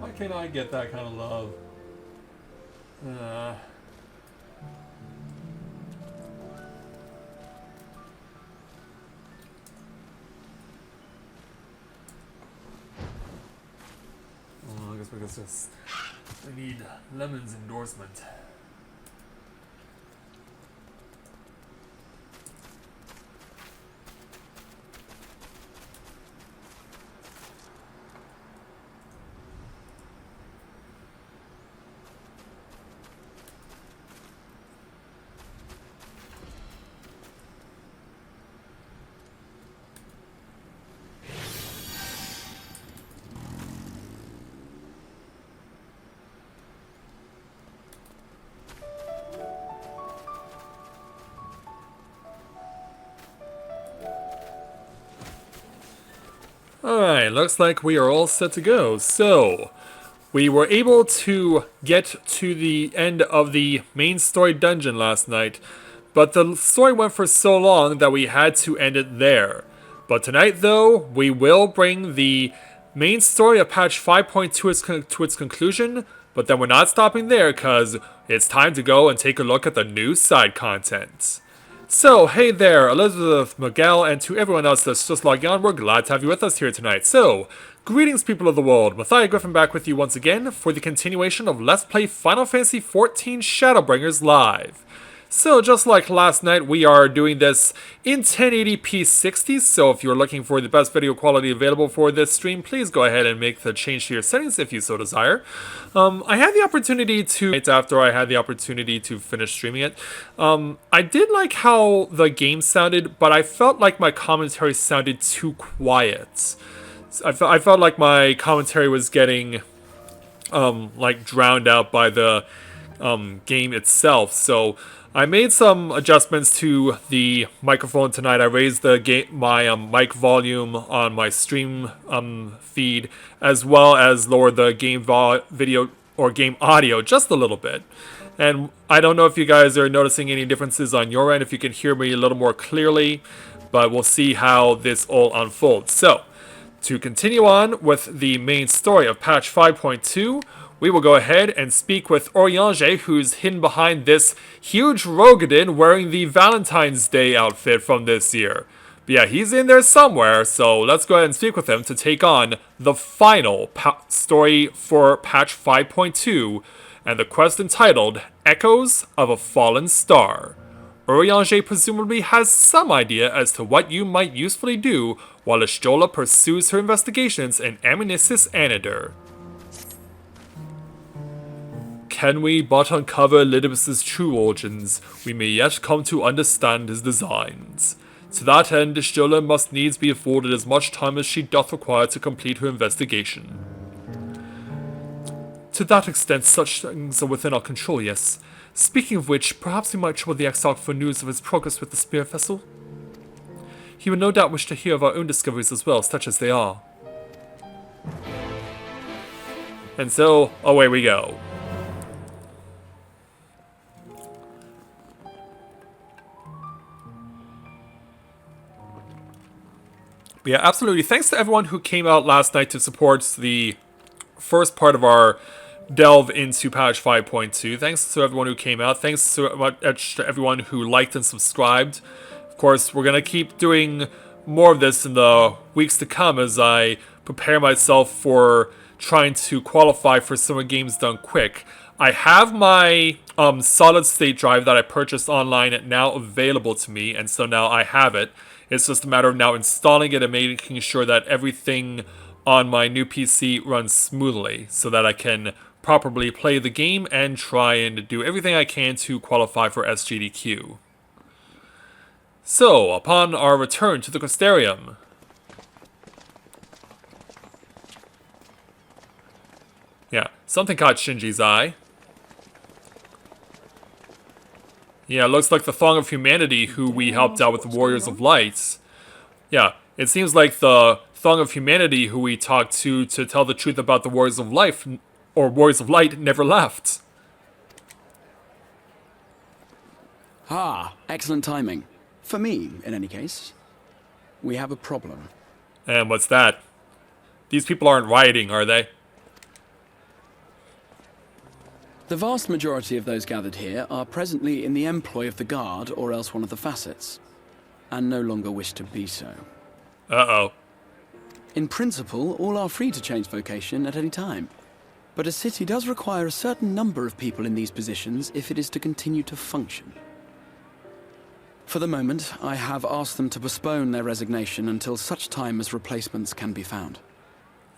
Why can't I get that kind of love? Well, I guess because just I need Lemon's endorsement. Alright, looks like we are all set to go. So, we were able to get to the end of the main story dungeon last night, but the story went for so long that we had to end it there. But tonight, though, we will bring the main story of patch 5.2 to its conclusion, but then we're not stopping there because it's time to go and take a look at the new side content. So, hey there, Elizabeth, Miguel, and to everyone else that's just logging on, we're glad to have you with us here tonight. So, greetings people of the world, Matthias Griffin back with you once again for the continuation of Let's Play Final Fantasy XIV Shadowbringers Live. So, just like last night, we are doing this in 1080p 60, so if you're looking for the best video quality available for this stream, please go ahead and make the change to your settings if you so desire. I had the opportunity to, right after I had the opportunity to finish streaming it, I did like how the game sounded, but I felt like my commentary sounded too quiet. I felt like my commentary was getting, like, drowned out by the game itself, so I made some adjustments to the microphone tonight. I raised the my mic volume on my stream feed, as well as lowered the game video or game audio just a little bit. And I don't know if you guys are noticing any differences on your end, if you can hear me a little more clearly, but we'll see how this all unfolds. So, to continue on with the main story of patch 5.2, we will go ahead and speak with Oriange, who's hidden behind this huge Rogadin wearing the Valentine's Day outfit from this year. But yeah, he's in there somewhere, so let's go ahead and speak with him to take on the final story for patch 5.2, and the quest entitled Echoes of a Fallen Star. Oriange presumably has some idea as to what you might usefully do while Ishjola pursues her investigations in Amnesis Anadir. Can we but uncover Elidibus's true origins, we may yet come to understand his designs. To that end, Ishjola must needs be afforded as much time as she doth require to complete her investigation. To that extent, such things are within our control, yes. Speaking of which, perhaps we might trouble the Exarch for news of his progress with the spear vessel. He would no doubt wish to hear of our own discoveries as well, such as they are. And so, away we go. But yeah, absolutely. Thanks to everyone who came out last night to support the first part of our delve into patch 5.2. Thanks to everyone who came out. Thanks to everyone who liked and subscribed. Of course, we're going to keep doing more of this in the weeks to come as I prepare myself for trying to qualify for Summer Games Done Quick. I have my solid state drive that I purchased online now available to me, and so now I have it. It's just a matter of now installing it and making sure that everything on my new PC runs smoothly so that I can properly play the game and try and do everything I can to qualify for SGDQ. So, upon our return to the Crystarium, yeah, something caught Shinji's eye. Yeah, it looks like the Thong of Humanity who we helped out with the Warriors of Light. Yeah, it seems like the Thong of Humanity who we talked to tell the truth about the Warriors of Life, or Warriors of Light, never left. Ah, excellent timing. For me, in any case. We have a problem. And what's that? These people aren't rioting, are they? The vast majority of those gathered here are presently in the employ of the Guard or else one of the facets, and no longer wish to be so. Uh-oh. In principle, all are free to change vocation at any time. But a city does require a certain number of people in these positions if it is to continue to function. For the moment, I have asked them to postpone their resignation until such time as replacements can be found.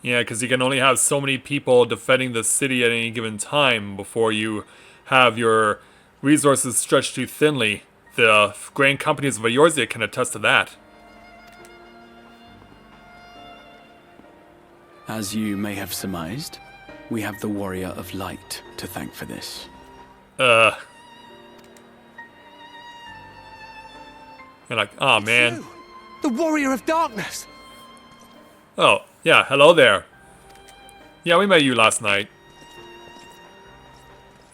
Yeah, because you can only have so many people defending the city at any given time before you have your resources stretched too thinly. The grand companies of Eorzea can attest to that. As you may have surmised, we have the Warrior of Light to thank for this. You're like, oh man. You, the Warrior of Darkness! Oh, yeah, hello there. Yeah, we met you last night.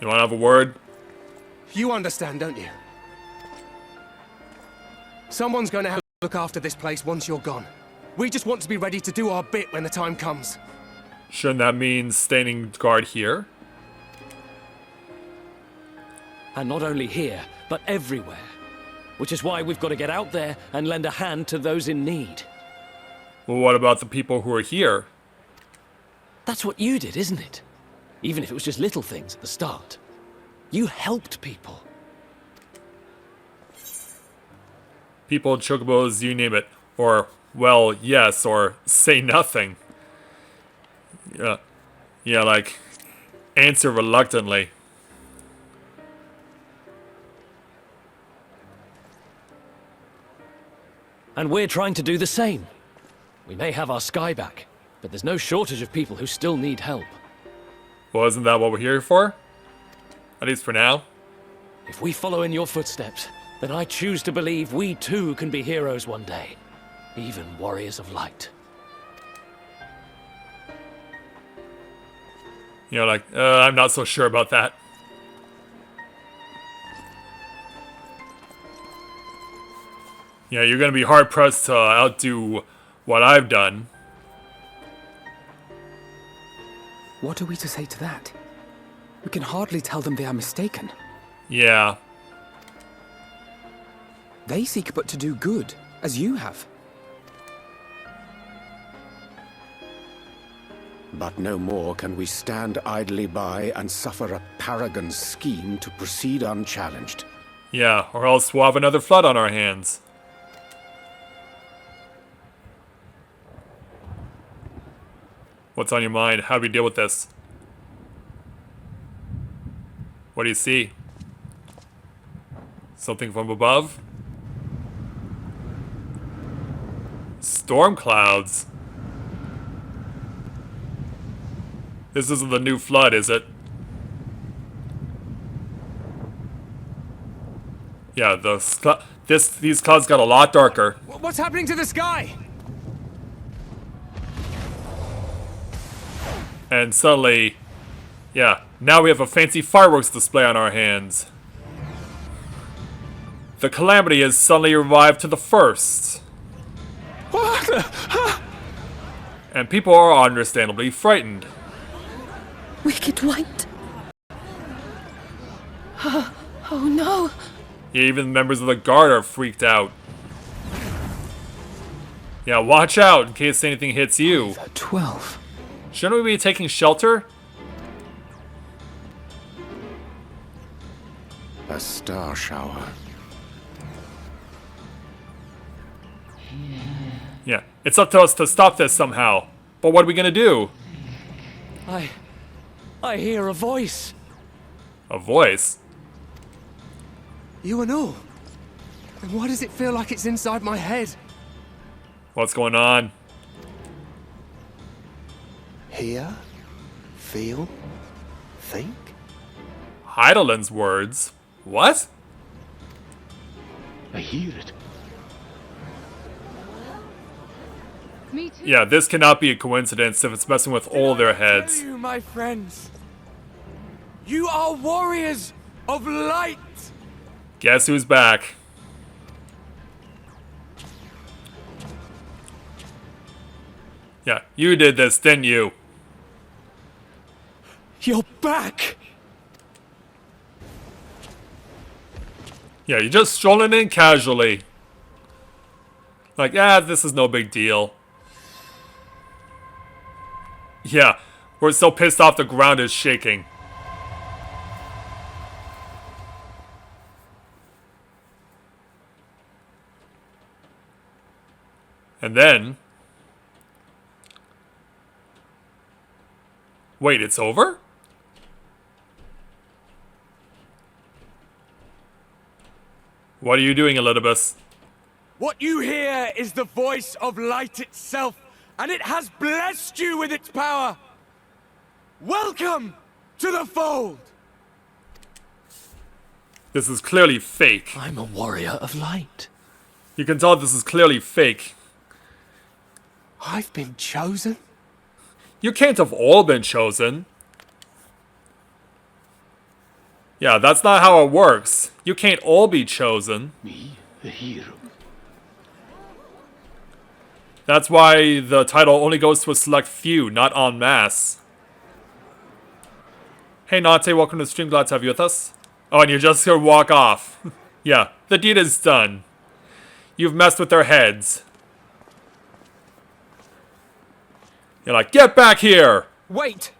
You wanna have a word? You understand, don't you? Someone's gonna have to look after this place once you're gone. We just want to be ready to do our bit when the time comes. Shouldn't that mean standing guard here? And not only here, but everywhere. Which is why we've got to get out there and lend a hand to those in need. Well, what about the people who are here? That's what you did, isn't it? Even if it was just little things at the start. You helped people. People, chocobos, you name it. Or, well, yes, or say nothing. Yeah, like, answer reluctantly. And we're trying to do the same. We may have our sky back, but there's no shortage of people who still need help. Well, isn't that what we're here for? At least for now. If we follow in your footsteps, then I choose to believe we too can be heroes one day. Even warriors of light. You know, like, I'm not so sure about that. Yeah, you're gonna be hard-pressed to outdo what I've done. What are we to say to that? We can hardly tell them they are mistaken. Yeah. They seek but to do good, as you have. But no more can we stand idly by and suffer a paragon's scheme to proceed unchallenged. Yeah, or else we'll have another flood on our hands. What's on your mind? How do we deal with this? What do you see? Something from above? Storm clouds. This isn't the new flood, is it? Yeah, these clouds got a lot darker. What's happening to the sky? And suddenly, yeah, now we have a fancy fireworks display on our hands. The calamity is suddenly revived to the first. And people are understandably frightened. Wicked White. Oh no. Even members of the guard are freaked out. Yeah, watch out in case anything hits you. The 12. Shouldn't we be taking shelter? A star shower. Yeah, it's up to us to stop this somehow. But what are we gonna do? I hear a voice. A voice? You and all. And why does it feel like it's inside my head? What's going on? Hear, feel, think? Heidelin's words? What? I hear it. Me too. Yeah, this cannot be a coincidence if it's messing with all their heads. Tell you, my friends, you are warriors of light. Guess who's back? Yeah, you did this, didn't you? You're back. Yeah, you're just strolling in casually. Like, this is no big deal. Yeah, we're so pissed off the ground is shaking. And then... Wait, it's over? What are you doing, Elizabeth? What you hear is the voice of light itself, and it has blessed you with its power. Welcome to the fold. This is clearly fake. I'm a warrior of light. You can tell this is clearly fake. I've been chosen. You can't have all been chosen. Yeah, that's not how it works. You can't all be chosen. Me, the hero. That's why the title only goes to a select few, not en masse. Hey Nate, welcome to the stream, glad to have you with us. Oh, and you're just gonna walk off. Yeah, the deed is done. You've messed with their heads. You're like, get back here! Wait.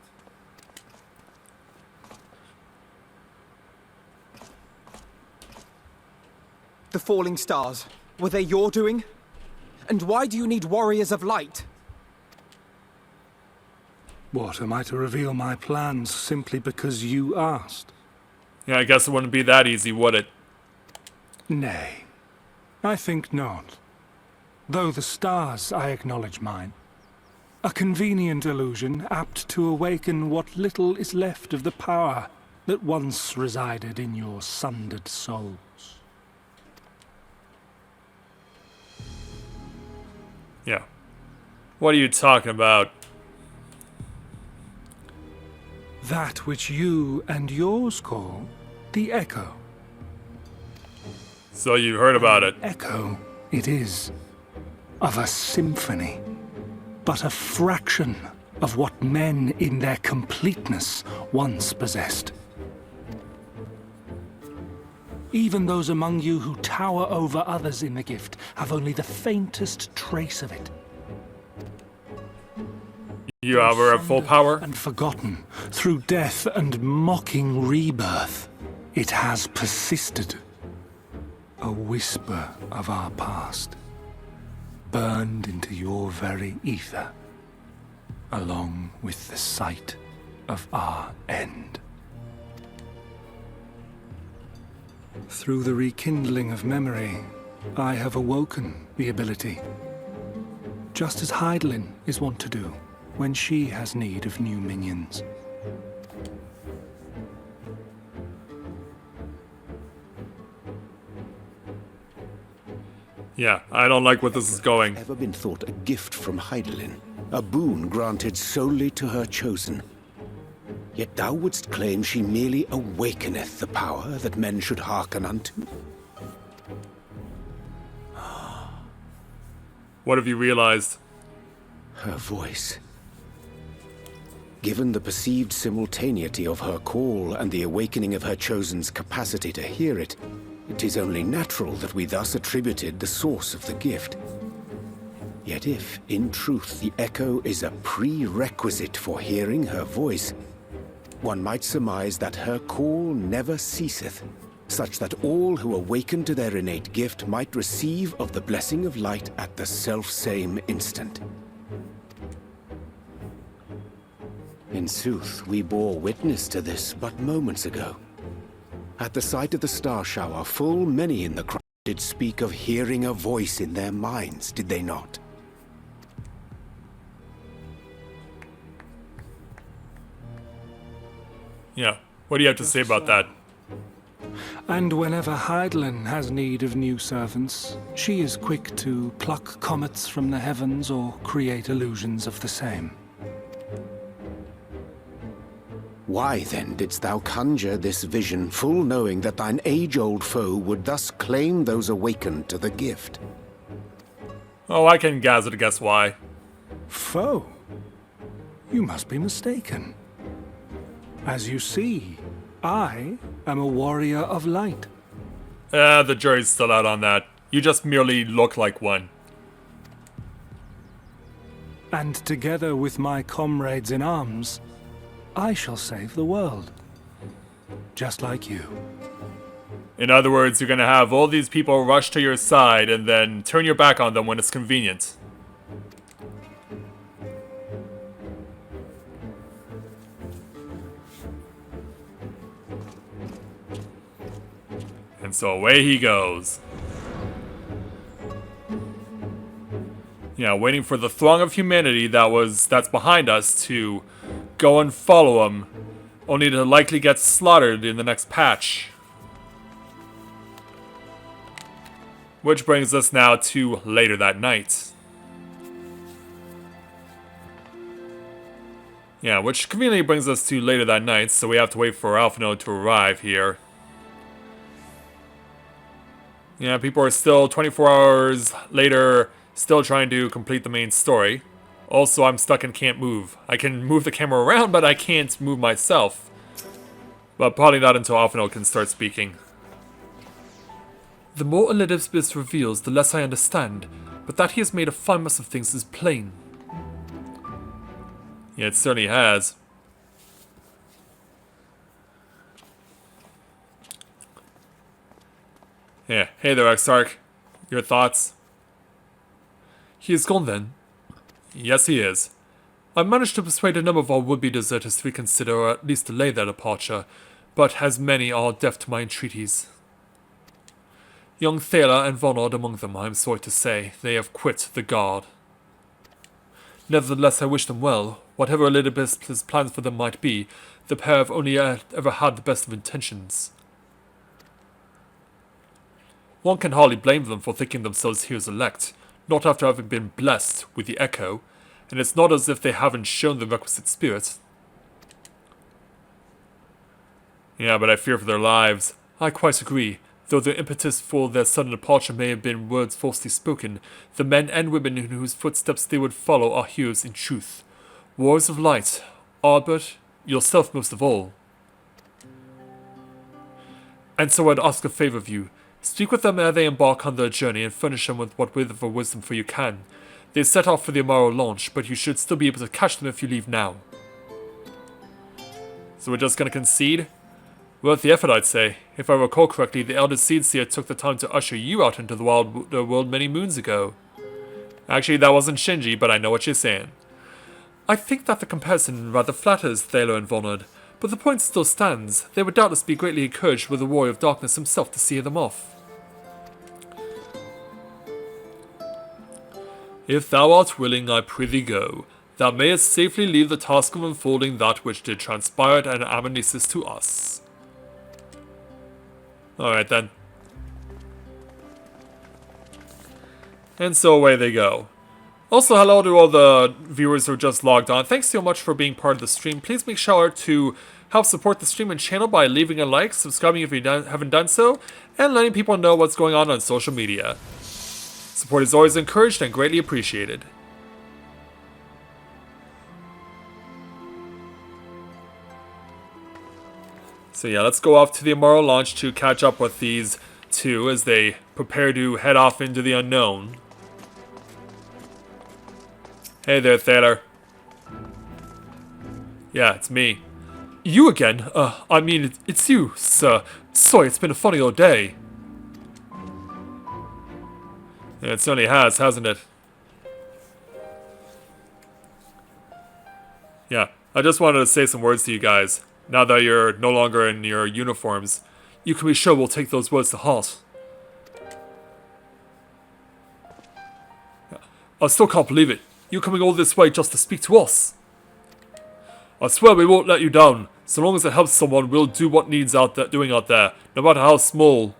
The falling stars, were they your doing? And why do you need warriors of light? What, am I to reveal my plans simply because you asked? Yeah, I guess it wouldn't be that easy, would it? Nay, I think not. Though the stars, I acknowledge mine. A convenient illusion, apt to awaken what little is left of the power that once resided in your sundered souls. Yeah. What are you talking about? That which you and yours call the Echo. So you heard about it. Echo it is, of a symphony, but a fraction of what men in their completeness once possessed. Even those among you who tower over others in the gift have only the faintest trace of it. You are at full power? And forgotten, through death and mocking rebirth, it has persisted. A whisper of our past, burned into your very ether, along with the sight of our end. Through the rekindling of memory, I have awoken the ability, just as Hydaelyn is wont to do when she has need of new minions. Yeah, I don't like where this is going. Ever been thought a gift from Hydaelyn, a boon granted solely to her chosen. Yet thou wouldst claim she merely awakeneth the power that men should hearken unto? What have you realized? Her voice. Given the perceived simultaneity of her call and the awakening of her chosen's capacity to hear it, it is only natural that we thus attributed the source of the gift. Yet if, in truth, the echo is a prerequisite for hearing her voice, one might surmise that her call never ceaseth, such that all who awaken to their innate gift might receive of the blessing of light at the self-same instant. In sooth, we bore witness to this but moments ago. At the sight of the star shower, full many in the crowd did speak of hearing a voice in their minds, did they not? Yeah, what do you have to say about that? And whenever Hydaelyn has need of new servants, she is quick to pluck comets from the heavens or create illusions of the same. Why then didst thou conjure this vision, full knowing that thine age-old foe would thus claim those awakened to the gift? Oh, I can gather to guess why. Foe? You must be mistaken. As you see, I am a warrior of light. The jury's still out on that. You just merely look like one. And together with my comrades in arms, I shall save the world. Just like you. In other words, you're gonna have all these people rush to your side and then turn your back on them when it's convenient. And so away he goes. Yeah, waiting for the throng of humanity that's behind us to go and follow him, only to likely get slaughtered in the next patch. Which brings us now to later that night. Yeah, which conveniently brings us to later that night, so we have to wait for Alphinaud to arrive here. Yeah, people are still 24 hours later, still trying to complete the main story. Also, I'm stuck and can't move. I can move the camera around, but I can't move myself. But probably not until Alphinaud can start speaking. The more Elizabeth reveals, the less I understand. But that he has made a fine mess of things is plain. Yeah, it certainly has. Yeah, hey there, Exarch. Your thoughts? He is gone then? Yes, he is. I managed to persuade a number of our would-be deserters to reconsider or at least delay their departure, but as many are deaf to my entreaties. Young Thaler and Vonard among them, I am sorry to say, they have quit the guard. Nevertheless, I wish them well. Whatever Elizabeth's plans for them might be, the pair have only ever had the best of intentions. One can hardly blame them for thinking themselves heroes elect, not after having been blessed with the Echo, and it's not as if they haven't shown the requisite spirit. Yeah, but I fear for their lives. I quite agree. Though their impetus for their sudden departure may have been words falsely spoken, the men and women in whose footsteps they would follow are heroes in truth. Warriors of Light, Albert, yourself most of all. And so I'd ask a favor of you. Speak with them ere they embark on their journey and furnish them with what bit of wisdom for you can. They set off for the Amaro launch, but you should still be able to catch them if you leave now. So we're just gonna concede? Worth the effort, I'd say. If I recall correctly, the Elder Seedseer took the time to usher you out into the world many moons ago. Actually, that wasn't Shinji, but I know what you're saying. I think that the comparison rather flatters Thaler and Vonard, but the point still stands. They would doubtless be greatly encouraged with the Warrior of Darkness himself to see them off. If thou art willing, I prithee go. Thou mayest safely leave the task of unfolding that which did transpire at Amnesis to us. Alright then. And so away they go. Also, hello to all the viewers who just logged on. Thanks so much for being part of the stream. Please make sure to help support the stream and channel by leaving a like, subscribing if you haven't done so, and letting people know what's going on social media. Support is always encouraged and greatly appreciated. So yeah, let's go off to the Amaro launch to catch up with these two as they prepare to head off into the unknown. Hey there, Thaler. Yeah, it's me. You again? I mean, it's you, sir. Sorry, it's been a funny old day. Yeah, it certainly has, hasn't it? Yeah, I just wanted to say some words to you guys. Now that you're no longer in your uniforms, you can be sure we'll take those words to heart. I still can't believe it. You coming all this way just to speak to us. I swear we won't let you down. So long as it helps someone, we'll do what needs doing out there, no matter how small.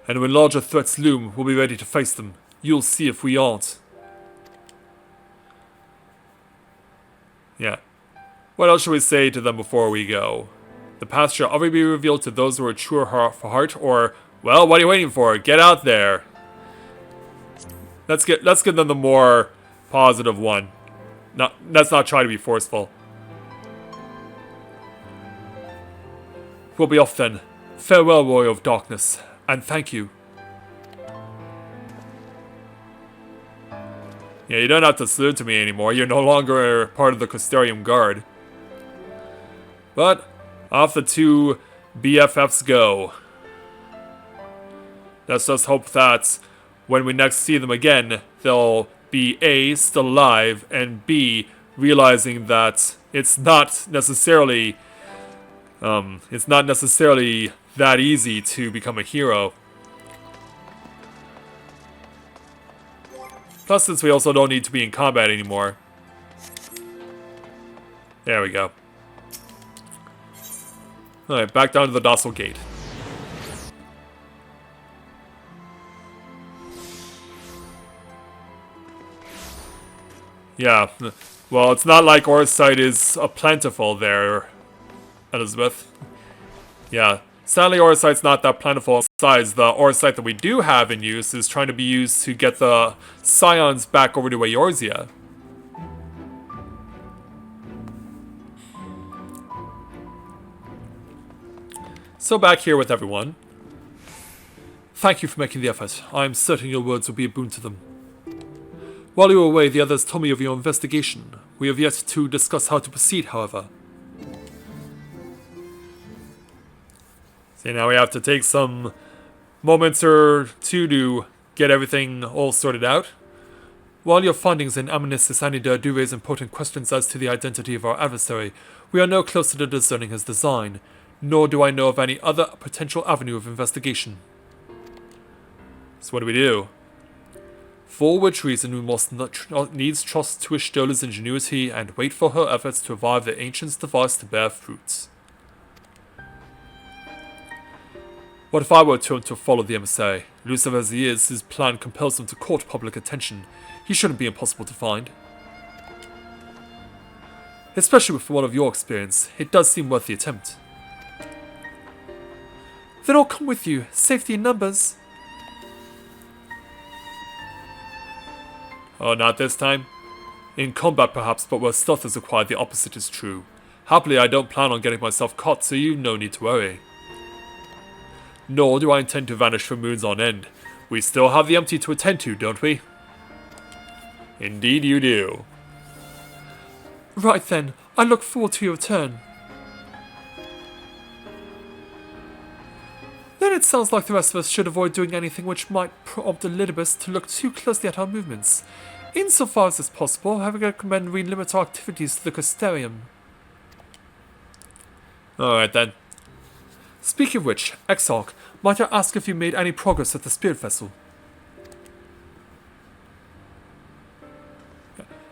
And when larger threats loom, we'll be ready to face them. You'll see if we aren't. Yeah. What else should we say to them before we go? The path shall already be revealed to those who are true for heart, or, well, what are you waiting for? Get out there. Let's give them the more positive one. Let's not try to be forceful. We'll be off then. Farewell, Warrior of Darkness, and thank you. Yeah, you don't have to salute to me anymore. You're no longer part of the Custodium Guard. But off the two BFFs go. Let's just hope that when we next see them again, they'll be A, still alive, and B, realizing that it's not necessarily that easy to become a hero. Plus, since we also don't need to be in combat anymore. There we go. Alright, back down to the docile gate. Yeah, well, it's not like Orsite is plentiful there, Elizabeth. Yeah, sadly Orsite's not that plentiful. Besides, the Orsite that we do have in use is trying to be used to get the Scions back over to Eorzea. So back here with everyone. Thank you for making the effort. I am certain your words will be a boon to them. While you were away, the others told me of your investigation. We have yet to discuss how to proceed, however. See, now we have to take some moments or two to get everything all sorted out. While your findings in Amnesis Anida do raise important questions as to the identity of our adversary, we are no closer to discerning his design, nor do I know of any other potential avenue of investigation. So what do we do? For which reason we must needs trust to Ishtola's ingenuity and wait for her efforts to revive the Ancient's device to bear fruits. What if I were to follow the emissary? Elusive as he is, his plan compels him to court public attention. He shouldn't be impossible to find. Especially with one of your experience, it does seem worth the attempt. Then I'll come with you. Safety in numbers. Oh, not this time? In combat perhaps, but where stealth is required, the opposite is true. Happily, I don't plan on getting myself caught, so you've no need to worry. Nor do I intend to vanish for moons on end. We still have the empty to attend to, don't we? Indeed you do. Right then, I look forward to your return. Then it sounds like the rest of us should avoid doing anything which might prompt Elidibus to look too closely at our movements. Insofar as is possible, I recommend we limit our activities to the Costerium. Alright then. Speaking of which, Exarch, might I ask if you made any progress at the Spirit Vessel?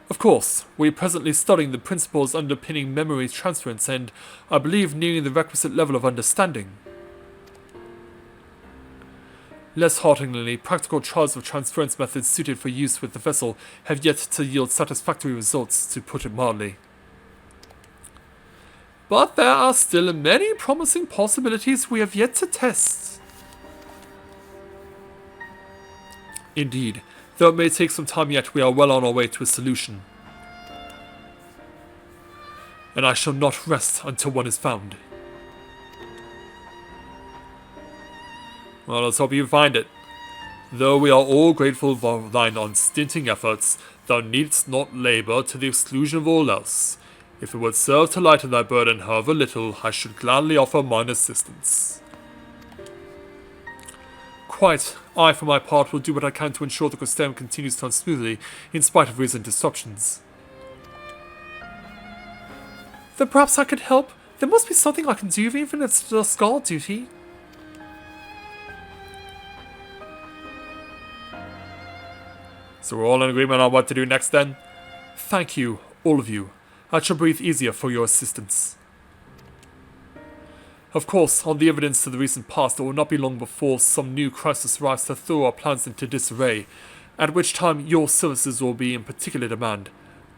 Of course, we are presently studying the principles underpinning memory transference and, I believe, nearing the requisite level of understanding. Less hearteningly, practical trials of transference methods suited for use with the vessel have yet to yield satisfactory results, to put it mildly. But there are still many promising possibilities we have yet to test. Indeed, though it may take some time yet, we are well on our way to a solution. And I shall not rest until one is found. Well, let's hope you find it. Though we are all grateful for thine unstinting efforts, thou needst not labour to the exclusion of all else. If it would serve to lighten thy burden, however little, I should gladly offer mine assistance. Quite. I, for my part, will do what I can to ensure the Costerium continues to run smoothly, in spite of recent disruptions. Then perhaps I could help? There must be something I can do, even if it's just guard duty. So we're all in agreement on what to do next then? Thank you, all of you. I shall breathe easier for your assistance. Of course, on the evidence of the recent past, it will not be long before some new crisis arrives to throw our plans into disarray, at which time your services will be in particular demand.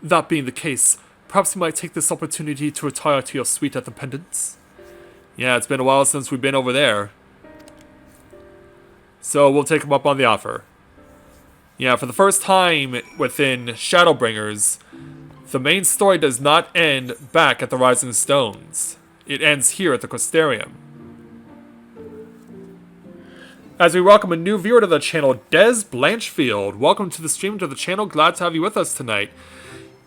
That being the case, perhaps you might take this opportunity to retire to your suite at the Pendants? Yeah, it's been a while since we've been over there. So we'll take him up on the offer. Yeah, for the first time within Shadowbringers, the main story does not end back at the Rising Stones. It ends here at the Costerium. As we welcome a new viewer to the channel, Des Blanchfield. Welcome to the stream, to the channel. Glad to have you with us tonight.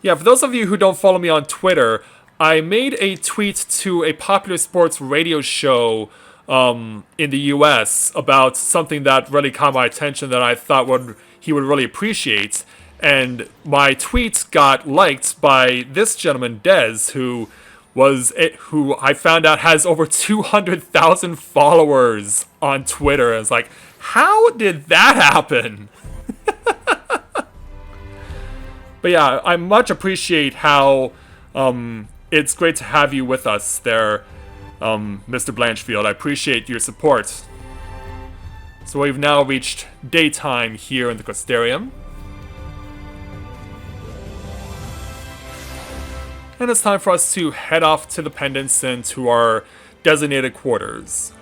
Yeah, for those of you who don't follow me on Twitter, I made a tweet to a popular sports radio show in the US about something that really caught my attention that I thought he would really appreciate. And my tweet got liked by this gentleman, Des, who I found out has over 200,000 followers on Twitter. I was like, how did that happen? But yeah, I much appreciate how it's great to have you with us there, Mr. Blanchfield. I appreciate your support. So we've now reached daytime here in the Costerium. And it's time for us to head off to the Pendants and to our designated quarters.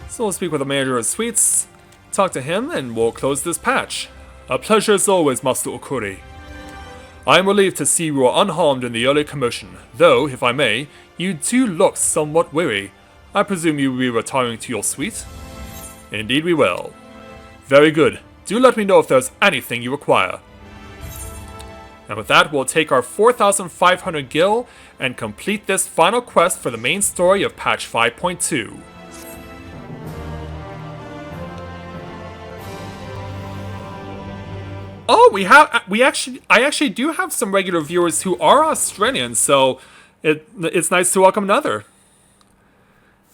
So we'll speak with the manager of suites, talk to him, and we'll close this patch. A pleasure as always, Master Okuri. I am relieved to see you are unharmed in the early commotion, though, if I may, you do look somewhat weary. I presume you will be retiring to your suite? Indeed we will. Very good. Do let me know if there's anything you require. And with that, we'll take our 4,500 gil and complete this final quest for the main story of patch 5.2. Oh, I actually do have some regular viewers who are Australian, so it's nice to welcome another.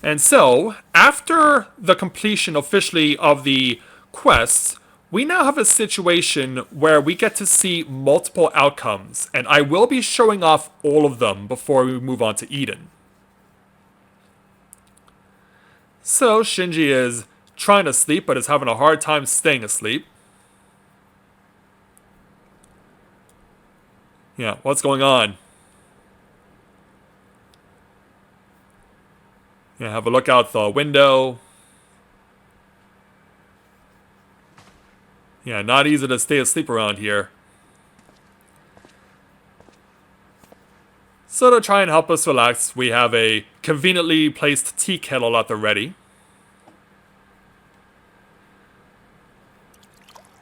And so, after the completion officially of the quest, we now have a situation where we get to see multiple outcomes, and I will be showing off all of them before we move on to Eden. So, Shinji is trying to sleep, but is having a hard time staying asleep. Yeah, what's going on? Yeah, have a look out the window. Yeah, not easy to stay asleep around here. So to try and help us relax, we have a conveniently placed tea kettle at the ready.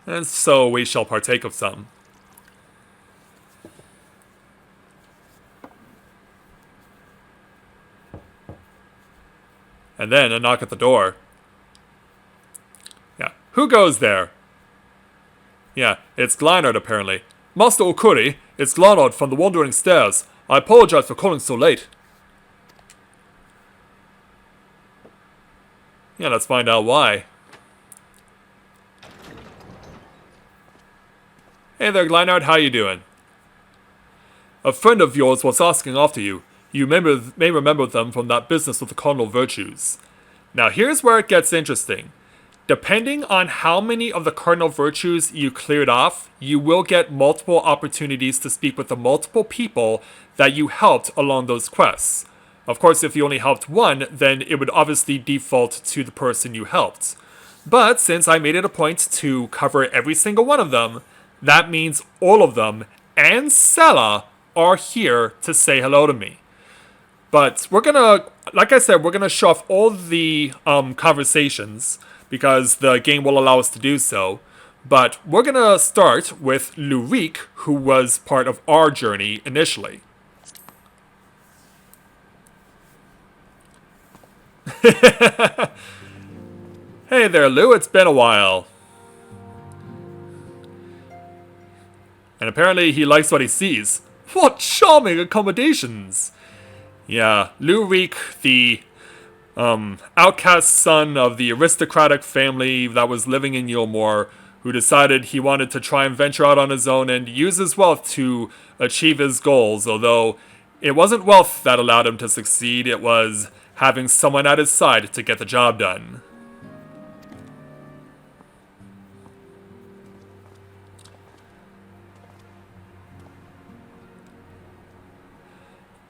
And so we shall partake of some. And then a knock at the door. Yeah, who goes there? Yeah, it's Glynard apparently. Master Okuri, it's Glynard from the Wandering Stairs. I apologize for calling so late. Yeah, let's find out why. Hey there, Glynard, how you doing? A friend of yours was asking after you. You may remember them from that business with the cardinal virtues. Now here's where it gets interesting. Depending on how many of the cardinal virtues you cleared off, you will get multiple opportunities to speak with the multiple people that you helped along those quests. Of course, if you only helped one, then it would obviously default to the person you helped. But since I made it a point to cover every single one of them, that means all of them and Sela are here to say hello to me. But we're gonna, like I said, we're gonna show off all the conversations because the game will allow us to do so. But we're gonna start with Lurik, who was part of our journey initially. Hey there, Lou, it's been a while. And apparently he likes what he sees. What charming accommodations! Yeah, Lurik, the outcast son of the aristocratic family that was living in Yulmore, who decided he wanted to try and venture out on his own and use his wealth to achieve his goals, although it wasn't wealth that allowed him to succeed, it was having someone at his side to get the job done.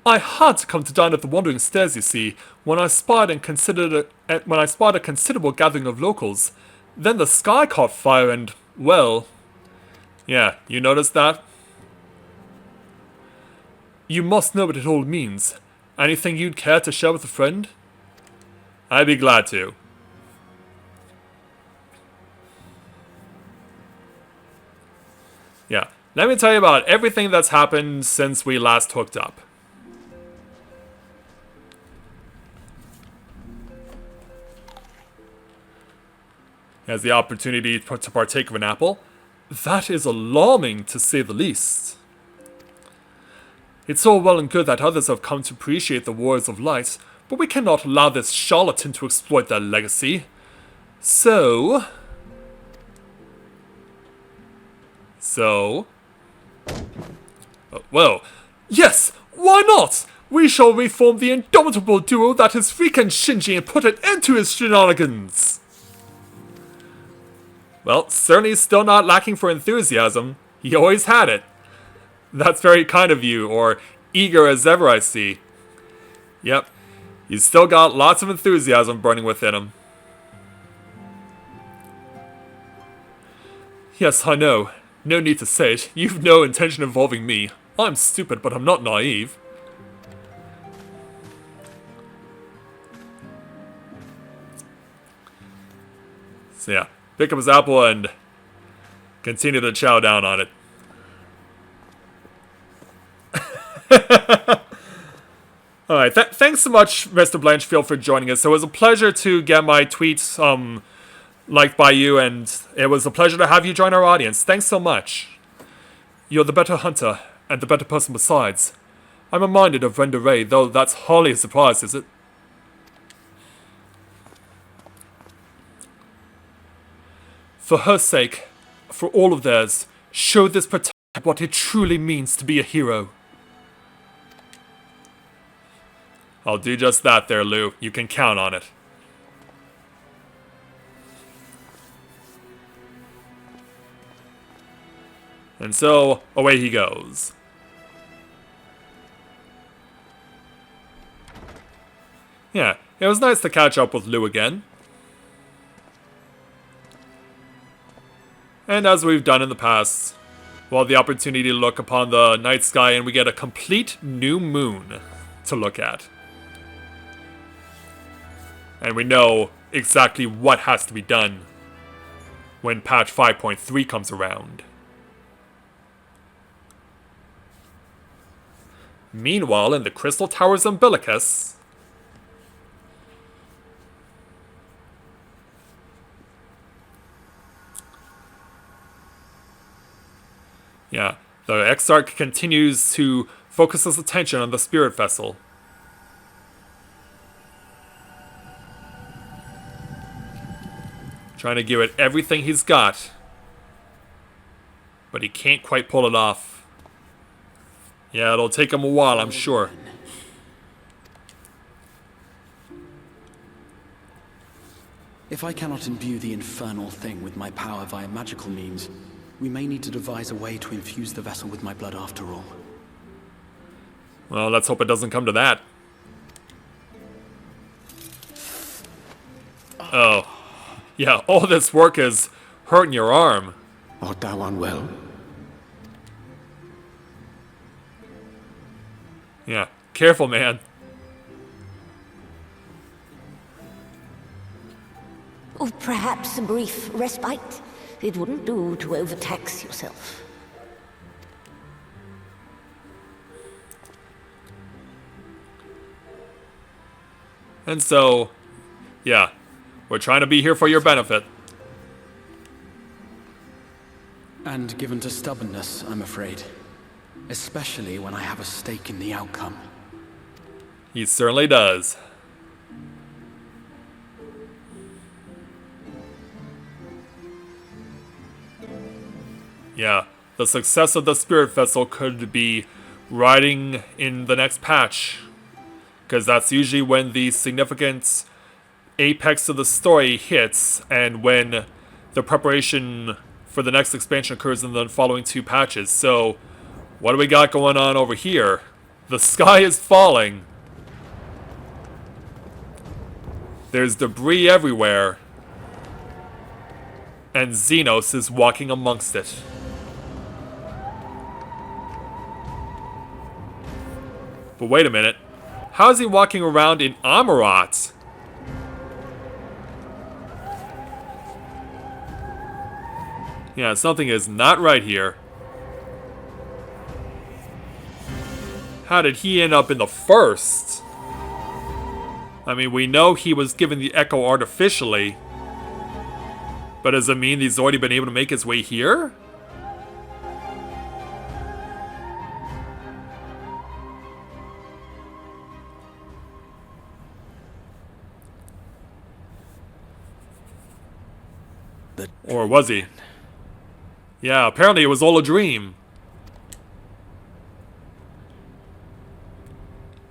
I had to come to dine at the Wandering Stairs, you see, when I spied a considerable gathering of locals. Then the sky caught fire and, well... Yeah, you noticed that? You must know what it all means. Anything you'd care to share with a friend? I'd be glad to. Yeah, let me tell you about everything that's happened since we last hooked up. He has the opportunity to partake of an apple. That is alarming, to say the least. It's all well and good that others have come to appreciate the Warriors of Light, but we cannot allow this charlatan to exploit their legacy. So... well, yes! Why not? We shall reform the indomitable duo that is freaking Shinji and put an end to his shenanigans! Well, certainly still not lacking for enthusiasm. He always had it. That's very kind of you, or eager as ever I see. Yep, he's still got lots of enthusiasm burning within him. Yes, I know. No need to say it. You've no intention of involving me. I'm stupid, but I'm not naive. So yeah. Pick up his apple and continue to chow down on it. Alright, thanks so much, Mr. Blanchfield, for joining us. It was a pleasure to get my tweets liked by you, and it was a pleasure to have you join our audience. Thanks so much. You're the better hunter, and the better person besides. I'm reminded of Brenda Ray, though that's hardly a surprise, is it? For her sake, for all of theirs, show this protector what it truly means to be a hero. I'll do just that there, Lou. You can count on it. And so, away he goes. Yeah, it was nice to catch up with Lou again. And as we've done in the past, we'll have the opportunity to look upon the night sky and we get a complete new moon to look at. And we know exactly what has to be done when patch 5.3 comes around. Meanwhile, in the Crystal Tower's umbilicus, yeah, the Exarch continues to focus his attention on the spirit vessel. Trying to give it everything he's got. But he can't quite pull it off. Yeah, it'll take him a while, I'm sure. If I cannot imbue the infernal thing with my power via magical means, we may need to devise a way to infuse the vessel with my blood after all. Well, let's hope it doesn't come to that. Oh. Yeah, all this work is hurting your arm. Art thou unwell? Yeah, careful, man. Or perhaps a brief respite. It wouldn't do to overtax yourself. And so, yeah, we're trying to be here for your benefit. And given to stubbornness, I'm afraid. Especially when I have a stake in the outcome. He certainly does. Yeah, the success of the Spirit Vessel could be riding in the next patch. Because that's usually when the significant apex of the story hits, and when the preparation for the next expansion occurs in the following 2 patches. So, what do we got going on over here? The sky is falling. There's debris everywhere. And Xenos is walking amongst it. But wait a minute. How is he walking around in Amarat? Yeah, something is not right here. How did he end up in the first? I mean, we know he was given the Echo artificially. But does it mean he's already been able to make his way here? Or was he? Yeah, apparently it was all a dream.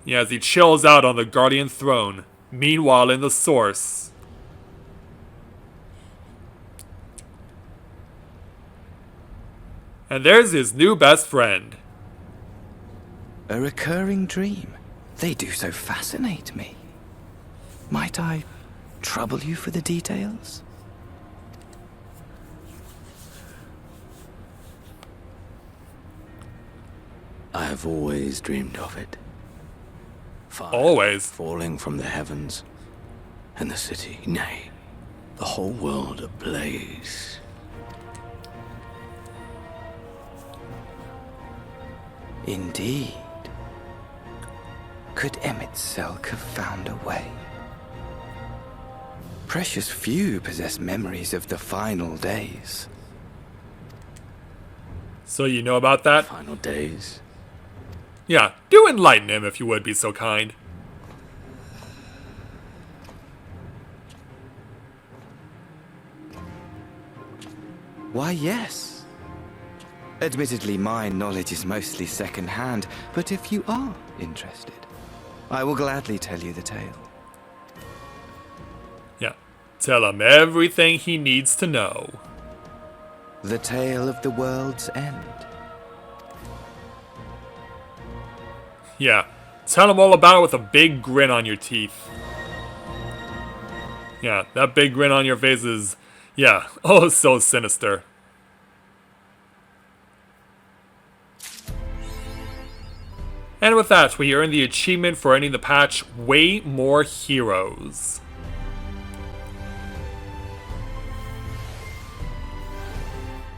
Yeah, as he chills out on the Guardian throne. Meanwhile, in the Source. And there's his new best friend. A recurring dream. They do so fascinate me. Might I trouble you for the details? I have always dreamed of it. Fire Always. falling from the heavens, and the city, nay, the whole world ablaze. Indeed. Could Emet-Selch have found a way? Precious few possess memories of the final days. So you know about that? Final days. Yeah, do enlighten him if you would be so kind. Why, yes. Admittedly, my knowledge is mostly second-hand, but if you are interested, I will gladly tell you the tale. Yeah, tell him everything he needs to know. The tale of the world's end. Yeah, tell him all about it with a big grin on your teeth. Yeah, that big grin on your face is, yeah, oh so sinister. And with that, we earn the achievement for ending the patch, Way More Heroes.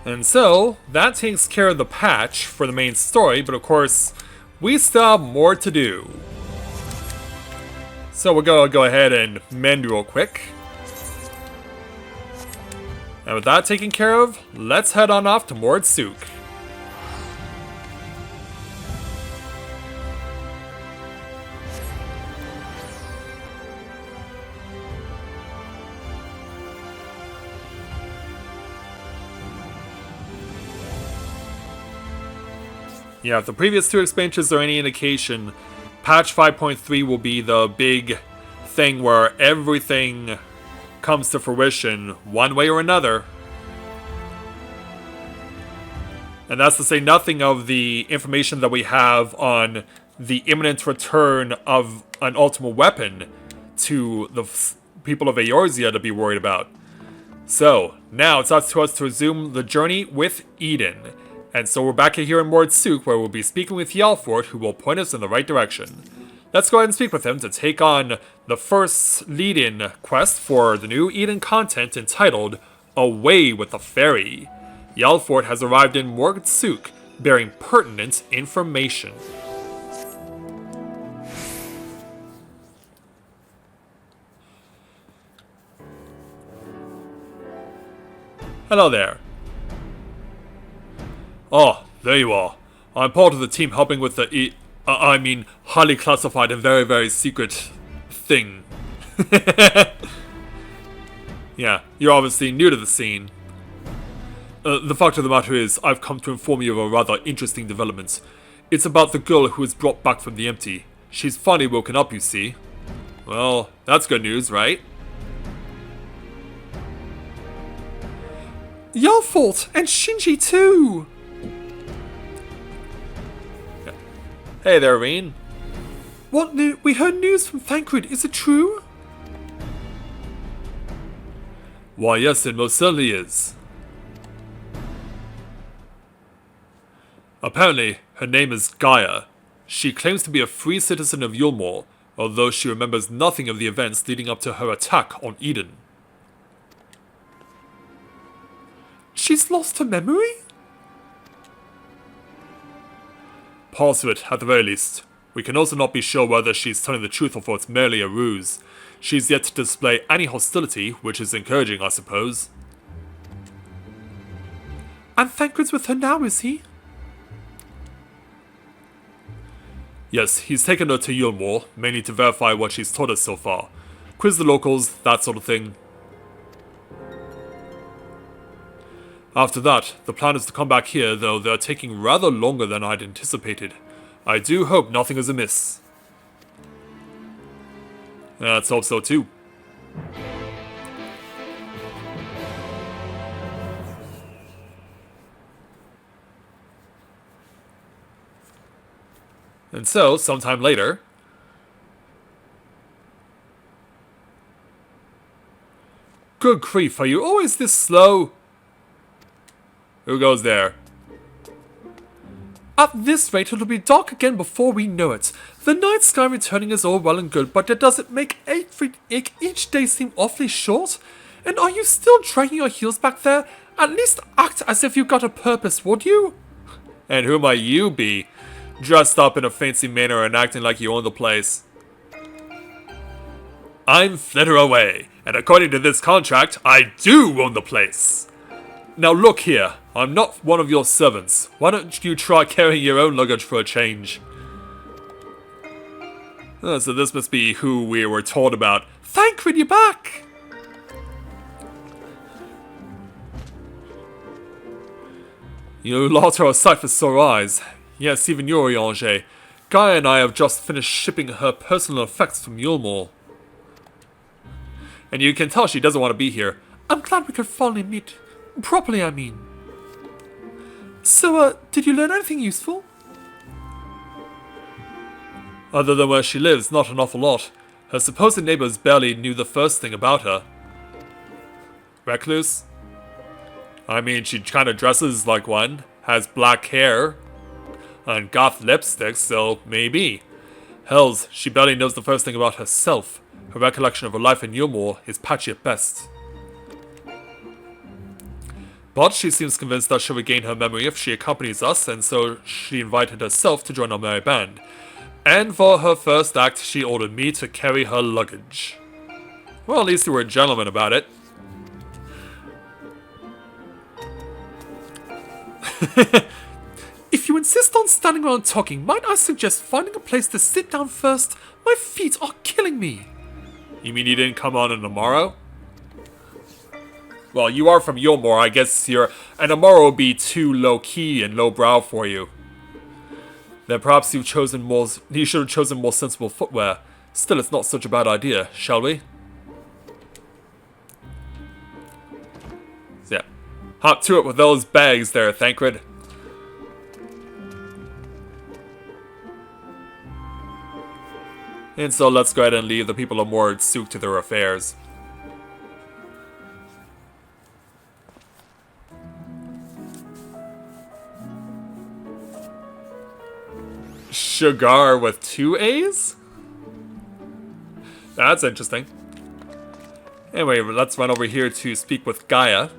And so, that takes care of the patch for the main story, but of course, we still have more to do. So we're gonna go ahead and mend real quick. And with that taken care of, let's head on off to Mordsuk. Yeah, if the previous two expansions are any indication, patch 5.3 will be the big thing where everything comes to fruition one way or another. And that's to say nothing of the information that we have on the imminent return of an ultimate weapon to the people of Eorzea to be worried about. So, now it's up to us to resume the journey with Eden. And so we're back here in Mordsuk, where we'll be speaking with Yalfort, who will point us in the right direction. Let's go ahead and speak with him to take on the first lead-in quest for the new Eden content entitled Away with the Fairy. Yalfort has arrived in Mordsuk, bearing pertinent information. Hello there. Oh, there you are. I'm part of the team helping with the highly classified and very, very secret thing. Yeah, you're obviously new to the scene. The fact of the matter is, I've come to inform you of a rather interesting development. It's about the girl who was brought back from the empty. She's finally woken up, you see. Well, that's good news, right? Yalfort and Shinji too! Hey there, Reen. What new? We heard news from Thancred. Is it true? Why, yes, it most certainly is. Apparently, her name is Gaia. She claims to be a free citizen of Yulmore, although she remembers nothing of the events leading up to her attack on Eden. She's lost her memory? Parts of it, at the very least. We can also not be sure whether she's telling the truth or if it's merely a ruse. She's yet to display any hostility, which is encouraging, I suppose. And Thancred's with her now, is he? Yes, he's taken her to Yulmore, mainly to verify what she's told us so far. Quiz the locals, that sort of thing. After that, the plan is to come back here, though they're taking rather longer than I'd anticipated. I do hope nothing is amiss. Let's hope so too. And so, sometime later... Good grief, are you always this slow? Who goes there? At this rate, it'll be dark again before we know it. The night sky returning is all well and good, but does it make each day seem awfully short? And are you still dragging your heels back there? At least act as if you got a purpose, would you? And who might you be? Dressed up in a fancy manner and acting like you own the place. I'm Flitter Away, and according to this contract, I do own the place. Now look here, I'm not one of your servants. Why don't you try carrying your own luggage for a change? So this must be who we were told about. Thancred, you're back! You lot are a sight for sore eyes. Yes, even you're Yangé. Gaia and I have just finished shipping her personal effects from Yulmore. And you can tell she doesn't want to be here. I'm glad we could finally meet. Properly, I mean. So, did you learn anything useful? Other than where she lives, not an awful lot. Her supposed neighbors barely knew the first thing about her. Recluse? I mean, she kinda dresses like one, has black hair. And goth lipstick, so maybe. Hells, she barely knows the first thing about herself. Her recollection of her life in Yulmore is patchy at best. But she seems convinced that she'll regain her memory if she accompanies us, and so she invited herself to join our merry band. And for her first act, she ordered me to carry her luggage. Well, at least you were a gentleman about it. If you insist on standing around talking, might I suggest finding a place to sit down first? My feet are killing me. You mean you didn't come on an Amaro? Well, you are from Yulmore, I guess an Amaro would be too low-key and low-brow for you. Then perhaps you should have chosen more sensible footwear. Still, it's not such a bad idea, shall we? So yeah, hop to it with those bags there, Thancred. And so let's go ahead and leave the people of Mord souk to their affairs. Sugar with 2 A's? That's interesting. Anyway, let's run over here to speak with Gaia.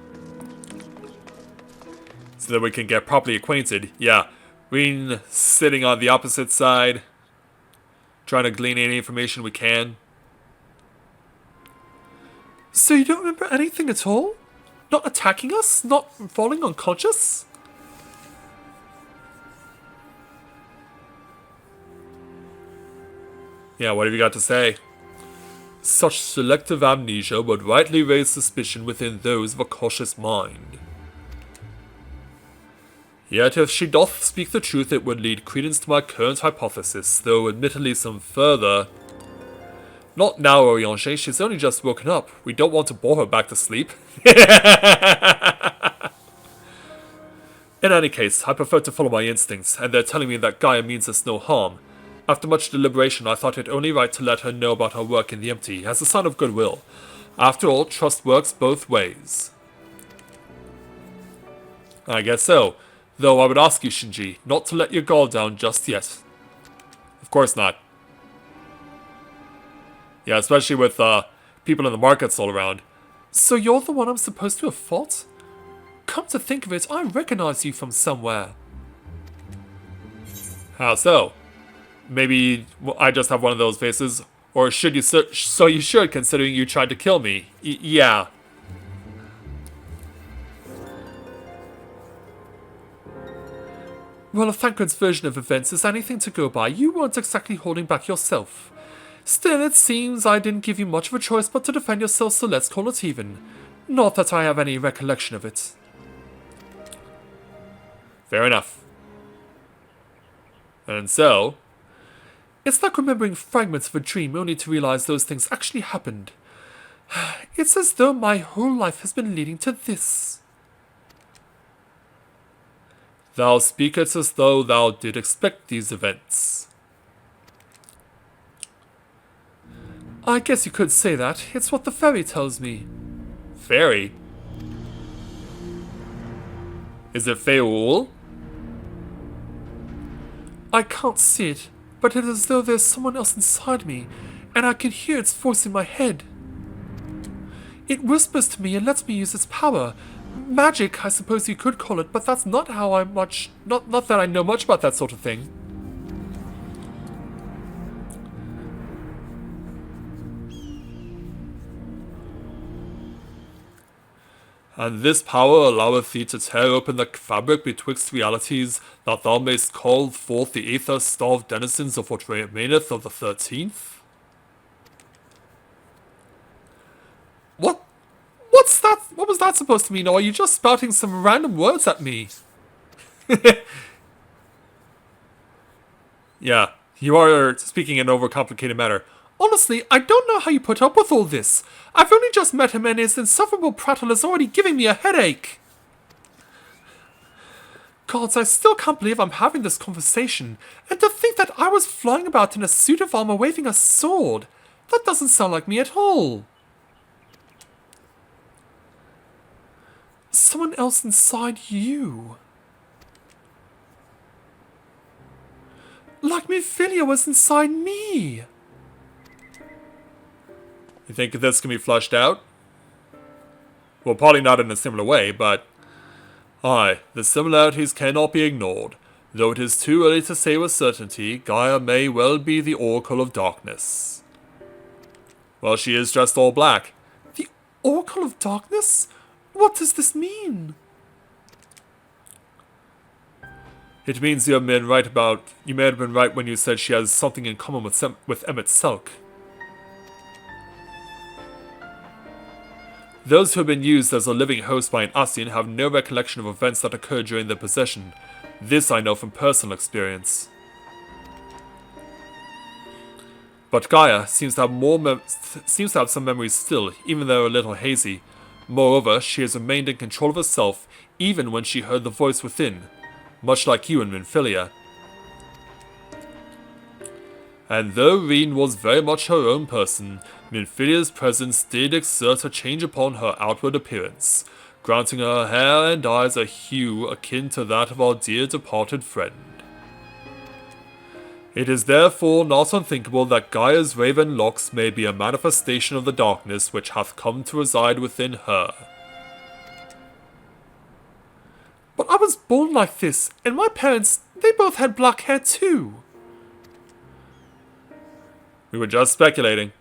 So that we can get properly acquainted. Yeah, we're sitting on the opposite side. Trying to glean any information we can. So you don't remember anything at all? Not attacking us? Not falling unconscious? Yeah, what have you got to say? Such selective amnesia would rightly raise suspicion within those of a cautious mind. Yet if she doth speak the truth, it would lead credence to my current hypothesis, though admittedly some further. Not now, Oriange, she's only just woken up. We don't want to bore her back to sleep. In any case, I prefer to follow my instincts, and they're telling me that Gaia means us no harm. After much deliberation, I thought it only right to let her know about our work in the empty, as a sign of goodwill. After all, trust works both ways. I guess so. Though I would ask you, Shinji, not to let your guard down just yet. Of course not. Yeah, especially with people in the markets all around. So you're the one I'm supposed to have fought? Come to think of it, I recognize you from somewhere. How so? Maybe I just have one of those faces, or should you? So you should, considering you tried to kill me. Yeah. Well, if Thancred's version of events is anything to go by, you weren't exactly holding back yourself. Still, it seems I didn't give you much of a choice but to defend yourself, so let's call it even. Not that I have any recollection of it. Fair enough. And so... It's like remembering fragments of a dream only to realize those things actually happened. It's as though my whole life has been leading to this. Thou speakest as though thou did expect these events. I guess you could say that. It's what the fairy tells me. Fairy? Is it Feul? I can't see it, but it is as though there's someone else inside me, and I can hear its voice in my head. It whispers to me and lets me use its power. Magic, I suppose you could call it, but that's not how not that I know much about that sort of thing. And this power alloweth thee to tear open the fabric betwixt realities, that thou mayst call forth the aether-starved denizens of what remaineth of the 13th? What? What's that? What was that supposed to mean, or are you just spouting some random words at me? Yeah, you are speaking an overcomplicated matter. Honestly, I don't know how you put up with all this. I've only just met him and his insufferable prattle is already giving me a headache. Gods, I still can't believe I'm having this conversation. And to think that I was flying about in a suit of armor waving a sword. That doesn't sound like me at all. Someone else inside you. Minfilia was inside me! You think this can be flushed out? Well, probably not in a similar way, but... Aye, the similarities cannot be ignored. Though it is too early to say with certainty, Gaia may well be the Oracle of Darkness. Well, she is dressed all black. The Oracle of Darkness? What does this mean? It means you may have been right when you said she has something in common with Emmett Selk. Those who have been used as a living host by an Ascian have no recollection of events that occurred during their possession. This I know from personal experience. But Gaia seems to have some memories still, even though a little hazy. Moreover, she has remained in control of herself, even when she heard the voice within, much like you and Minfilia. And though Reen was very much her own person, Minfilia's presence did exert a change upon her outward appearance, granting her hair and eyes a hue akin to that of our dear departed friend. It is therefore not unthinkable that Gaia's raven locks may be a manifestation of the darkness which hath come to reside within her. But I was born like this, and my parents, they both had black hair too. We were just speculating.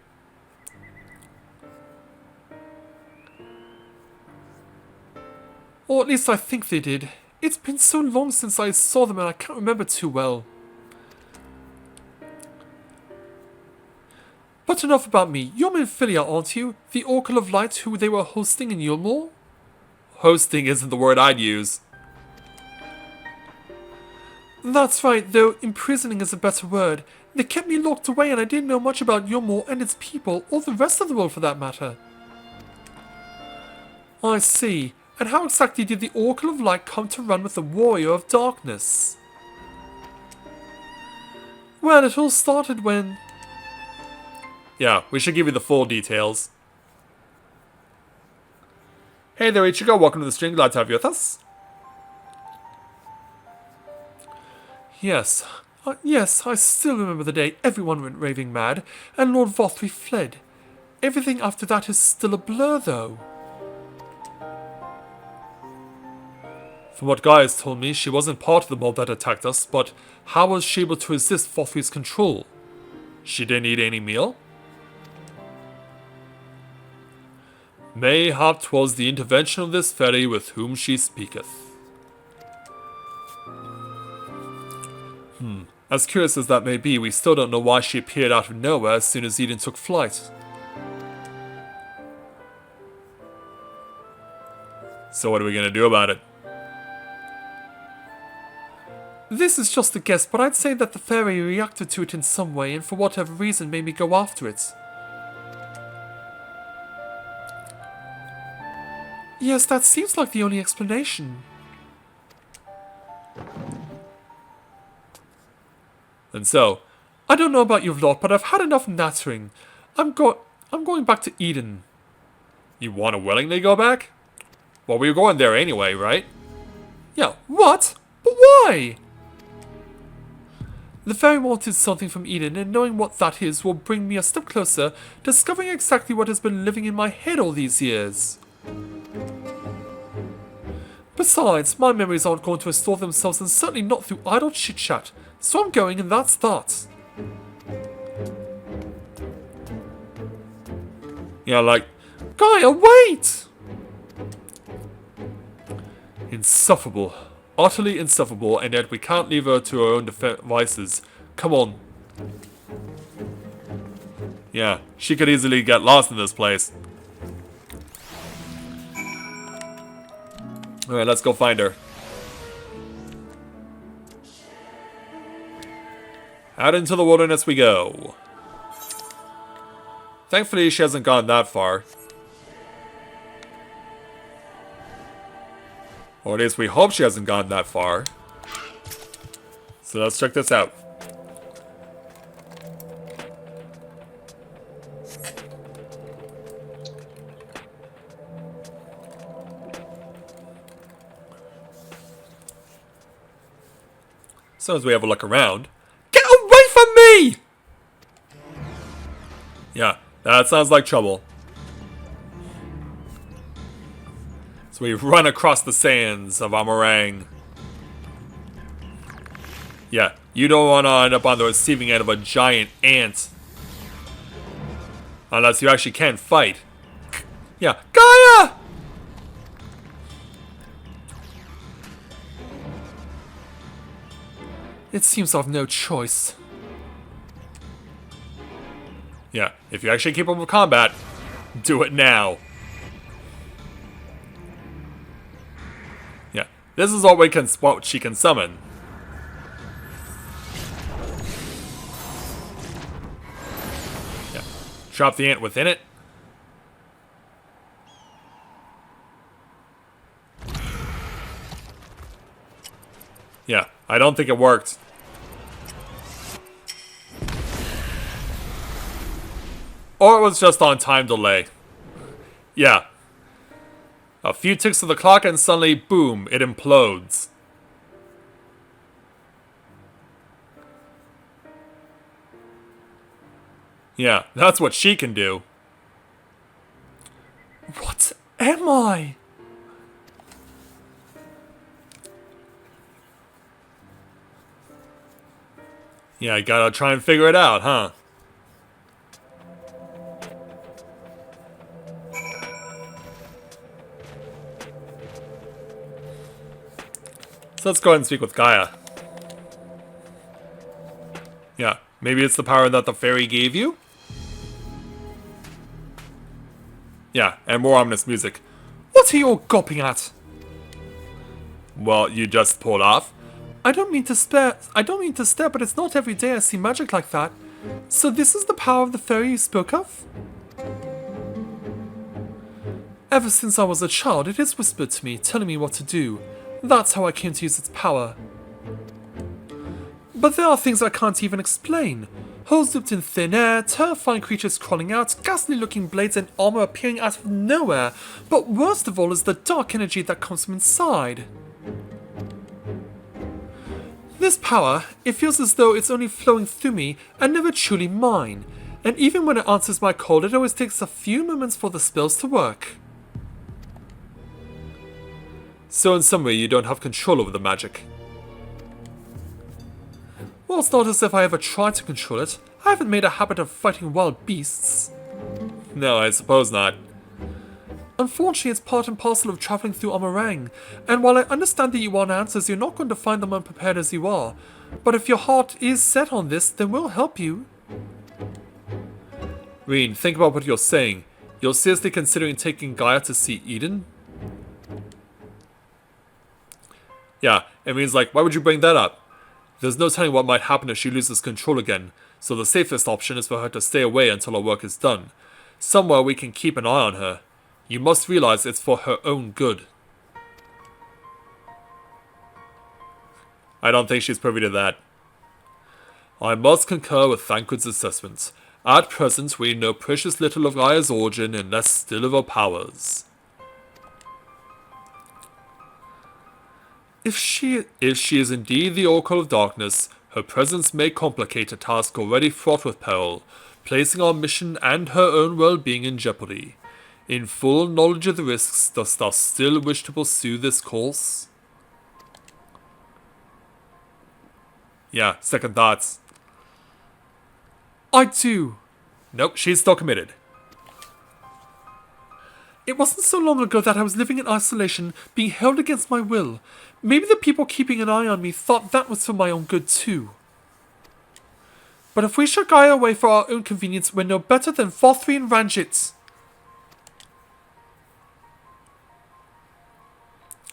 Or at least I think they did. It's been so long since I saw them and I can't remember too well. But enough about me. You're Minfilia, aren't you? The Oracle of Light who they were hosting in Yulmore? Hosting isn't the word I'd use. That's right, though imprisoning is a better word. They kept me locked away and I didn't know much about Yulmore and its people, or the rest of the world for that matter. I see. And how exactly did the Oracle of Light come to run with the Warrior of Darkness? Well, it all started when... Yeah, we should give you the full details. Hey there, Ichigo. Welcome to the stream. Glad to have you with us. Yes, I still remember the day everyone went raving mad, and Lord Vothri fled. Everything after that is still a blur, though. From what Gaia has told me, she wasn't part of the mob that attacked us, but how was she able to resist Vothri's control? She didn't eat any meal? Mayhap 'twas the intervention of this fairy with whom she speaketh. As curious as that may be, we still don't know why she appeared out of nowhere as soon as Eden took flight. So what are we gonna do about it? This is just a guess, but I'd say that the fairy reacted to it in some way and for whatever reason made me go after it. Yes, that seems like the only explanation. And so, I don't know about you lot, but I've had enough nattering. I'm going back to Eden. you want to willingly go back? Well, we were going there anyway, right? Yeah, what? But why? The fairy wanted something from Eden, and knowing what that is will bring me a step closer, discovering exactly what has been living in my head all these years. Besides, my memories aren't going to restore themselves, and certainly not through idle chit-chat, so I'm going, and that's that. Yeah, like... Gaia, wait! Insufferable. Utterly insufferable, and yet we can't leave her to her own devices. Come on. Yeah, she could easily get lost in this place. Alright, let's go find her. Out into the wilderness we go. Thankfully, she hasn't gone that far. Or at least we hope she hasn't gone that far. So let's check this out. So as we have a look around... Get away me! Yeah, that sounds like trouble. So we run across the sands of Amarang. Yeah, you don't want to end up on the receiving end of a giant ant. Unless you actually can fight. Yeah, Gaia! It seems I've no choice. Yeah, if you're actually capable of combat, do it now. Yeah, this is what she can summon. Yeah, drop the ant within it. Yeah, I don't think it worked. Or it was just on time delay. Yeah. A few ticks of the clock and suddenly, boom, it implodes. Yeah, that's what she can do. What am I? Yeah, I gotta try and figure it out, huh? So let's go ahead and speak with Gaia. Yeah, maybe it's the power that the fairy gave you? Yeah, and more ominous music. What are you all gawping at? Well, you just pulled off. I don't mean to stare, but it's not every day I see magic like that. So this is the power of the fairy you spoke of? Ever since I was a child, it has whispered to me, telling me what to do. That's how I came to use its power. But there are things I can't even explain. Holes looped in thin air, terrifying creatures crawling out, ghastly looking blades and armor appearing out of nowhere. But worst of all is the dark energy that comes from inside. This power, it feels as though it's only flowing through me and never truly mine. And even when it answers my call, it always takes a few moments for the spells to work. So in some way you don't have control over the magic. Well, it's not as if I ever tried to control it. I haven't made a habit of fighting wild beasts. No, I suppose not. Unfortunately, it's part and parcel of traveling through Amarang, and while I understand that you want answers, you're not going to find them unprepared as you are. But if your heart is set on this, then we'll help you. Reen, think about what you're saying. You're seriously considering taking Gaia to see Eden? Yeah, it means like, why would you bring that up? There's no telling what might happen if she loses control again, so the safest option is for her to stay away until her work is done. Somewhere we can keep an eye on her. You must realize it's for her own good. I don't think she's privy to that. I must concur with Thancred's assessment. At present, we know precious little of Gaia's origin and less still of her powers. If she is indeed the Oracle of Darkness, her presence may complicate a task already fraught with peril, placing our mission and her own well-being in jeopardy. In full knowledge of the risks, dost thou still wish to pursue this course? Yeah, second thoughts. I do. Nope, she's still committed. It wasn't so long ago that I was living in isolation, being held against my will. Maybe the people keeping an eye on me thought that was for my own good too. But if we shut Gaia away for our own convenience, we're no better than Fothri and Ranjit.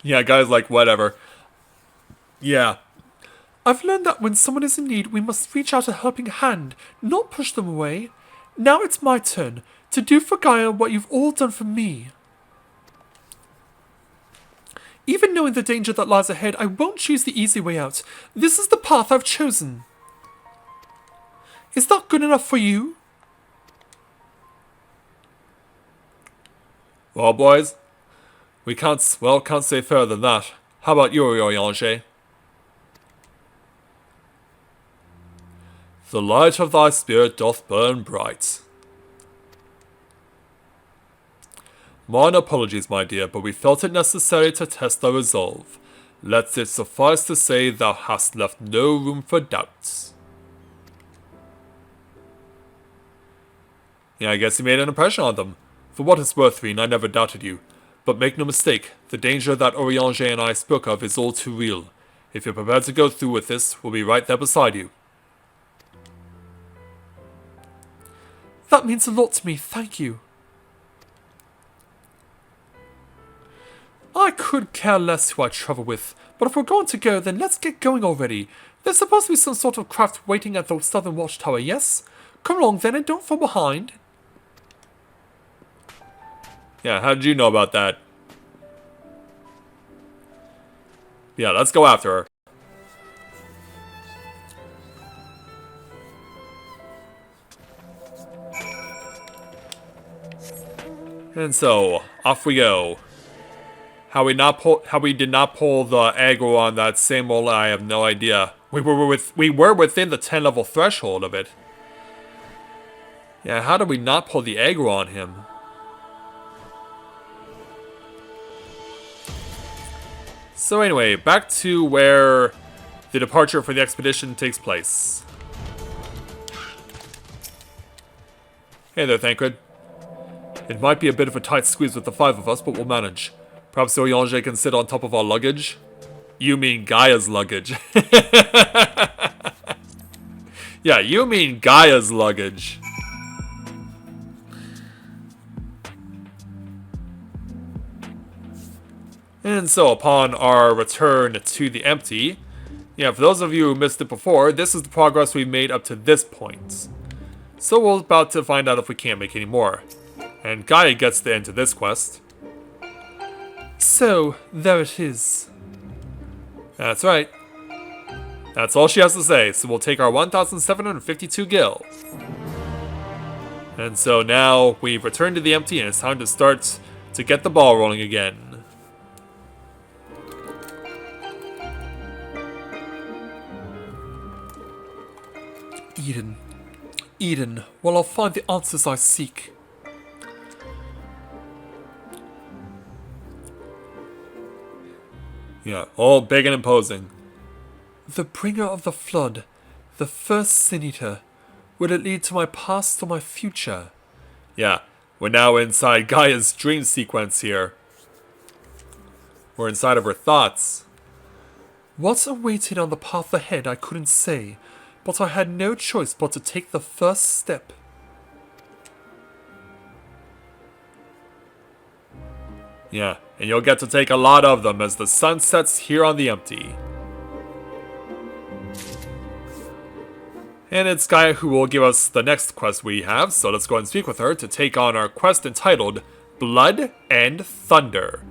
Yeah, Gaia's like, whatever. Yeah. I've learned that when someone is in need, we must reach out a helping hand, not push them away. Now it's my turn to do for Gaia what you've all done for me. Even knowing the danger that lies ahead, I won't choose the easy way out. This is the path I've chosen. Is that good enough for you? Well, boys, we can't say further than that. How about you, Oriange? The light of thy spirit doth burn bright. Mine apologies, my dear, but we felt it necessary to test thy resolve. Let it suffice to say thou hast left no room for doubts. Yeah, I guess you made an impression on them. For what it's worth, Reen, I never doubted you. But make no mistake, the danger that Oriange and I spoke of is all too real. If you're prepared to go through with this, we'll be right there beside you. That means a lot to me, thank you. I could care less who I travel with, but if we're going to go, then let's get going already. There's supposed to be some sort of craft waiting at the southern watchtower, yes? Come along then and don't fall behind. Yeah, how did you know about that? Yeah, let's go after her. And so, off we go. How we did not pull the aggro on that same old, I have no idea. We were within the 10 level threshold of it. Yeah, how did we not pull the aggro on him? So anyway, back to where the departure for the expedition takes place. Hey there, Thancred. It might be a bit of a tight squeeze with the 5 of us, but we'll manage. Perhaps Oriange can sit on top of our luggage? You mean Gaia's luggage. Yeah, you mean Gaia's luggage. And so, upon our return to the empty, yeah, for those of you who missed it before, this is the progress we've made up to this point. So we're about to find out if we can't make any more. And Gaia gets the end to this quest. So, there it is. That's right. That's all she has to say, so we'll take our 1,752 gil. And so now we've returned to the empty and it's time to start to get the ball rolling again. Eden. Eden, well, I'll find the answers I seek. Yeah, all big and imposing. The bringer of the flood, the first sin eater. Will it lead to my past or my future? Yeah, we're now inside Gaia's dream sequence here. We're inside of her thoughts. What awaited on the path ahead I couldn't say, but I had no choice but to take the first step. Yeah, and you'll get to take a lot of them as the sun sets here on the empty. And it's Gaia who will give us the next quest we have, so let's go and speak with her to take on our quest entitled Blood and Thunder.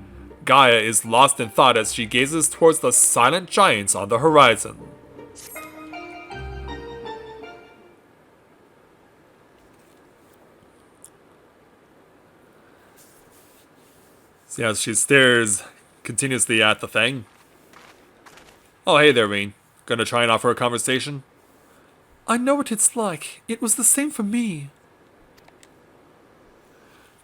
Gaia is lost in thought as she gazes towards the silent giants on the horizon. So yeah, she stares continuously at the thing. Oh, hey there, Reen. Gonna try and offer a conversation? I know what it's like. It was the same for me.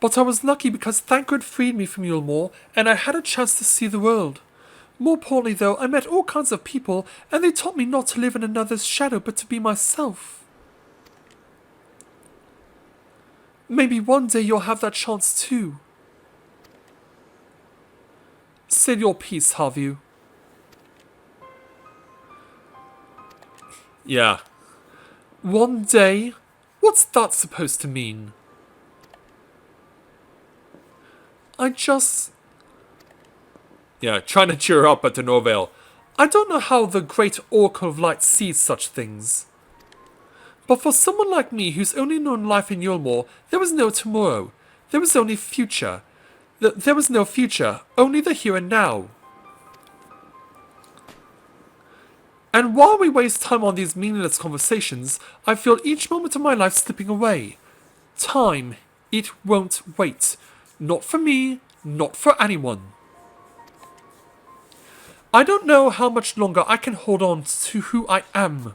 But I was lucky because Thancred freed me from Yulmore, and I had a chance to see the world. More importantly, though, I met all kinds of people, and they taught me not to live in another's shadow, but to be myself. Maybe one day you'll have that chance too. Say your piece, have you? Yeah. One day? What's that supposed to mean? Yeah, trying to cheer her up, but to no avail. I don't know how the great Oracle of Light sees such things. But for someone like me who's only known life in Yulmore, there was no tomorrow. There was only future. There was no future, only the here and now. And while we waste time on these meaningless conversations, I feel each moment of my life slipping away. Time, it won't wait. Not for me, not for anyone. I don't know how much longer I can hold on to who I am.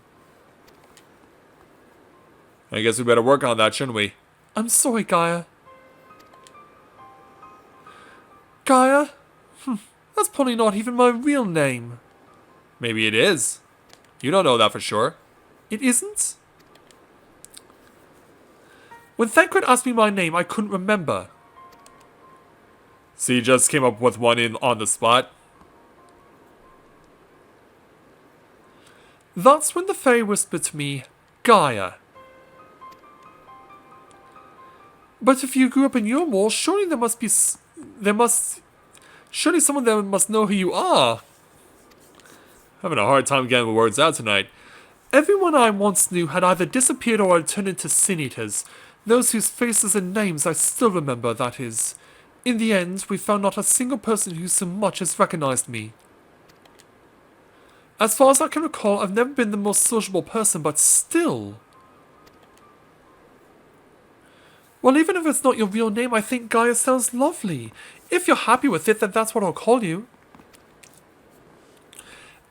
I guess we better work on that, shouldn't we? I'm sorry, Gaia. Gaia? That's probably not even my real name. Maybe it is. You don't know that for sure. It isn't? When Thancred asked me my name, I couldn't remember. So you just came up with one on the spot? That's when the fairy whispered to me, Gaia. But if you grew up in your world, surely surely someone there must know who you are. Having a hard time getting the words out tonight. Everyone I once knew had either disappeared or had turned into sin eaters. Those whose faces and names I still remember, that is. In the end, we found not a single person who so much as recognized me. As far as I can recall, I've never been the most sociable person, but still. Well, even if it's not your real name, I think Gaia sounds lovely. If you're happy with it, then that's what I'll call you.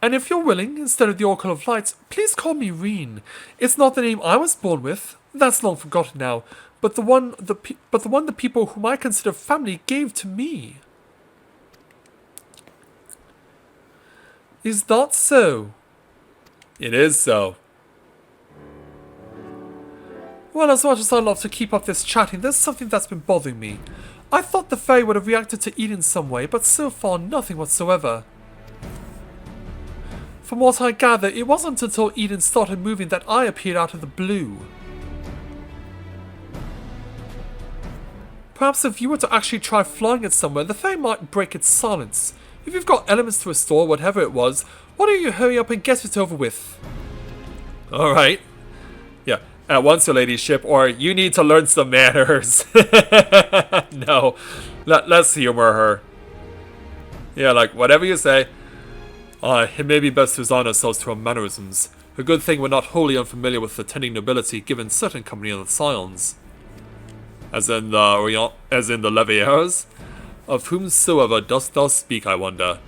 And if you're willing, instead of the Oracle of Light, please call me Reen. It's not the name I was born with. That's long forgotten now. But the one the people whom I consider family gave to me. Is that so? It is so. Well, as much as I love to keep up this chatting, there's something that's been bothering me. I thought the Fae would have reacted to Eden some way, but so far nothing whatsoever. From what I gather, it wasn't until Eden started moving that I appeared out of the blue. Perhaps if you were to actually try flying it somewhere, the Fae might break its silence. If you've got elements to restore, whatever it was, why don't you hurry up and get it over with? Alright. Yeah, at once, your ladyship, or you need to learn some manners. No, let's humor her. Yeah, like, whatever you say. It may be best to resign ourselves to our mannerisms. A good thing we're not wholly unfamiliar with the tending nobility given certain company of the Scions. As in the Leviers? Of whomsoever dost thou speak, I wonder?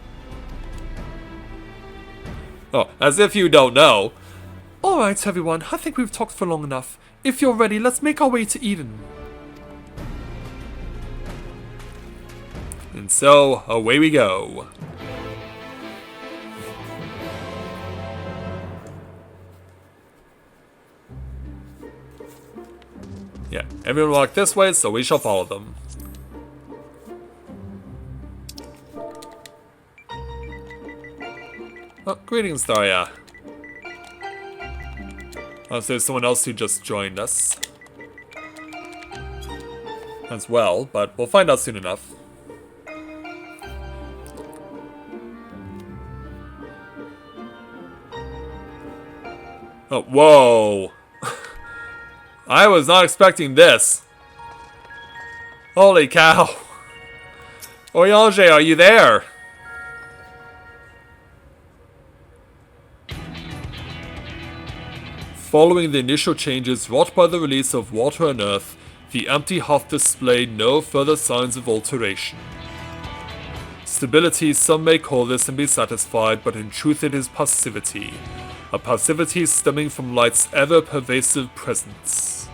Oh, as if you don't know. Alright everyone, I think we've talked for long enough. If you're ready, let's make our way to Eden. And so, away we go. Yeah, everyone walk this way, so we shall follow them. Oh, greetings, Daria. Unless there's someone else who just joined us. As well, but we'll find out soon enough. Oh, whoa! I was not expecting this. Holy cow. Oyange, are you there? Following the initial changes wrought by the release of Water and Earth, the empty hearth displayed no further signs of alteration. Stability, some may call this and be satisfied, but in truth it is passivity. A passivity stemming from light's ever-pervasive presence.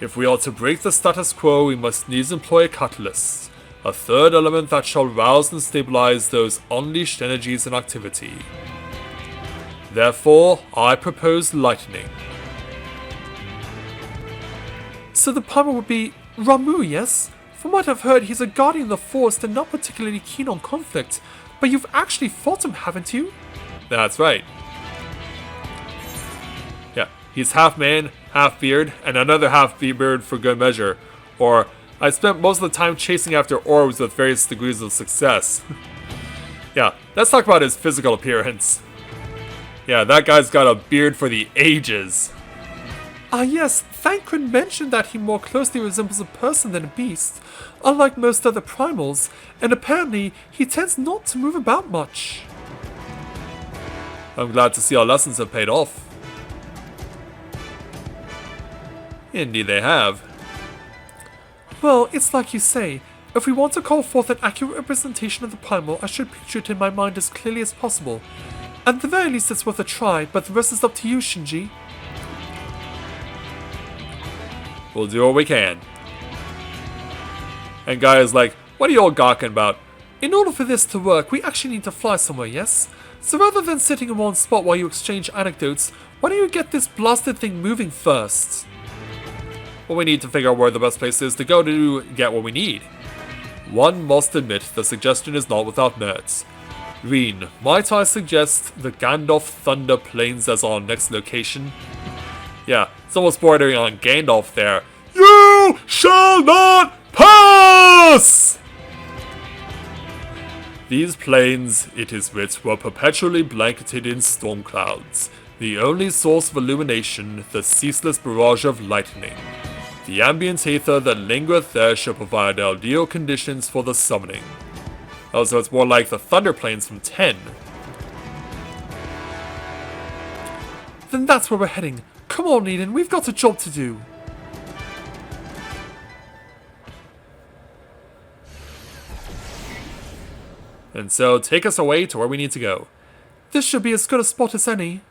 If we are to break the status quo, we must needs employ a catalyst, a third element that shall rouse and stabilize those unleashed energies and activity. Therefore, I propose lightning. So the primal would be Ramu, yes? From what I've heard, he's a guardian of the forest and not particularly keen on conflict. But you've actually fought him, haven't you? That's right. Yeah, he's half man, half beard, and another half beard for good measure. Or, I spent most of the time chasing after orbs with various degrees of success. Yeah, let's talk about his physical appearance. Yeah, that guy's got a beard for the ages. Ah yes, Thancred mentioned that he more closely resembles a person than a beast, unlike most other primals, and apparently he tends not to move about much. I'm glad to see our lessons have paid off. Indeed they have. Well, it's like you say, if we want to call forth an accurate representation of the primal, I should picture it in my mind as clearly as possible. At the very least it's worth a try, but the rest is up to you, Shinji. We'll do what we can. And Guy is like, what are you all gawking about? In order for this to work, we actually need to fly somewhere, yes? So rather than sitting in one spot while you exchange anecdotes, why don't you get this blasted thing moving first? Well, we need to figure out where the best place is to go to get what we need. One must admit the suggestion is not without merits. Reen, might I suggest the Gandalf Thunder Plains as our next location? Yeah, it's almost bordering on Gandalf there. You shall not pass! These plains, it is writ, were perpetually blanketed in storm clouds. The only source of illumination, the ceaseless barrage of lightning. The ambient aether that lingereth there shall provide ideal conditions for the summoning. Oh, so it's more like the Thunder Plains from 10. Then that's where we're heading. Come on, Eden, we've got a job to do. And so, take us away to where we need to go. This should be as good a spot as any.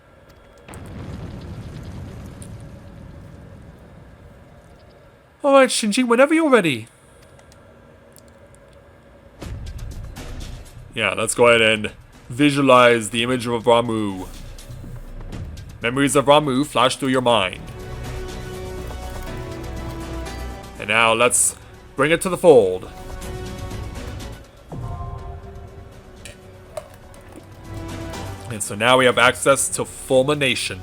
Alright, Shinji, whenever you're ready. Yeah, let's go ahead and visualize the image of Ramu. Memories of Ramu flash through your mind. And now, let's bring it to the fold. And so now we have access to Fulmination.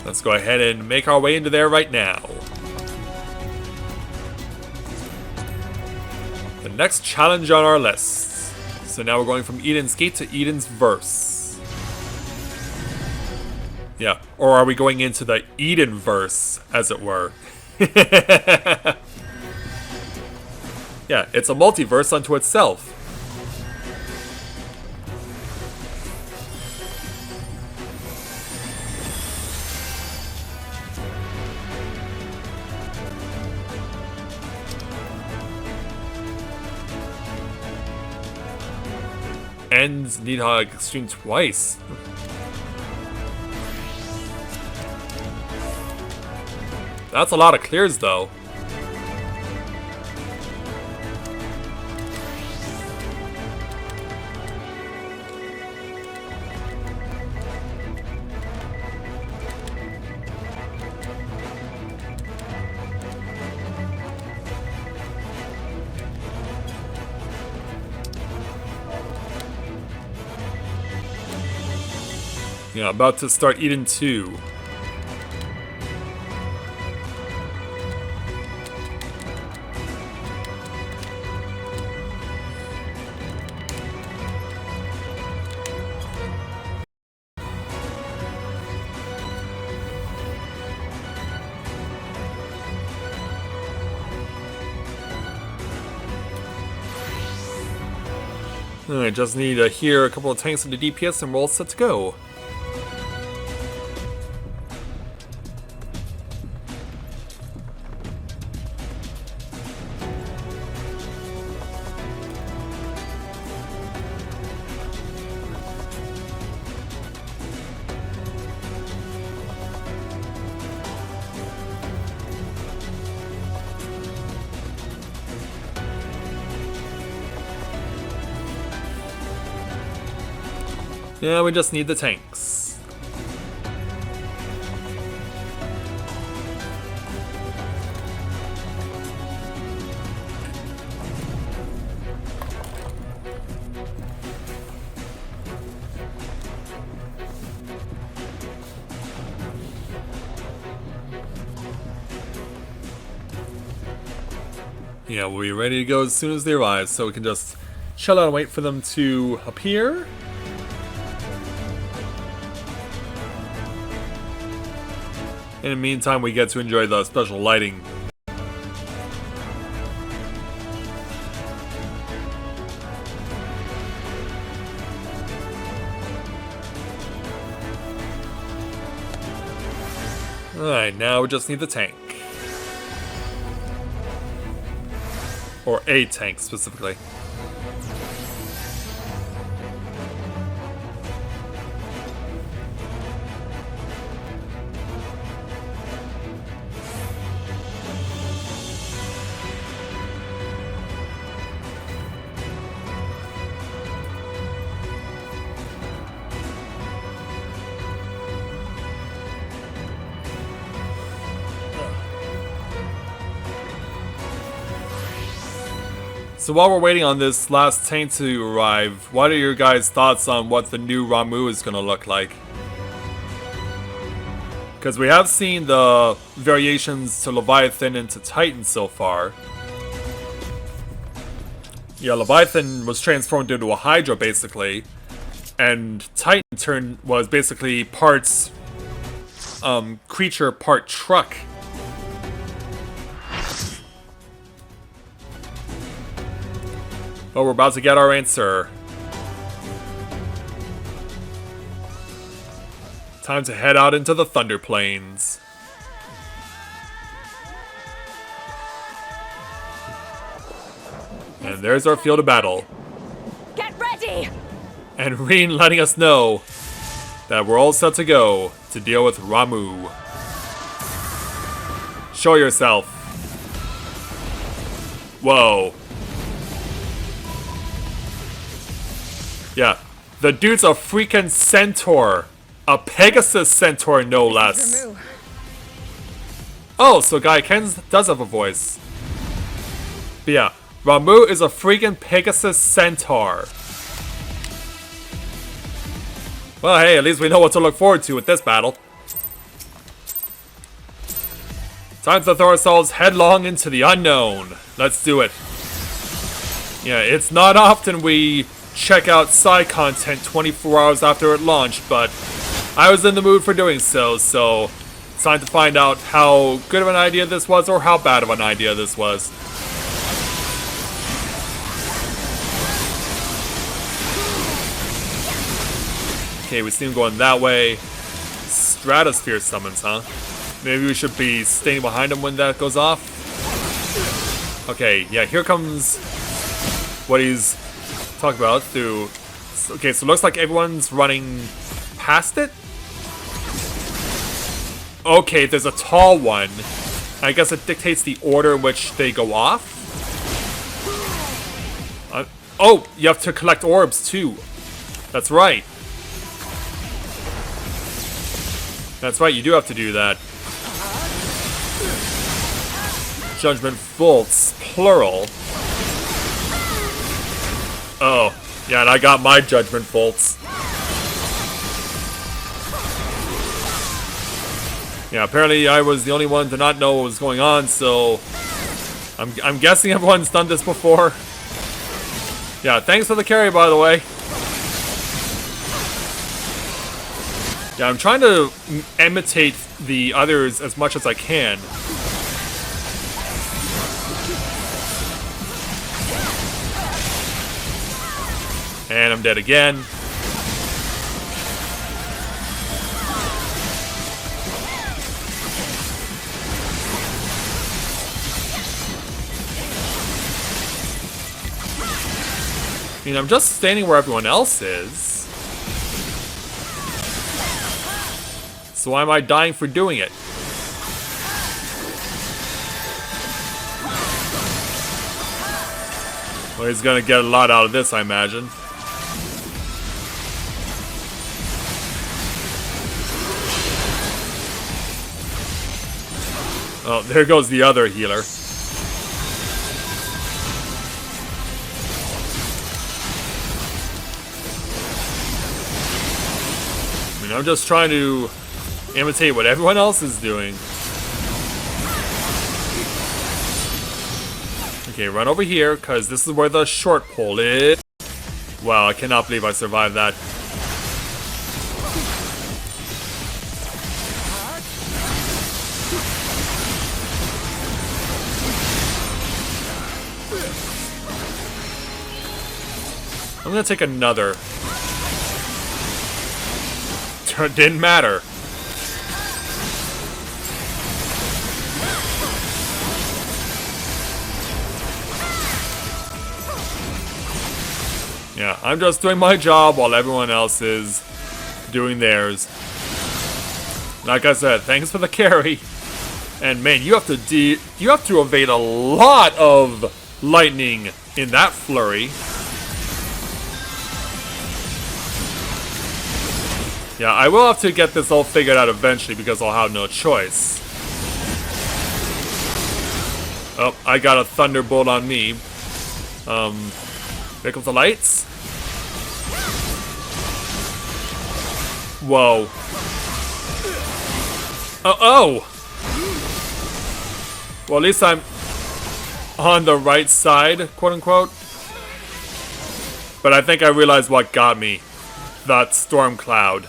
Let's go ahead and make our way into there right now. The next challenge on our list. So now we're going from Eden's Gate to Eden's Verse. Yeah, or are we going into the Eden Verse, as it were? Yeah, it's a multiverse unto itself. Ends Nidhogg Extreme twice. That's a lot of clears, though. Yeah, about to start Eden 2. I just need to hear a couple of tanks in the DPS and we're all set to go. Yeah, we just need the tanks. Yeah, we'll be ready to go as soon as they arrive, so we can just chill out and wait for them to appear. In the meantime, we get to enjoy the special lighting. Alright, now we just need the tank. Or a tank, specifically. So while we're waiting on this last tank to arrive, what are your guys' thoughts on what the new Ramuh is gonna look like? Because we have seen the variations to Leviathan and to Titan so far. Yeah, Leviathan was transformed into a Hydra basically, and Titan was basically parts creature, part truck. But we're about to get our answer. Time to head out into the Thunder Plains. And there's our field of battle. Get ready! And Reen letting us know that we're all set to go to deal with Ramuh. Show yourself. Whoa. Yeah, the dude's a freaking centaur. A Pegasus centaur, no less. Oh, so Guy Ken does have a voice. But yeah, Ramuh is a freaking Pegasus centaur. Well, hey, at least we know what to look forward to with this battle. Time to throw ourselves headlong into the unknown. Let's do it. Yeah, it's not often we check out side content 24 hours after it launched, but I was in the mood for doing so it's time to find out how good of an idea this was or how bad of an idea this was. Okay, we see him going that way. Stratosphere summons, huh? Maybe we should be staying behind him when that goes off. Okay, yeah, here comes what he's talking about through. Okay, so it looks like everyone's running past it. Okay, there's a tall one. I guess it dictates the order in which they go off. Oh, you have to collect orbs too. That's right. That's right, you do have to do that. Judgment bolts, plural. Oh, yeah, and I got my judgment bolts. Yeah, apparently I was the only one to not know what was going on, so I'm guessing everyone's done this before. Yeah, thanks for the carry, by the way. Yeah, I'm trying to imitate the others as much as I can. And I'm dead again. I mean, I'm just standing where everyone else is. So why am I dying for doing it? Well, he's gonna get a lot out of this, I imagine. Oh, there goes the other healer. I mean, I'm just trying to imitate what everyone else is doing. Okay, run over here, because this is where the short pole is. Wow, I cannot believe I survived that. I'm gonna take another. Didn't matter. Yeah, I'm just doing my job while everyone else is doing theirs. Like I said, thanks for the carry. And man, you have to evade a lot of lightning in that flurry. Yeah, I will have to get this all figured out eventually because I'll have no choice. Oh, I got a thunderbolt on me. There comes the lights. Whoa. Oh! Well, at least I'm on the right side, quote unquote. But I think I realized what got me. That storm cloud.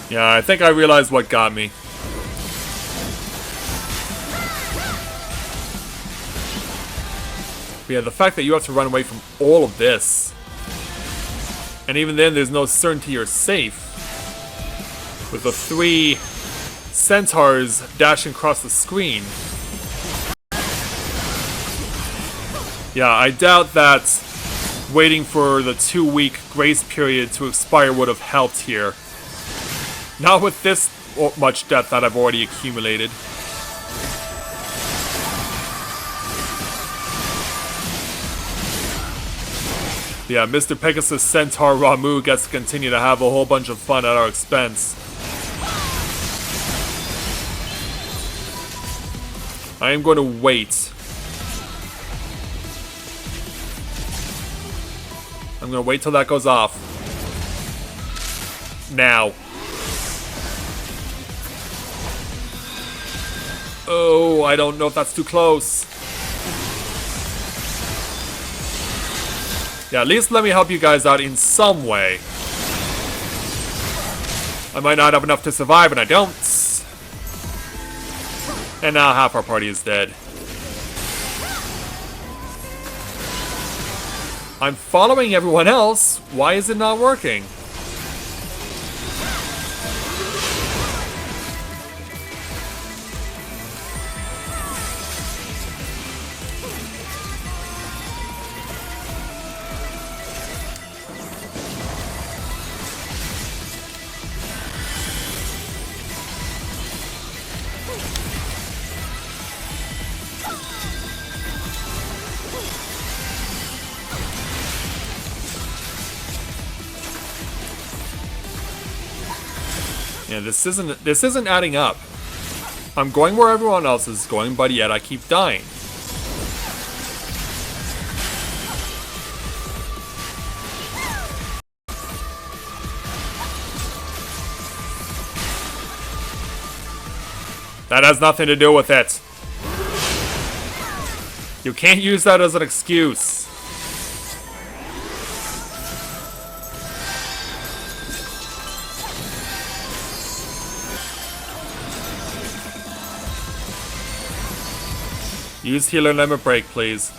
Yeah, I think I realized what got me. But yeah, the fact that you have to run away from all of this. And even then, there's no certainty you're safe. With the 3 centaurs dashing across the screen. Yeah, I doubt that waiting for the 2-week grace period to expire would have helped here. Not with this much death that I've already accumulated. Yeah, Mr. Pegasus Centaur Ramu gets to continue to have a whole bunch of fun at our expense. I am going to wait. I'm going to wait till that goes off. Now. Oh, I don't know if that's too close. Yeah, at least let me help you guys out in some way. I might not have enough to survive, and I don't. And now half our party is dead. I'm following everyone else. Why is it not working? Yeah, this isn't adding up. I'm going where everyone else is going, but yet I keep dying. That has nothing to do with it. You can't use that as an excuse. Use healer limit break, please.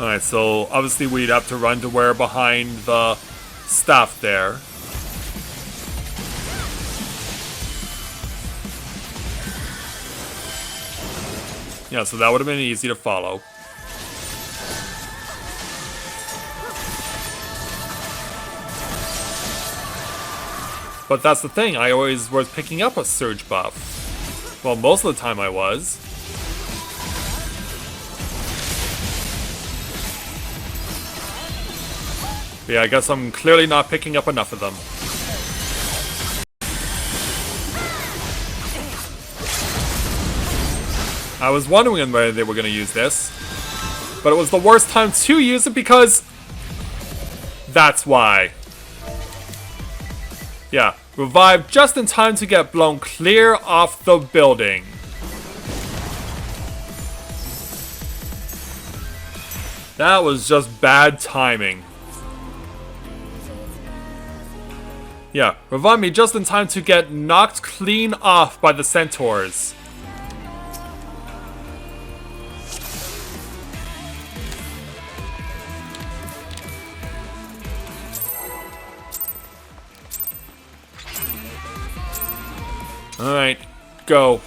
Alright, so obviously we'd have to run to where behind the staff there. Yeah, so that would have been easy to follow. But that's the thing, I always was picking up a surge buff. Well, most of the time I was. But yeah, I guess I'm clearly not picking up enough of them. I was wondering whether they were going to use this. But it was the worst time to use it because... that's why. Yeah, revive just in time to get blown clear off the building. That was just bad timing. Yeah, revive me just in time to get knocked clean off by the centaurs. Alright, go.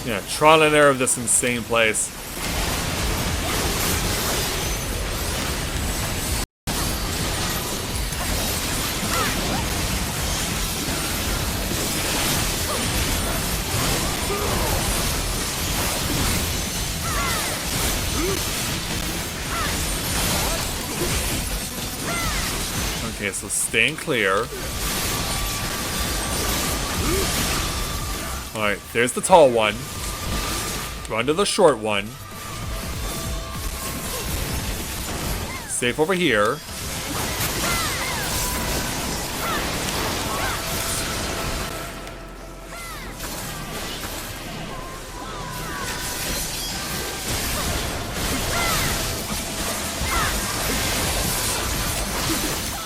Yeah, trial and error of this insane place. Okay, so staying clear. Alright, there's the tall one. Run to the short one. Safe over here.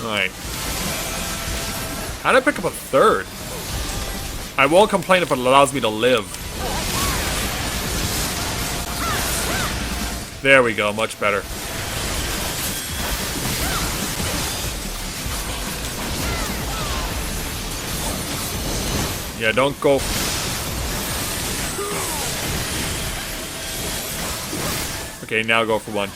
Alright. How did I pick up a third? I won't complain if it allows me to live. There we go, much better. Yeah, don't go. Okay, now go for one.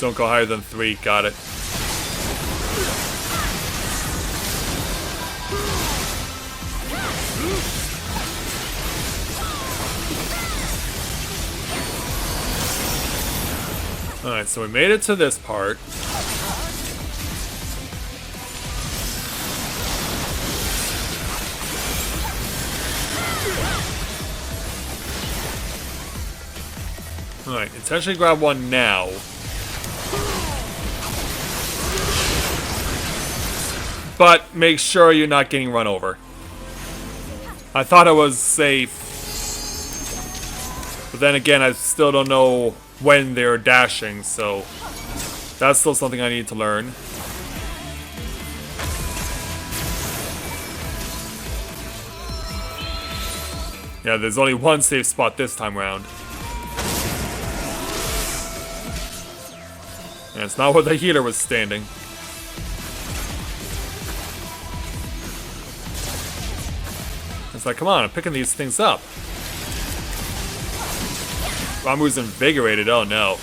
Don't go higher than 3, got it. Alright, so we made it to this part. Alright, intentionally grab one now. But make sure you're not getting run over. I thought I was safe. But then again, I still don't know when they're dashing, so that's still something I need to learn. Yeah, there's only one safe spot this time around. And it's not where the healer was standing. It's like, come on, I'm picking these things up. Ramu's invigorated, oh no.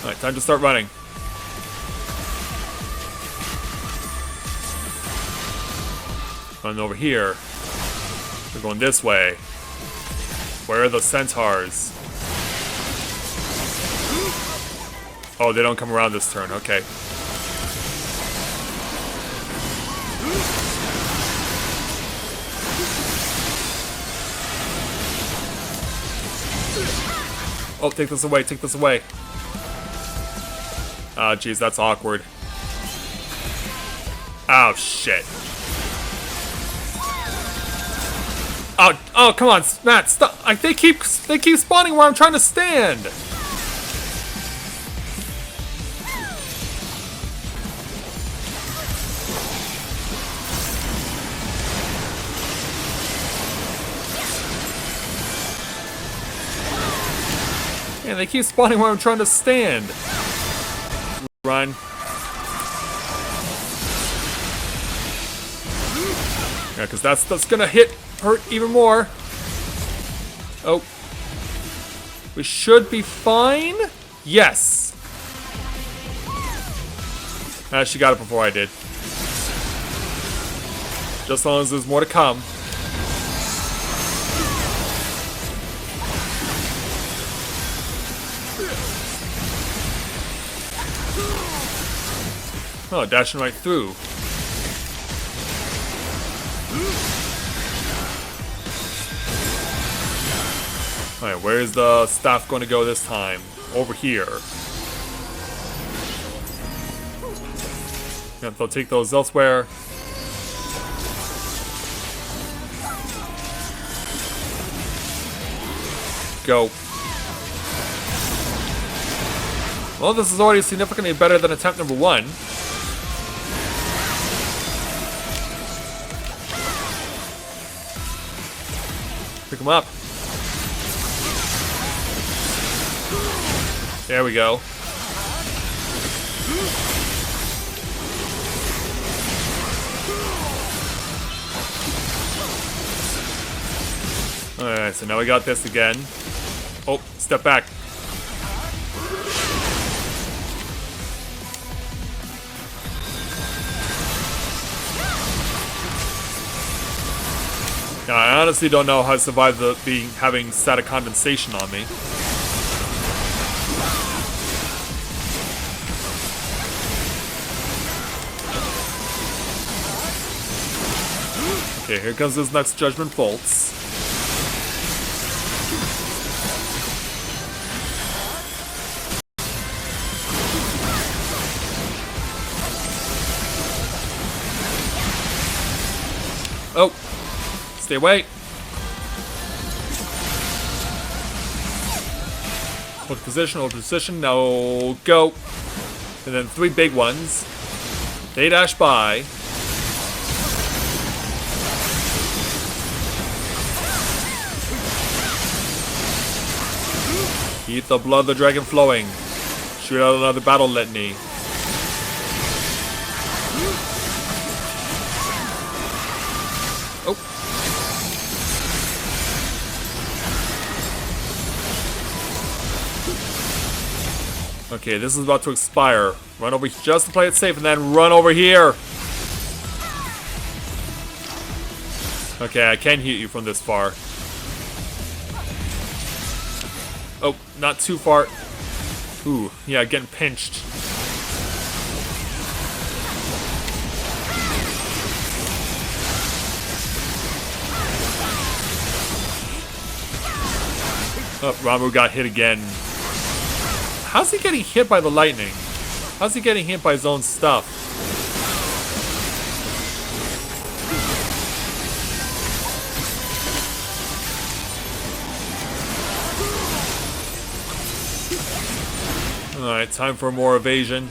Alright, time to start running. Run over here. We're going this way. Where are the centaurs? Oh, they don't come around this turn. Okay. Oh, take this away. Take this away. Ah, jeez, that's awkward. Oh, shit. Oh, come on, Matt, stop! They keep spawning where I'm trying to stand. Yeah, they keep spawning where I'm trying to stand. Run. Yeah, because that's gonna hurt even more. Oh. We should be fine? Yes. She got it before I did. Just as long as there's more to come. Oh, dashing right through. Alright, where is the staff going to go this time? Over here. Yeah, they'll take those elsewhere. Go. Well, this is already significantly better than attempt number 1. Pick him up. There we go. Alright, so now we got this again. Oh, step back. Now, I honestly don't know how to survive having static condensation on me. Okay, here comes this next Judgment Bolts. Oh! Stay away! Hold position, now go! And then 3 big ones. They dash by. Keep the blood of the dragon flowing. Shoot out another battle litany. Oh. Okay, this is about to expire. Run over just to play it safe and then run over here. Okay, I can hit you from this far. Oh, not too far. Ooh, yeah, getting pinched. Oh, Ramu got hit again. How's he getting hit by the lightning? How's he getting hit by his own stuff? Alright, time for more evasion.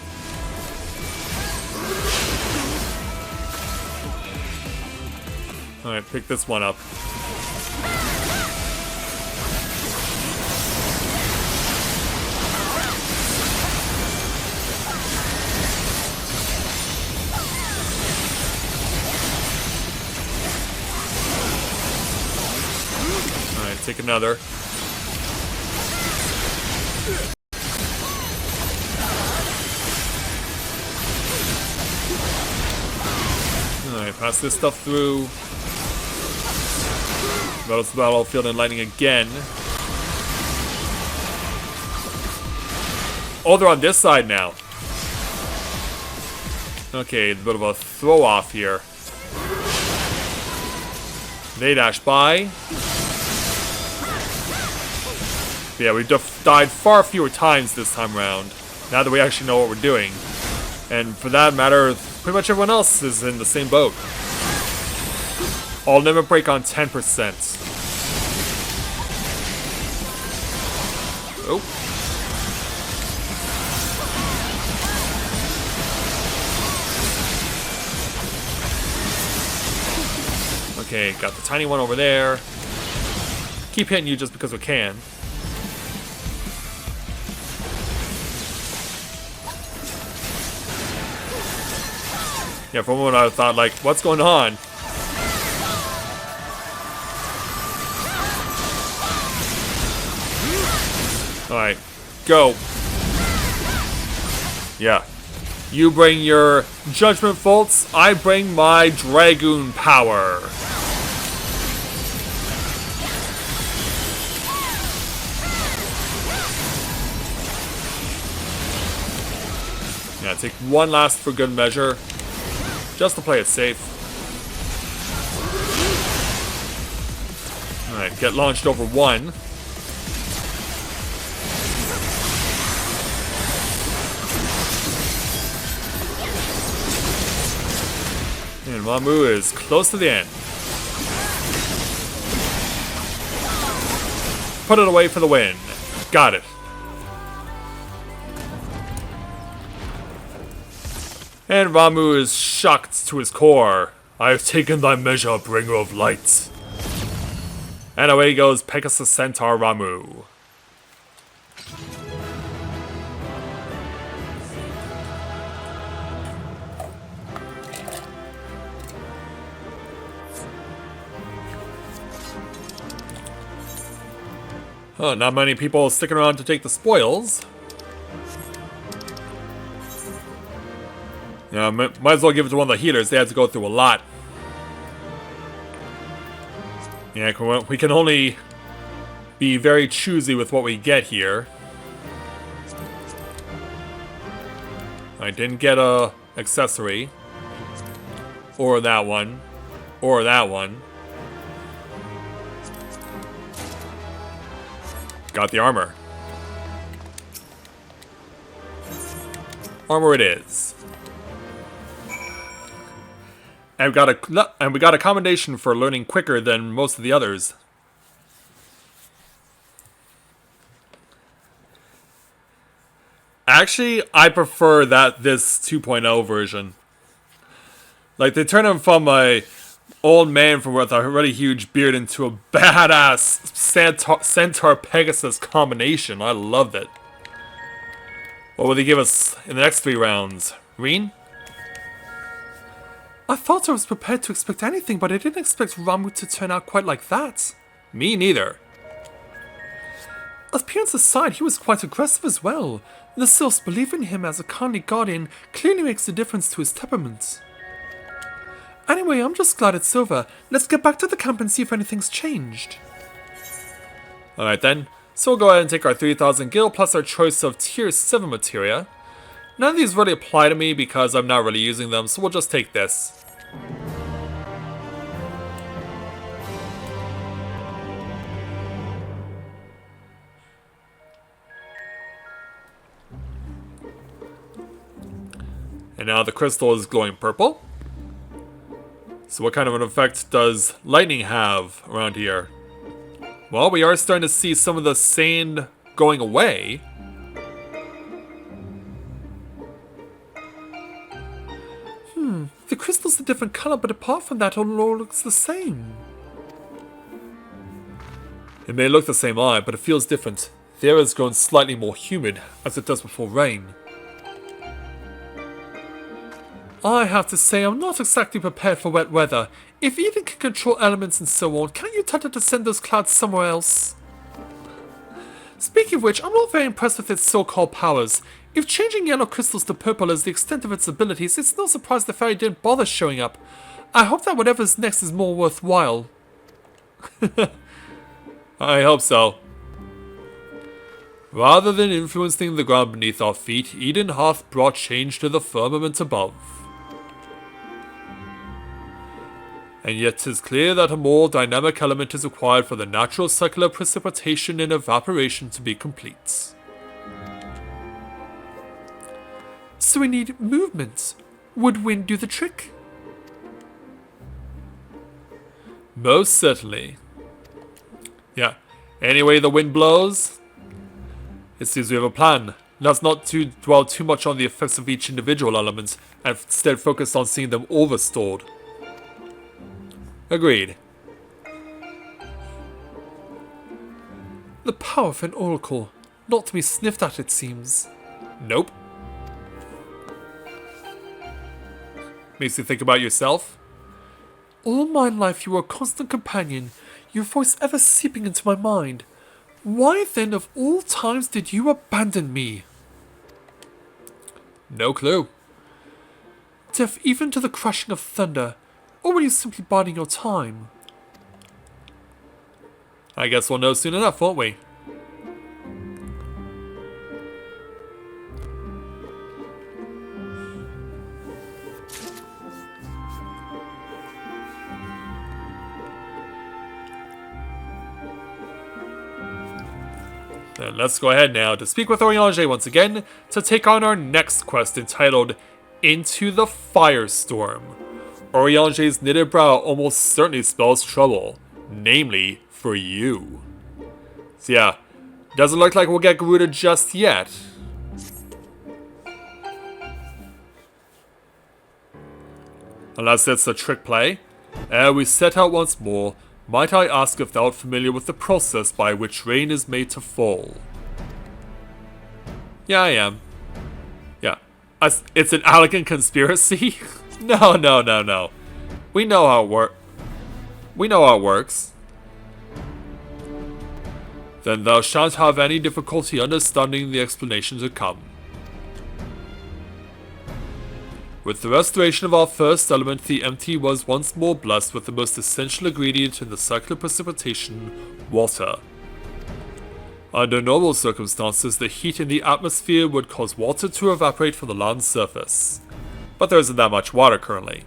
Alright, pick this one up. Alright, take another. Alright, pass this stuff through. Battlefield and lightning again. Oh, they're on this side now. Okay, a bit of a throw off here. They dash by. Yeah, we died far fewer times this time around, now that we actually know what we're doing. And for that matter, pretty much everyone else is in the same boat. All limit break on 10%. Oh. Okay, got the tiny one over there. Keep hitting you just because we can. Yeah, for a moment I thought, like, what's going on? Alright, go. Yeah. You bring your Judgment Bolts, I bring my Dragoon Power. Yeah, take one last for good measure. Just to play it safe. Alright, get launched over one. And Ramu is close to the end. Put it away for the win. Got it. And Ramu is shocked to his core. I have taken thy measure, bringer of light. And away goes Pegasus Centaur Ramu. Oh, not many people sticking around to take the spoils. Yeah, might as well give it to one of the healers. They had to go through a lot. Yeah, we can only be very choosy with what we get here. I didn't get a accessory. Or that one. Or that one. Got the armor. Armor it is. And we got a commendation for learning quicker than most of the others. Actually, I prefer this 2.0 version. Like, they turn him from a old man with a really huge beard into a badass Centaur Pegasus combination. I loved it. What will they give us in the next 3 rounds? Reen? I thought I was prepared to expect anything, but I didn't expect Ramuh to turn out quite like that. Me neither. Appearance aside, he was quite aggressive as well. The Sylphs believing him as a kindly guardian clearly makes a difference to his temperament. Anyway, I'm just glad it's over. Let's get back to the camp and see if anything's changed. Alright then, so we'll go ahead and take our 3000 gil plus our choice of tier 7 materia. None of these really apply to me because I'm not really using them, so we'll just take this. And now the crystal is glowing purple. So what kind of an effect does lightning have around here? Well, we are starting to see some of the sand going away. The crystal's a different color, but apart from that, it all looks the same. It may look the same eye, but it feels different. The air has grown slightly more humid, as it does before rain. I have to say, I'm not exactly prepared for wet weather. If Eden can control elements and so on, can't you tell her to send those clouds somewhere else? Speaking of which, I'm not very impressed with its so-called powers. If changing yellow crystals to purple is the extent of its abilities, it's no surprise the fairy didn't bother showing up. I hope that whatever's next is more worthwhile. I hope so. Rather than influencing the ground beneath our feet, Eden hath brought change to the firmament above. And yet 'tis clear that a more dynamic element is required for the natural cycle of precipitation and evaporation to be complete. So we need movement. Would wind do the trick? Most certainly. Yeah, any way the wind blows, it seems we have a plan. Let's not dwell too much on the effects of each individual element, and instead focus on seeing them all restored. Agreed. The power of an oracle. Not to be sniffed at, it seems. Nope. Makes you think about yourself? All my life you were a constant companion, your voice ever seeping into my mind. Why then of all times did you abandon me? No clue. Deaf even to the crashing of thunder, or were you simply biding your time? I guess we'll know soon enough, won't we? Then let's go ahead now to speak with Oriange once again to take on our next quest entitled Into the Firestorm. Oriange's knitted brow almost certainly spells trouble, namely for you. So yeah, doesn't look like we'll get Garuda just yet. Unless it's a trick play. Ere we set out once more, might I ask if thou art familiar with the process by which rain is made to fall? Yeah, I am. Yeah. It's an elegant conspiracy? No. We know how it works. Then thou shan't have any difficulty understanding the explanation to come. With the restoration of our first element, the MT was once more blessed with the most essential ingredient in the cycle of precipitation, water. Under normal circumstances, the heat in the atmosphere would cause water to evaporate from the land surface. But there isn't that much water currently.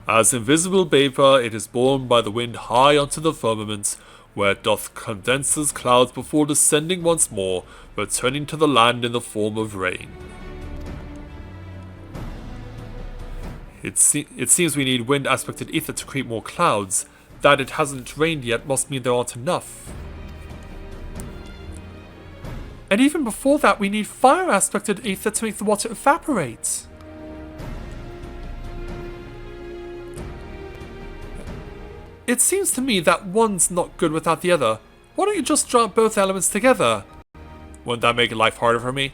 As invisible vapor, it is borne by the wind high onto the firmament, where it doth condenses clouds before descending once more, returning to the land in the form of rain. It seems we need wind-aspected ether to create more clouds. That it hasn't rained yet must mean there aren't enough. And even before that, we need fire-aspected ether to make the water evaporate. It seems to me that one's not good without the other. Why don't you just drop both elements together? Wouldn't that make life harder for me?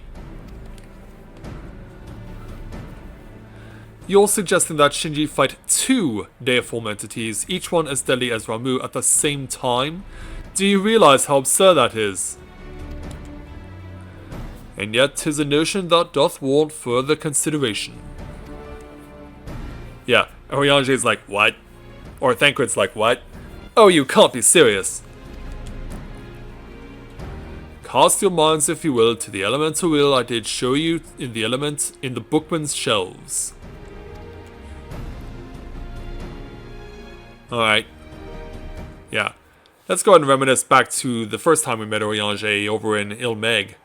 You're suggesting that Shinji fight two deiform entities, each one as deadly as Ramuh, at the same time? Do you realize how absurd that is? And yet 'tis a notion that doth warrant further consideration. Yeah, Oriange's like, what? Or Thancred's like, what? Oh, you can't be serious. Cast your minds, if you will, to the elemental wheel I did show you in the bookman's shelves. Alright. Yeah. Let's go ahead and reminisce back to the first time we met Oriange over in Ilmeg.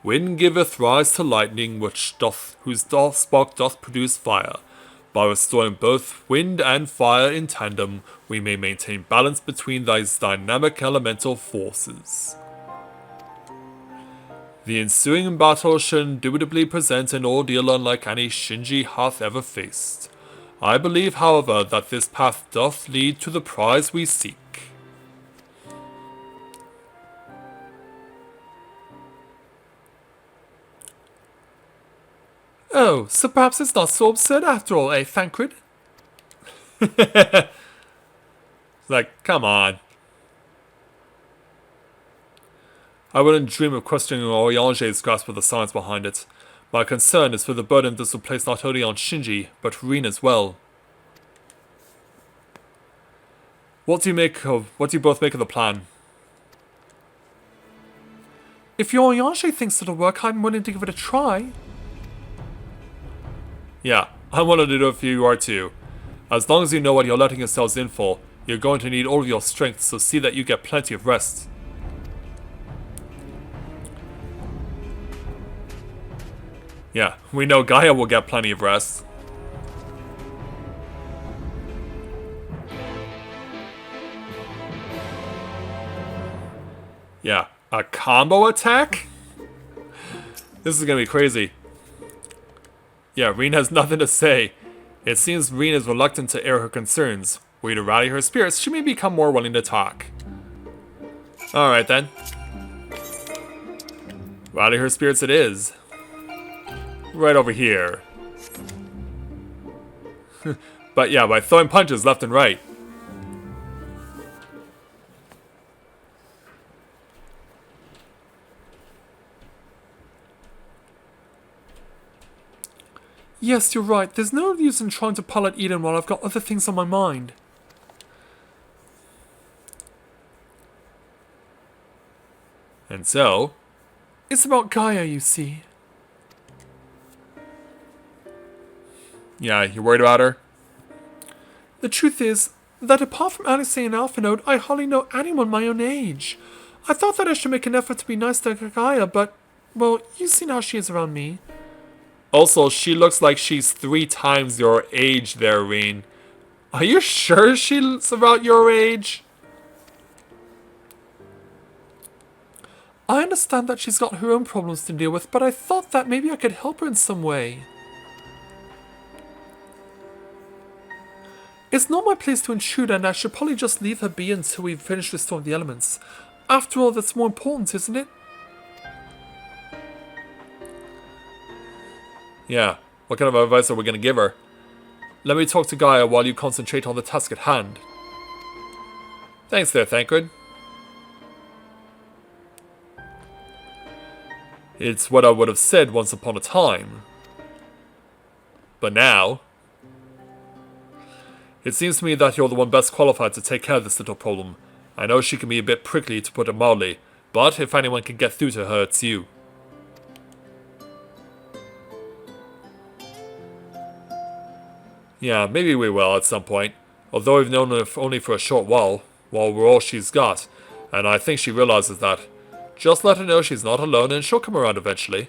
Wind giveth rise to lightning, whose spark doth produce fire. By restoring both wind and fire in tandem, we may maintain balance between these dynamic elemental forces. The ensuing battle should indubitably present an ordeal unlike any Shinji hath ever faced. I believe, however, that this path doth lead to the prize we seek. Oh, so perhaps it's not so absurd after all, eh, Thancred? Like, come on. I wouldn't dream of questioning Oriange's grasp of the science behind it. My concern is for the burden this will place not only on Shinji, but Rin as well. What do you both make of the plan? If your Oriange thinks it'll work, I'm willing to give it a try. Yeah, I'm willing to do it if you are too. As long as you know what you're letting yourselves in for, you're going to need all of your strength, so see that you get plenty of rest. Yeah, we know Gaia will get plenty of rest. Yeah, a combo attack? This is gonna be crazy. Yeah, Rin has nothing to say. It seems Rin is reluctant to air her concerns. Were you to rally her spirits, she may become more willing to talk. Alright then. Rally her spirits it is. Right over here. But yeah, by throwing punches left and right. Yes, you're right. There's no use in trying to pilot Eden while I've got other things on my mind. And so? It's about Gaia, you see. Yeah, you're worried about her? The truth is that apart from Alice and Alphanode, I hardly know anyone my own age. I thought that I should make an effort to be nice to Gaia, but, well, you've seen how she is around me. Also, she looks like she's 3 times your age there, Rin. Are you sure she's about your age? I understand that she's got her own problems to deal with, but I thought that maybe I could help her in some way. It's not my place to intrude, and I should probably just leave her be until we've finished restoring the elements. After all, that's more important, isn't it? Yeah, what kind of advice are we going to give her? Let me talk to Gaia while you concentrate on the task at hand. Thanks there, Thancred. It's what I would have said once upon a time. But now... It seems to me that you're the one best qualified to take care of this little problem. I know she can be a bit prickly, to put it mildly, but if anyone can get through to her, it's you. Yeah, maybe we will at some point. Although we've known her only for a short while we're all she's got, and I think she realizes that. Just let her know she's not alone and she'll come around eventually.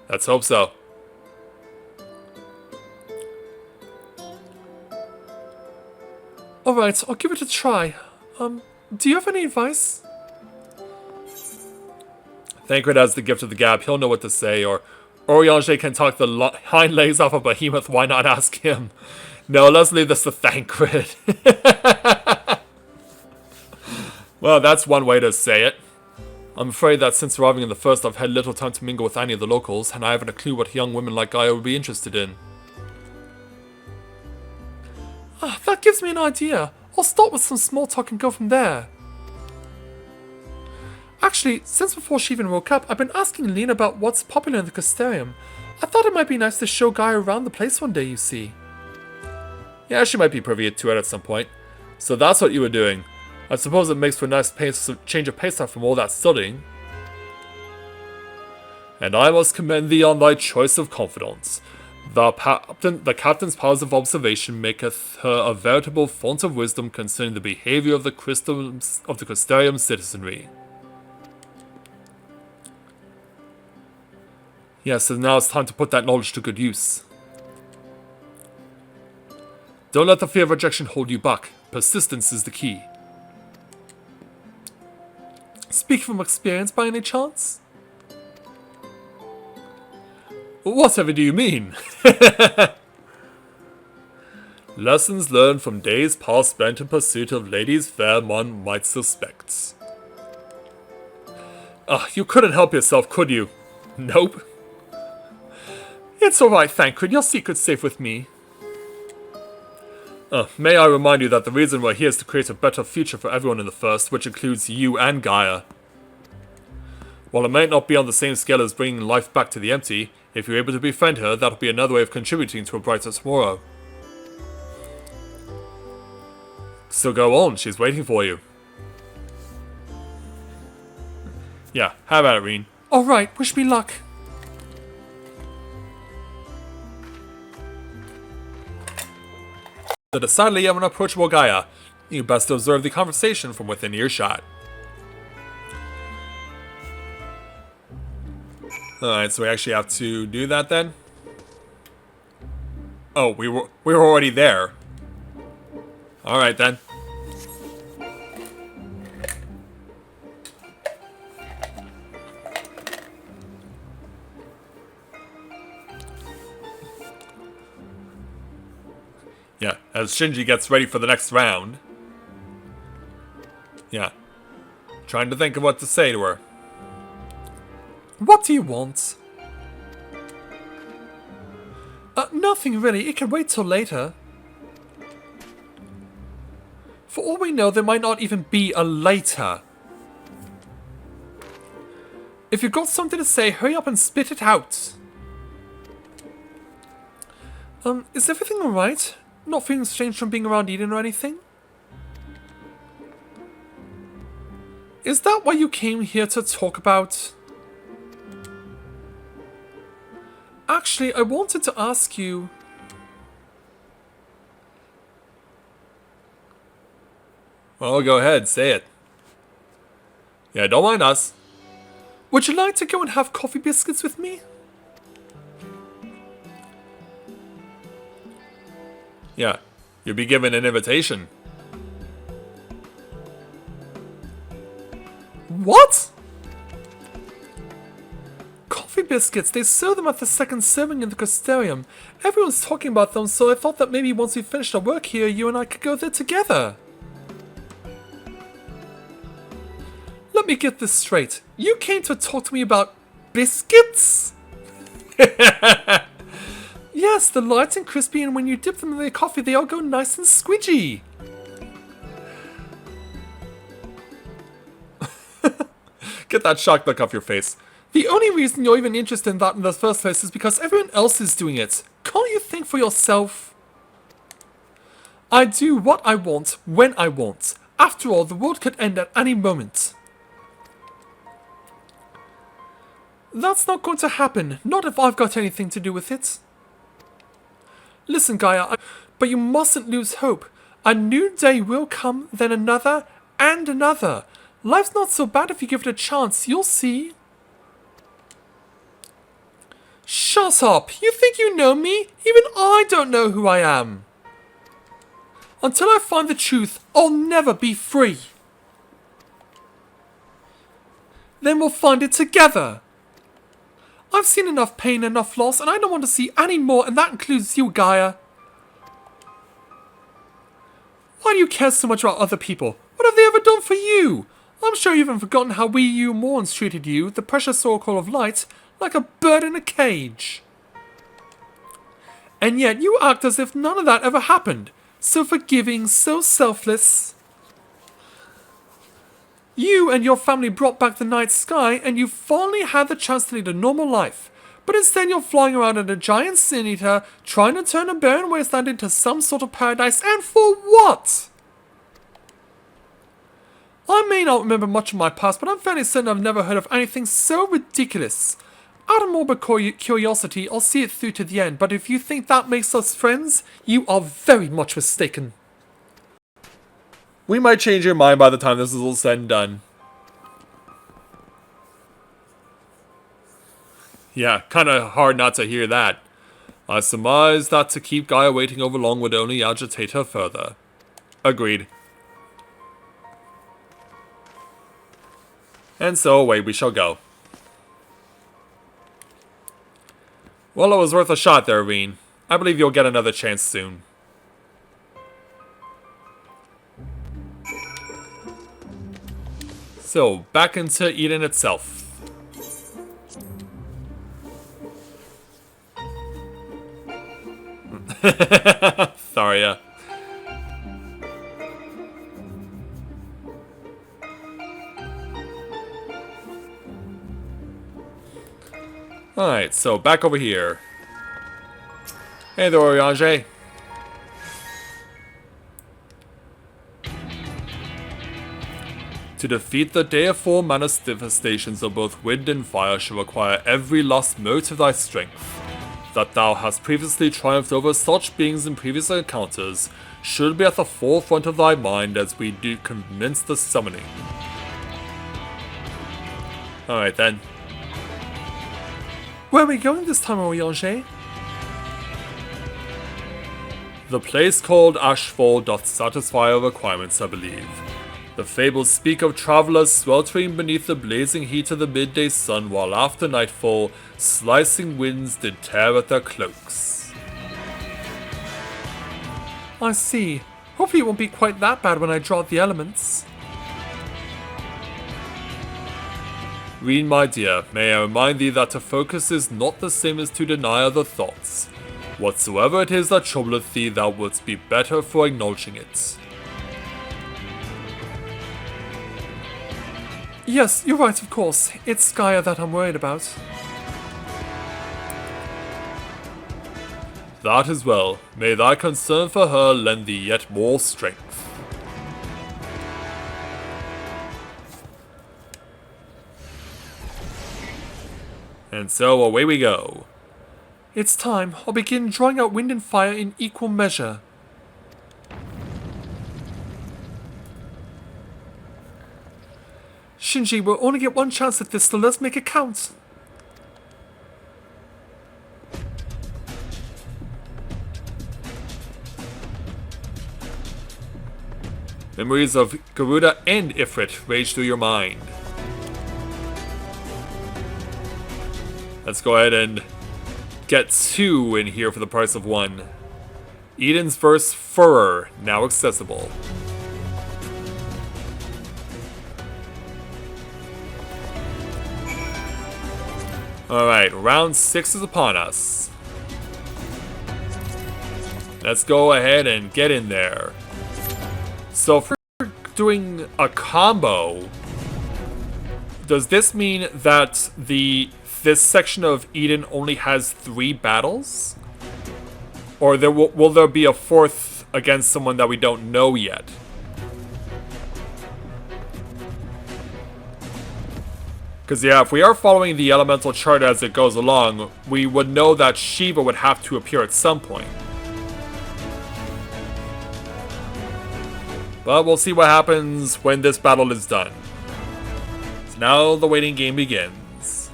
Let's hope so. Alright, I'll give it a try. Do you have any advice? Thancred has the gift of the gab, he'll know what to say, or Oriange can talk the hind legs off a behemoth, why not ask him? No, let's leave this to Thancred. Well, that's one way to say it. I'm afraid that since arriving in the first, I've had little time to mingle with any of the locals, and I haven't a clue what young women like Gaia would be interested in. That gives me an idea. I'll start with some small talk and go from there. Actually, since before she even woke up, I've been asking Lena about what's popular in the Custarium. I thought it might be nice to show Gaia around the place one day, you see. Yeah, she might be privy to it at some point. So that's what you were doing. I suppose it makes for a nice change of pace from all that studying. And I must commend thee on thy choice of confidants. The captain's powers of observation maketh her a veritable font of wisdom concerning the behavior of the Custarium citizenry. Yes, and now it's time to put that knowledge to good use. Don't let the fear of rejection hold you back. Persistence is the key. Speak from experience by any chance? Whatever do you mean? Lessons learned from days past spent in pursuit of ladies fair one might suspect. You couldn't help yourself, could you? Nope. It's alright, Thancred. Your secret's safe with me. May I remind you that the reason we're here is to create a better future for everyone in the First, which includes you and Gaia. While it might not be on the same scale as bringing life back to the empty, if you're able to befriend her, that'll be another way of contributing to a brighter tomorrow. So go on, she's waiting for you. Yeah, have at it, Reen. Alright, wish me luck. The decidedly unapproachable Gaia. You best observe the conversation from within earshot. Alright, so we actually have to do that then? Oh, we were already there. Alright then. Yeah, as Shinji gets ready for the next round. Yeah. Trying to think of what to say to her. What do you want? Nothing really. It can wait till later. For all we know, there might not even be a later. If you've got something to say, hurry up and spit it out. Is everything alright? Not feeling strange from being around Eden or anything? Is that why you came here to talk about? Actually, I wanted to ask you... Well, go ahead, say it. Yeah, don't mind us. Would you like to go and have coffee biscuits with me? Yeah, you'll be given an invitation. What? Coffee biscuits, they serve them at the second serving in the Custarium. Everyone's talking about them, so I thought that maybe once we finished our work here, you and I could go there together. Let me get this straight. You came to talk to me about biscuits? Yes, they're light and crispy, and when you dip them in their coffee, they all go nice and squidgy. Get that shocked look off your face. The only reason you're even interested in that in the first place is because everyone else is doing it. Can't you think for yourself? I do what I want, when I want. After all, the world could end at any moment. That's not going to happen, not if I've got anything to do with it. Listen, Gaia, but you mustn't lose hope. A new day will come, then another, and another. Life's not so bad if you give it a chance, you'll see. Shut up! You think you know me? Even I don't know who I am. Until I find the truth, I'll never be free. Then we'll find it together. I've seen enough pain, enough loss, and I don't want to see any more, and that includes you, Gaia. Why do you care so much about other people? What have they ever done for you? I'm sure you haven't forgotten how we, you Morns, treated you, the precious oracle of light, like a bird in a cage. And yet you act as if none of that ever happened. So forgiving, so selfless. You and your family brought back the night sky, and you finally had the chance to lead a normal life. But instead you're flying around in a giant sin eater, trying to turn a barren wasteland into some sort of paradise, and for what? I may not remember much of my past, but I'm fairly certain I've never heard of anything so ridiculous. Out of morbid curiosity, I'll see it through to the end, but if you think that makes us friends, you are very much mistaken. We might change your mind by the time this is all said and done. Yeah, kinda hard not to hear that. I surmise that to keep Gaia waiting over long would only agitate her further. Agreed. And so away we shall go. Well, it was worth a shot there, Reen. I believe you'll get another chance soon. So, back into Eden itself. Tharia. Alright, so back over here. Hey there, Oriange. To defeat the deiform manifestations of both wind and fire shall require every lost mote of thy strength. That thou hast previously triumphed over such beings in previous encounters should be at the forefront of thy mind as we do commence the summoning. Alright then. Where are we going this time, Oriange? The place called Ashfall doth satisfy our requirements, I believe. The fables speak of travelers sweltering beneath the blazing heat of the midday sun, while after nightfall, slicing winds did tear at their cloaks. I see. Hopefully it won't be quite that bad when I draw the elements. Reen, my dear, may I remind thee that to focus is not the same as to deny other thoughts. Whatsoever it is that troubleth thee, thou wouldst be better for acknowledging it. Yes, you're right, of course. It's Gaia that I'm worried about. That is well. May thy concern for her lend thee yet more strength. And so away we go. It's time. I'll begin drawing out wind and fire in equal measure. Shinji, we'll only get one chance at this, so let's make it count. Memories of Garuda and Ifrit rage through your mind. Let's go ahead and get 2 in here for the price of 1. Eden's Verse Furor, now accessible. Alright, round 6 is upon us. Let's go ahead and get in there. So if we're doing a combo, Does this mean that this section of Eden only has 3 battles? Or will there be a 4th against someone that we don't know yet? Because yeah, if we are following the elemental chart as it goes along, we would know that Shiva would have to appear at some point. But we'll see what happens when this battle is done. So now the waiting game begins.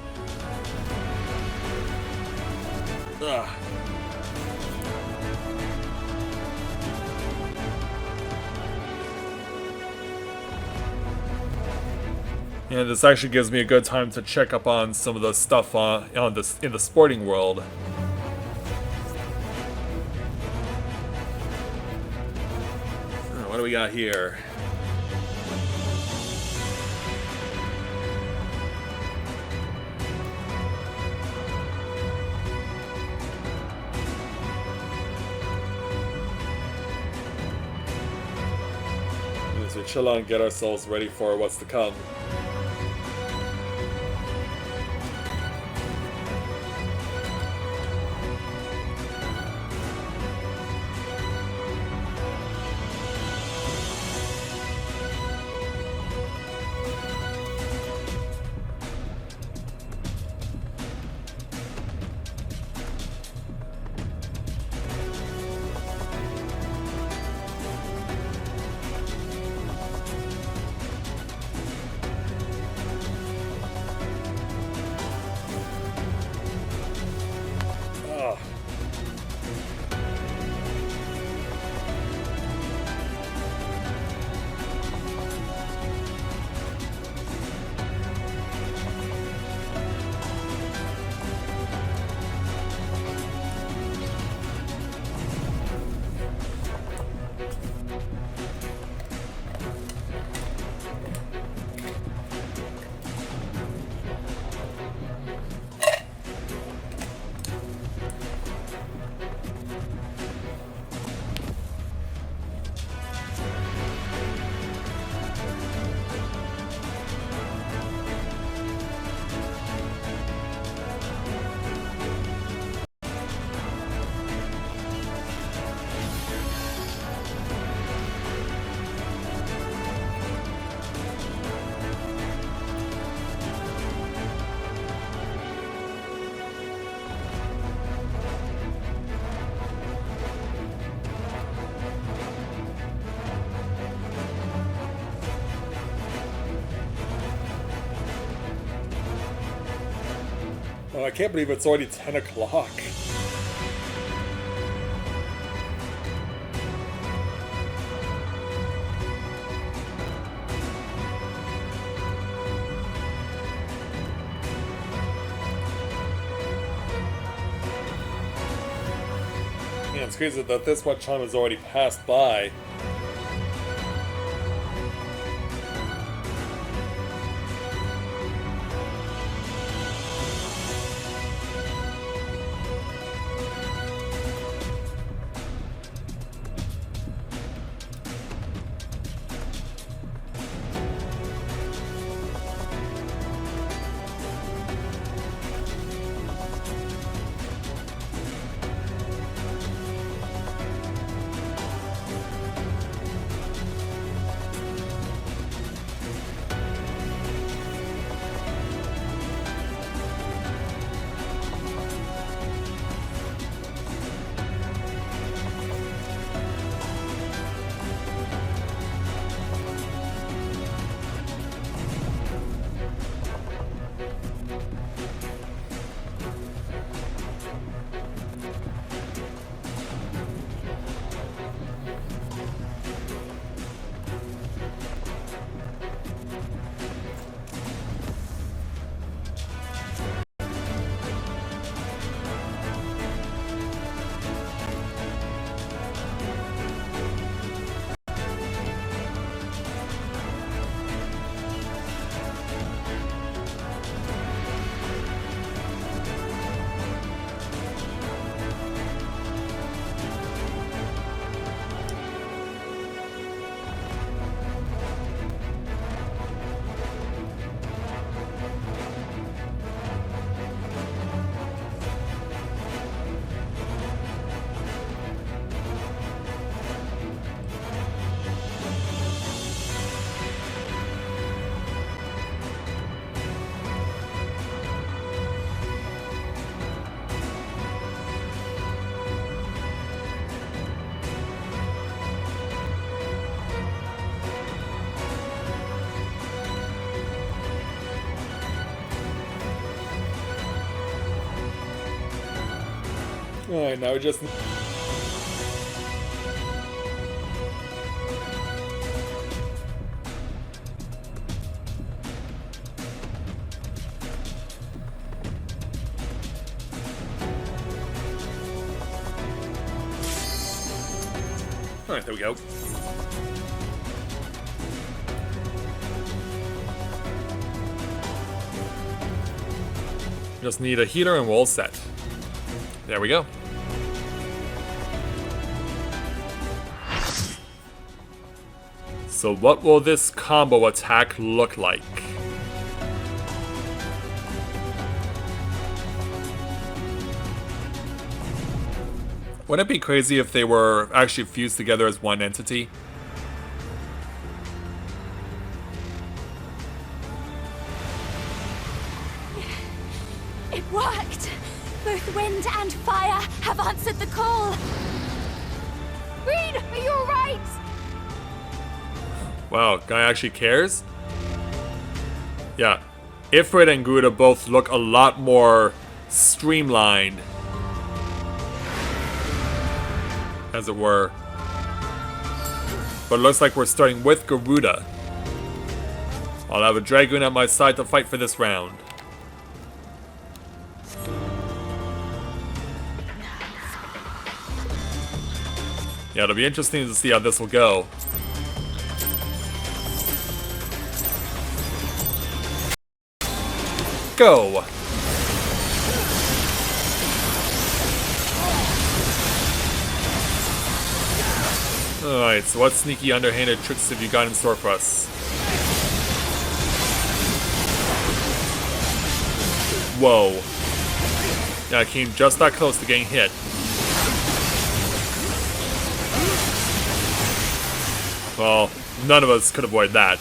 Ugh. Yeah, this actually gives me a good time to check up on some of the stuff in the sporting world. What do we got here? As we chill out and get ourselves ready for what's to come. Oh, I can't believe it's already 10 o'clock. Yeah, it's crazy that this much time has already passed by. Alright, now we just... Alright, there we go. Just need a healer and we're all set. There we go. So what will this combo attack look like? Wouldn't it be crazy if they were actually fused together as one entity? It worked! Both wind and fire have answered the call! Reed, are you alright? Wow, guy actually cares? Yeah. Ifrit and Gruda both look a lot more streamlined. As it were. But it looks like we're starting with Garuda. I'll have a Dragoon at my side to fight for this round. Yeah, it'll be interesting to see how this will go. Go! Alright, so what sneaky underhanded tricks have you got in store for us? Whoa. Yeah, I came just that close to getting hit. Well, none of us could avoid that.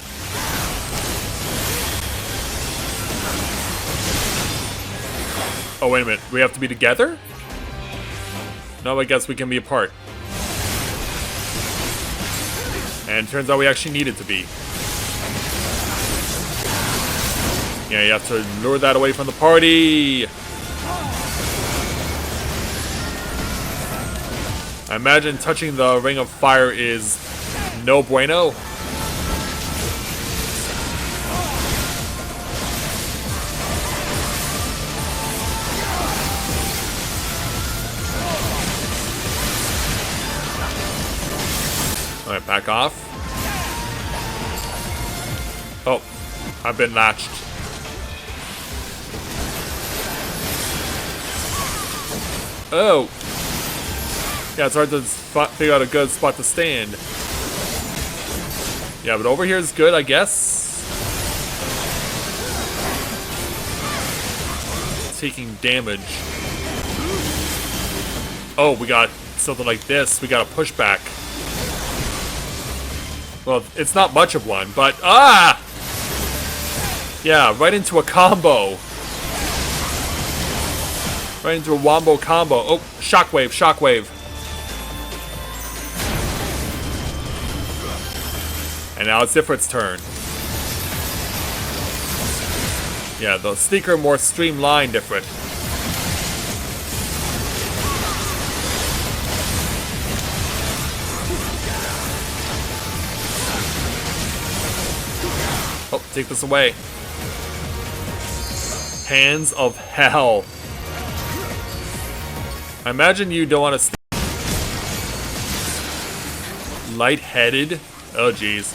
Oh, wait a minute. We have to be together? No, I guess we can be apart. And it turns out we actually needed to be. Yeah, you have to lure that away from the party. I imagine touching the Ring of Fire is no bueno. Alright, back off. Oh, I've been latched. Oh! Yeah, it's hard to figure out a good spot to stand. Yeah, but over here is good, I guess. Taking damage. Oh, we got something like this. We got a pushback. Well, it's not much of one, but... Ah! Yeah, right into a combo. Right into a wombo combo. Oh, shockwave, shockwave. And now it's Ifrit's turn. Yeah, the sneaker more streamlined Ifrit. Oh, take this away. Hands of Hell. I imagine you don't want to lightheaded. Oh, jeez.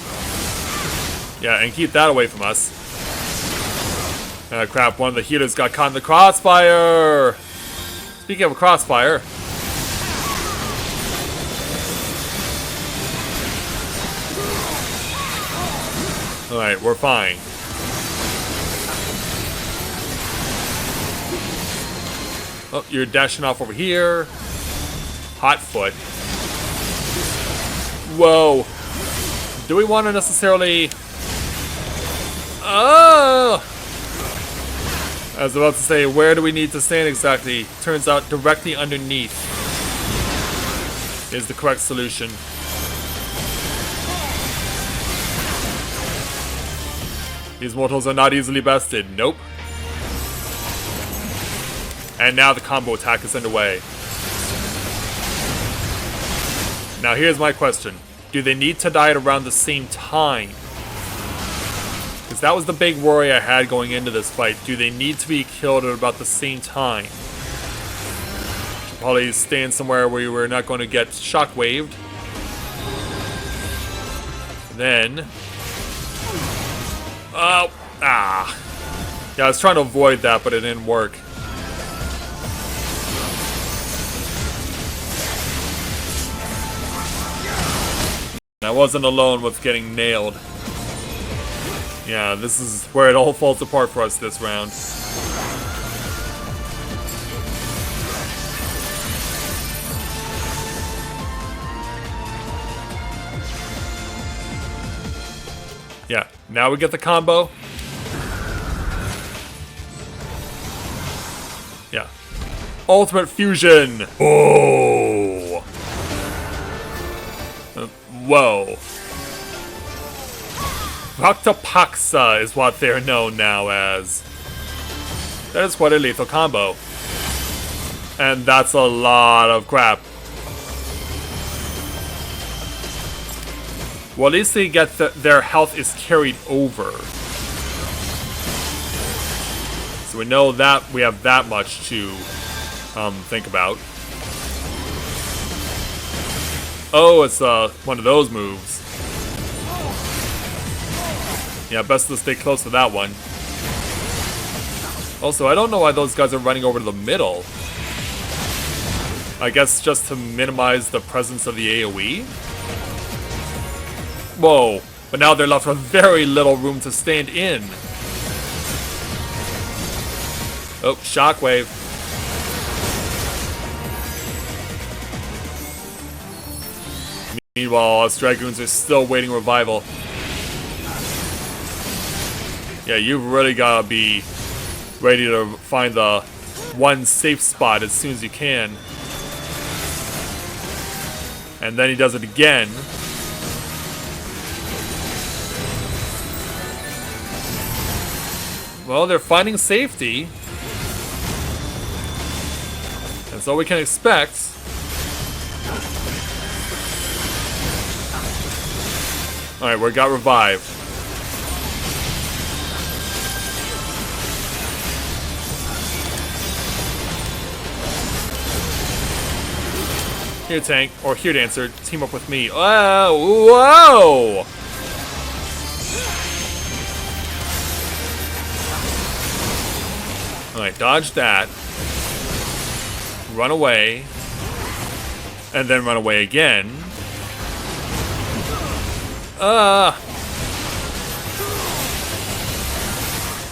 Yeah, and keep that away from us. Crap, one of the healers got caught in the crossfire! Speaking of a crossfire... Alright, we're fine. Oh, you're dashing off over here. Hot foot. Whoa. Do we want to necessarily... Oh! I was about to say, where do we need to stand exactly? Turns out directly underneath is the correct solution. These mortals are not easily bested. Nope. And now the combo attack is underway. Now here's my question. Do they need to die at around the same time? Because that was the big worry I had going into this fight. Do they need to be killed at about the same time? Should probably stand somewhere where we're not going to get shockwaved. Then... oh, ah. Yeah, I was trying to avoid that, but it didn't work. I wasn't alone with getting nailed. Yeah, this is where it all falls apart for us this round. Yeah, now we get the combo. Yeah. Ultimate fusion! Oh! Whoa. Raktapaxa is what they're known now as. That is quite a lethal combo. And that's a lot of crap. Well, at least they get their health is carried over. So we know that we have that much to think about. Oh, it's one of those moves. Yeah, best to stay close to that one. Also, I don't know why those guys are running over to the middle. I guess just to minimize the presence of the AoE? Whoa, but now they're left with very little room to stand in. Oh, shockwave. Meanwhile, us Dragoons are still waiting revival. Yeah, you've really gotta be ready to find the one safe spot as soon as you can. And then he does it again. Well, they're finding safety. That's all we can expect. Alright, we got revived. Here, tank, or here, dancer, team up with me. Whoa! Alright, dodge that. Run away. And then run away again.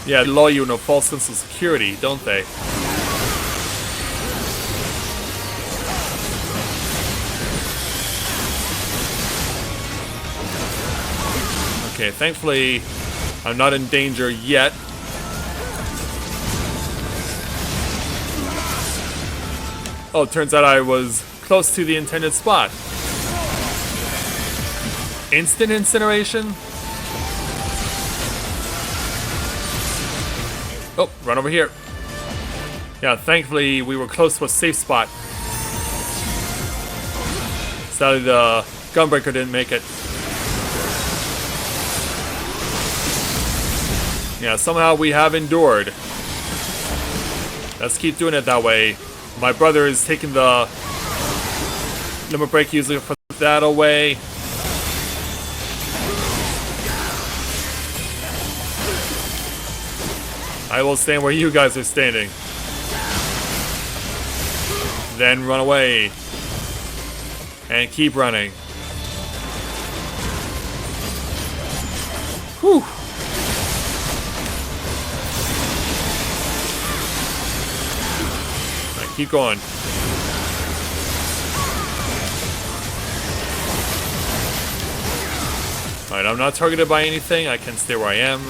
Yeah, they lull you in a false sense of security, don't they? Okay, thankfully, I'm not in danger yet. Oh, it turns out I was close to the intended spot. Instant incineration? Oh, run over here. Yeah, thankfully we were close to a safe spot. Sadly, the Gunbreaker didn't make it. Yeah, somehow we have endured. Let's keep doing it that way. My brother is taking the limit break usually for that away. I will stand where you guys are standing. Then run away. And keep running. Whew. Right, keep going. Alright, I'm not targeted by anything. I can stay where I am.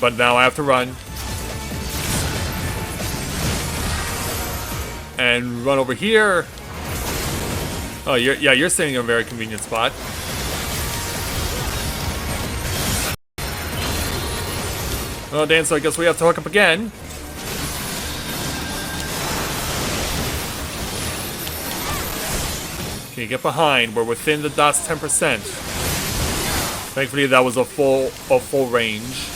But now I have to run. And run over here. Oh, you're standing in a very convenient spot. Well, Dan, so I guess we have to hook up again. Okay, get behind. We're within the last 10%. Thankfully, that was a full range.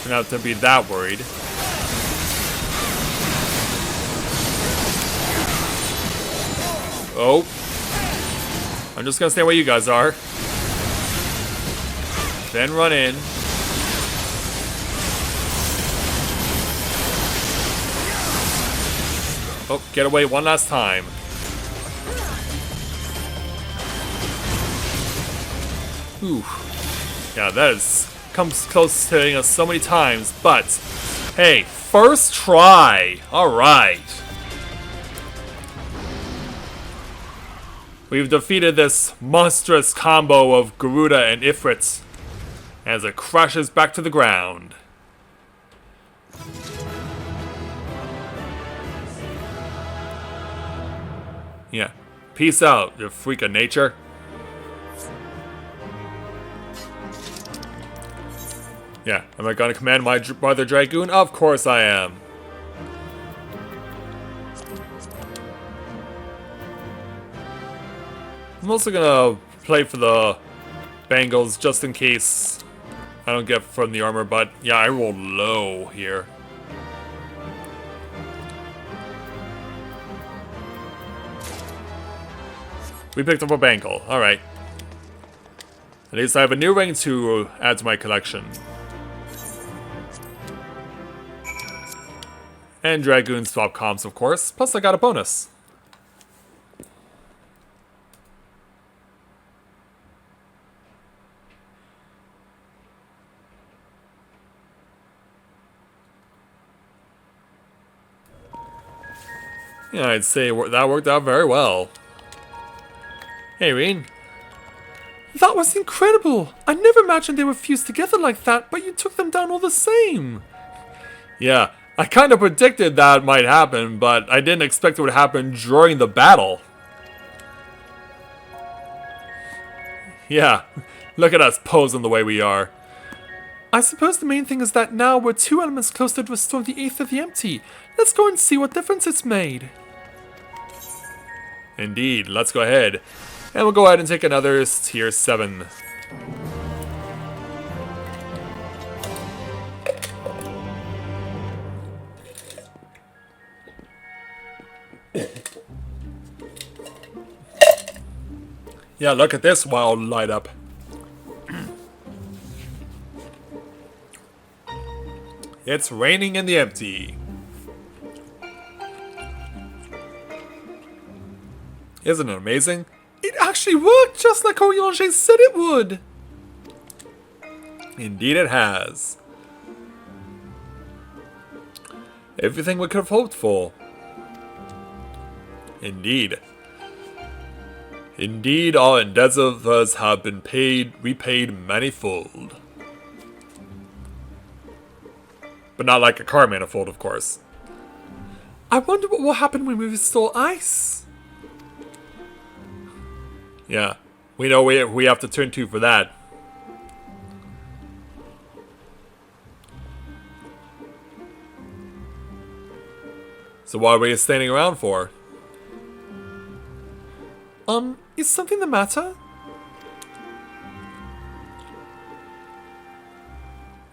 Don't have to be that worried. Oh. I'm just gonna stay where you guys are. Then run in. Oh, get away one last time. Ooh. Yeah, that comes close to hitting us so many times, but hey, first try. Alright. We've defeated this monstrous combo of Garuda and Ifrit as it crashes back to the ground. Yeah. Peace out, you freak of nature. Yeah, am I gonna command my brother Dragoon? Of course I am. I'm also gonna play for the Bengals just in case I don't get from the armor, but yeah, I rolled low here. We picked up a Bengal, alright. At least I have a new ring to add to my collection. And Dragoon swap comps, of course, plus I got a bonus. Yeah, I'd say that worked out very well. Hey, Reen. That was incredible! I never imagined they were fused together like that, but you took them down all the same! Yeah, I kind of predicted that might happen, but I didn't expect it would happen during the battle. Yeah, look at us posing the way we are. I suppose the main thing is that now we're 2 elements closer to restoring the Eighth of the Empty. Let's go and see what difference it's made. Indeed, let's go ahead. And we'll go ahead and take another tier 7. Yeah, look at this wild light up. It's raining in the empty. Isn't it amazing? It actually worked just like Oriange said it would! Indeed it has. Everything we could have hoped for. Indeed. Indeed, our endeavors have been repaid manifold. But not like a car manifold, of course. I wonder what will happen when we restore ice. Yeah, we know we have to turn to for that. So what are we standing around for? Is something the matter?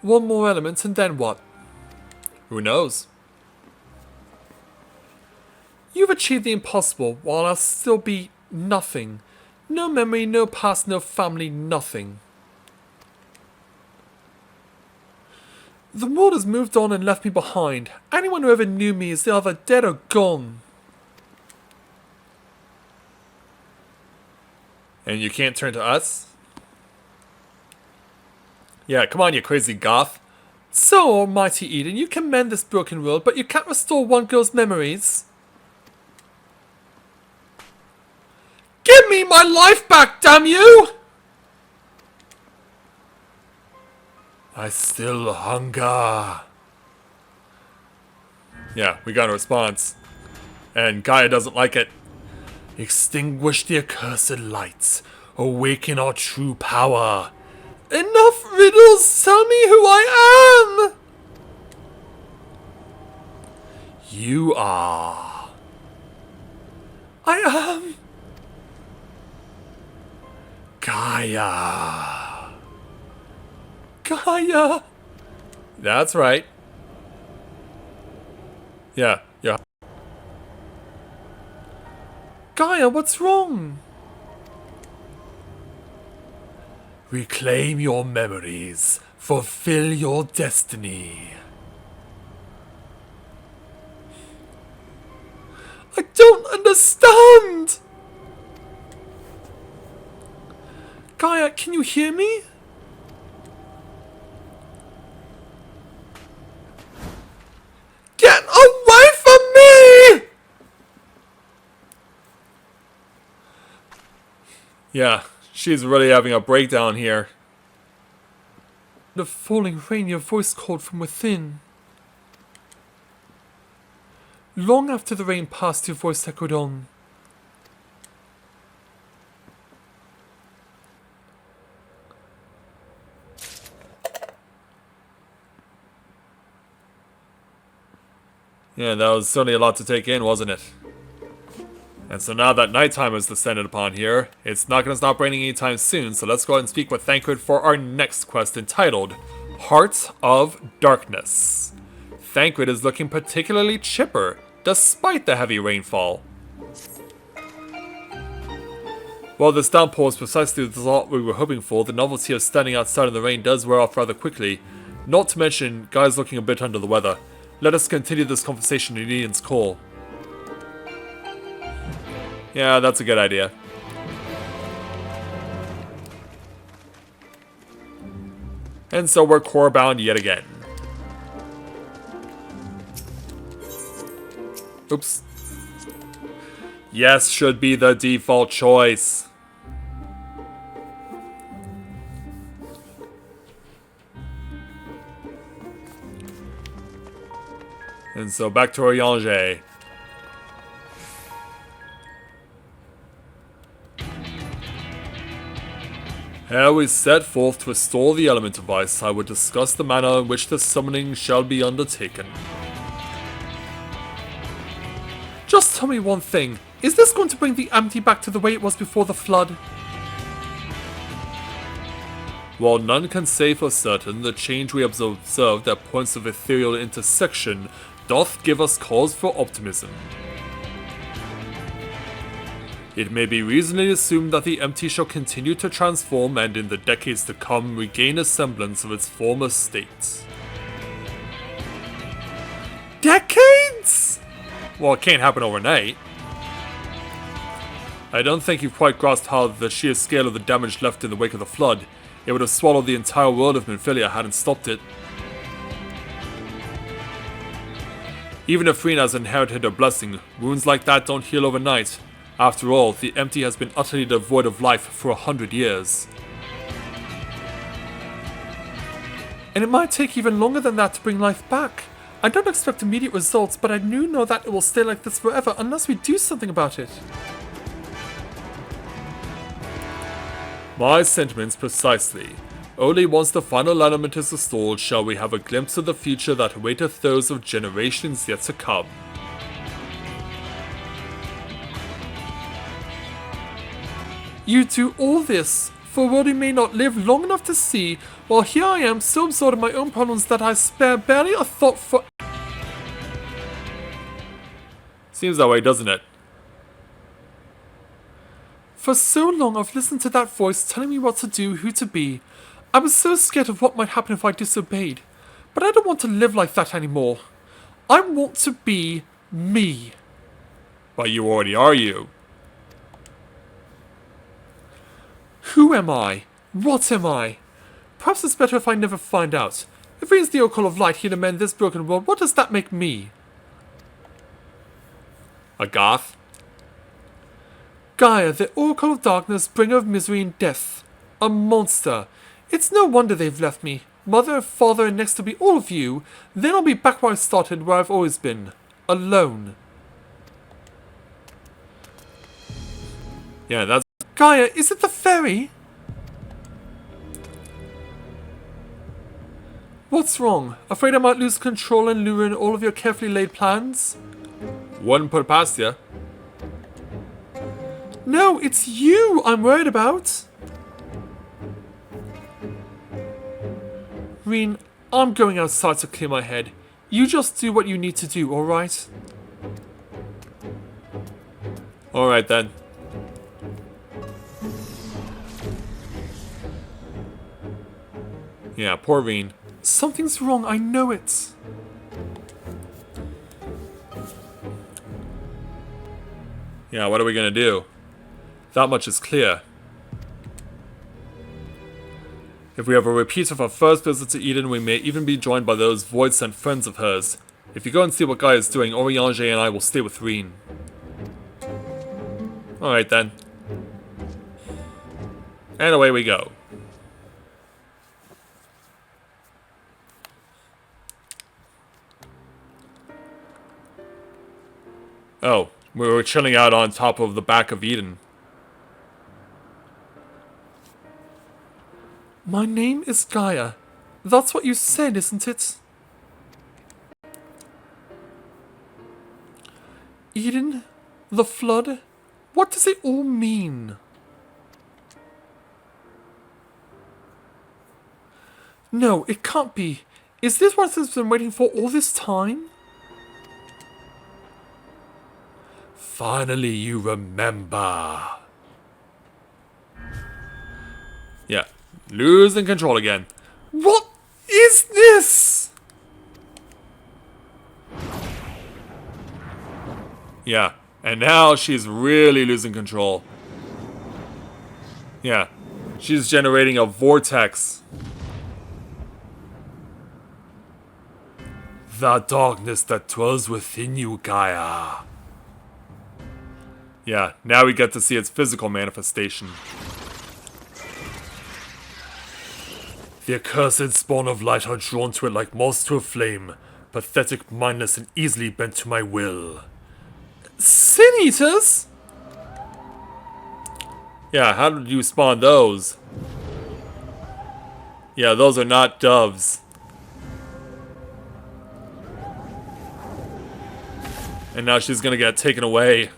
One more element and then what? Who knows? You've achieved the impossible while I'll still be nothing. No memory, no past, no family, nothing. The world has moved on and left me behind. Anyone who ever knew me is either dead or gone. And you can't turn to us? Yeah, come on, you crazy goth. So, Almighty Eden, you can mend this broken world, but you can't restore one girl's memories. Give me my life back, damn you! I still hunger. Yeah, we got a response. And Gaia doesn't like it. Extinguish the accursed lights. Awaken our true power. Enough riddles! Tell me who I am! You are... I am... Gaia. Gaia. That's right. Yeah. Gaia, what's wrong? Reclaim your memories. Fulfill your destiny. I don't understand! Gaia, can you hear me? Get away from me! Yeah, she's really having a breakdown here. The falling rain, your voice called from within. Long after the rain passed, your voice echoed on. Yeah, that was certainly a lot to take in, wasn't it? And so now that nighttime has descended upon here, it's not going to stop raining anytime soon, so let's go ahead and speak with Thancred for our next quest entitled Heart of Darkness. Thancred is looking particularly chipper, despite the heavy rainfall. While this downpour is precisely the result we were hoping for, the novelty of standing outside in the rain does wear off rather quickly, not to mention Guy's looking a bit under the weather. Let us continue this conversation in Ian's call. Yeah, that's a good idea. And so we're core bound yet again. Oops. Yes should be the default choice. And so back to our Yangé. Ere we set forth to restore the element of ice, I would discuss the manner in which the summoning shall be undertaken. Just tell me one thing. Is this going to bring the Amity back to the way it was before the flood? While none can say for certain, the change we have observed at points of ethereal intersection doth give us cause for optimism. It may be reasonably assumed that the Empty shall continue to transform and in the decades to come regain a semblance of its former state. Decades?! Well, it can't happen overnight. I don't think you've quite grasped how the sheer scale of the damage left in the wake of the flood. It would have swallowed the entire world if Minfilia hadn't stopped it. Even if Rena has inherited her blessing, wounds like that don't heal overnight. After all, the Empty has been utterly devoid of life for 100 years. And it might take even longer than that to bring life back. I don't expect immediate results, but I do know that it will stay like this forever unless we do something about it. My sentiments precisely. Only once the final element is restored shall we have a glimpse of the future that awaiteth those of generations yet to come. You do all this for what we may not live long enough to see, while here I am so absorbed in my own problems that I spare barely a thought for... Seems that way, doesn't it? For so long I've listened to that voice telling me what to do, who to be. I was so scared of what might happen if I disobeyed. But I don't want to live like that anymore. I want to be me. But you already are you. Who am I? What am I? Perhaps it's better if I never find out. If he is the Oracle of Light here to mend this broken world, what does that make me? A goth? Gaia, the Oracle of Darkness, bringer of misery and death. A monster. It's no wonder they've left me. Mother, father, and next to me all of you. Then I'll be back where I started, where I've always been. Alone. Yeah, that's... Gaia, is it the fairy? What's wrong? Afraid I might lose control and ruin all of your carefully laid plans? Wouldn't put it past ya. No, it's you I'm worried about. Reen, I'm going outside to clear my head. You just do what you need to do, alright? Alright then. Yeah, poor Reen. Something's wrong, I know it. Yeah, what are we gonna do? That much is clear. If we have a repeat of our first visit to Eden, we may even be joined by those void-sent friends of hers. If you go and see what Gaia is doing, Oriange and I will stay with Reen. Alright then. And away we go. Oh, we were chilling out on top of the back of Eden. My name is Gaia. That's what you said, isn't it? Eden? The flood? What does it all mean? No, it can't be. Is this what I've been waiting for all this time? Finally you remember. Yeah, losing control again. What is this? Yeah, and now she's really losing control. Yeah, she's generating a vortex. The darkness that dwells within you, Gaia. Yeah, now we get to see its physical manifestation. The accursed spawn of light are drawn to it like moths to a flame, pathetic, mindless, and easily bent to my will. Sin Eaters? Yeah, how did you spawn those? Yeah, those are not doves. And now she's gonna get taken away.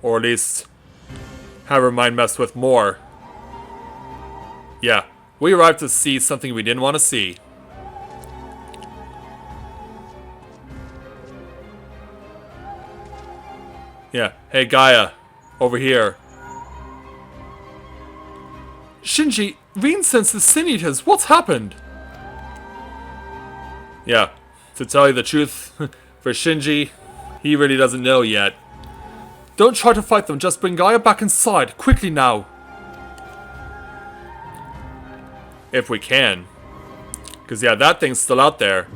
Or at least have her mind messed with more. Yeah, we arrived to see something we didn't want to see. Yeah, hey Gaia, over here. Shinji, Reen sensed the Sin Eaters. What's happened? Yeah, to tell you the truth, for Shinji, he really doesn't know yet. Don't try to fight them, just bring Gaia back inside, quickly now. If we can. Because yeah, that thing's still out there.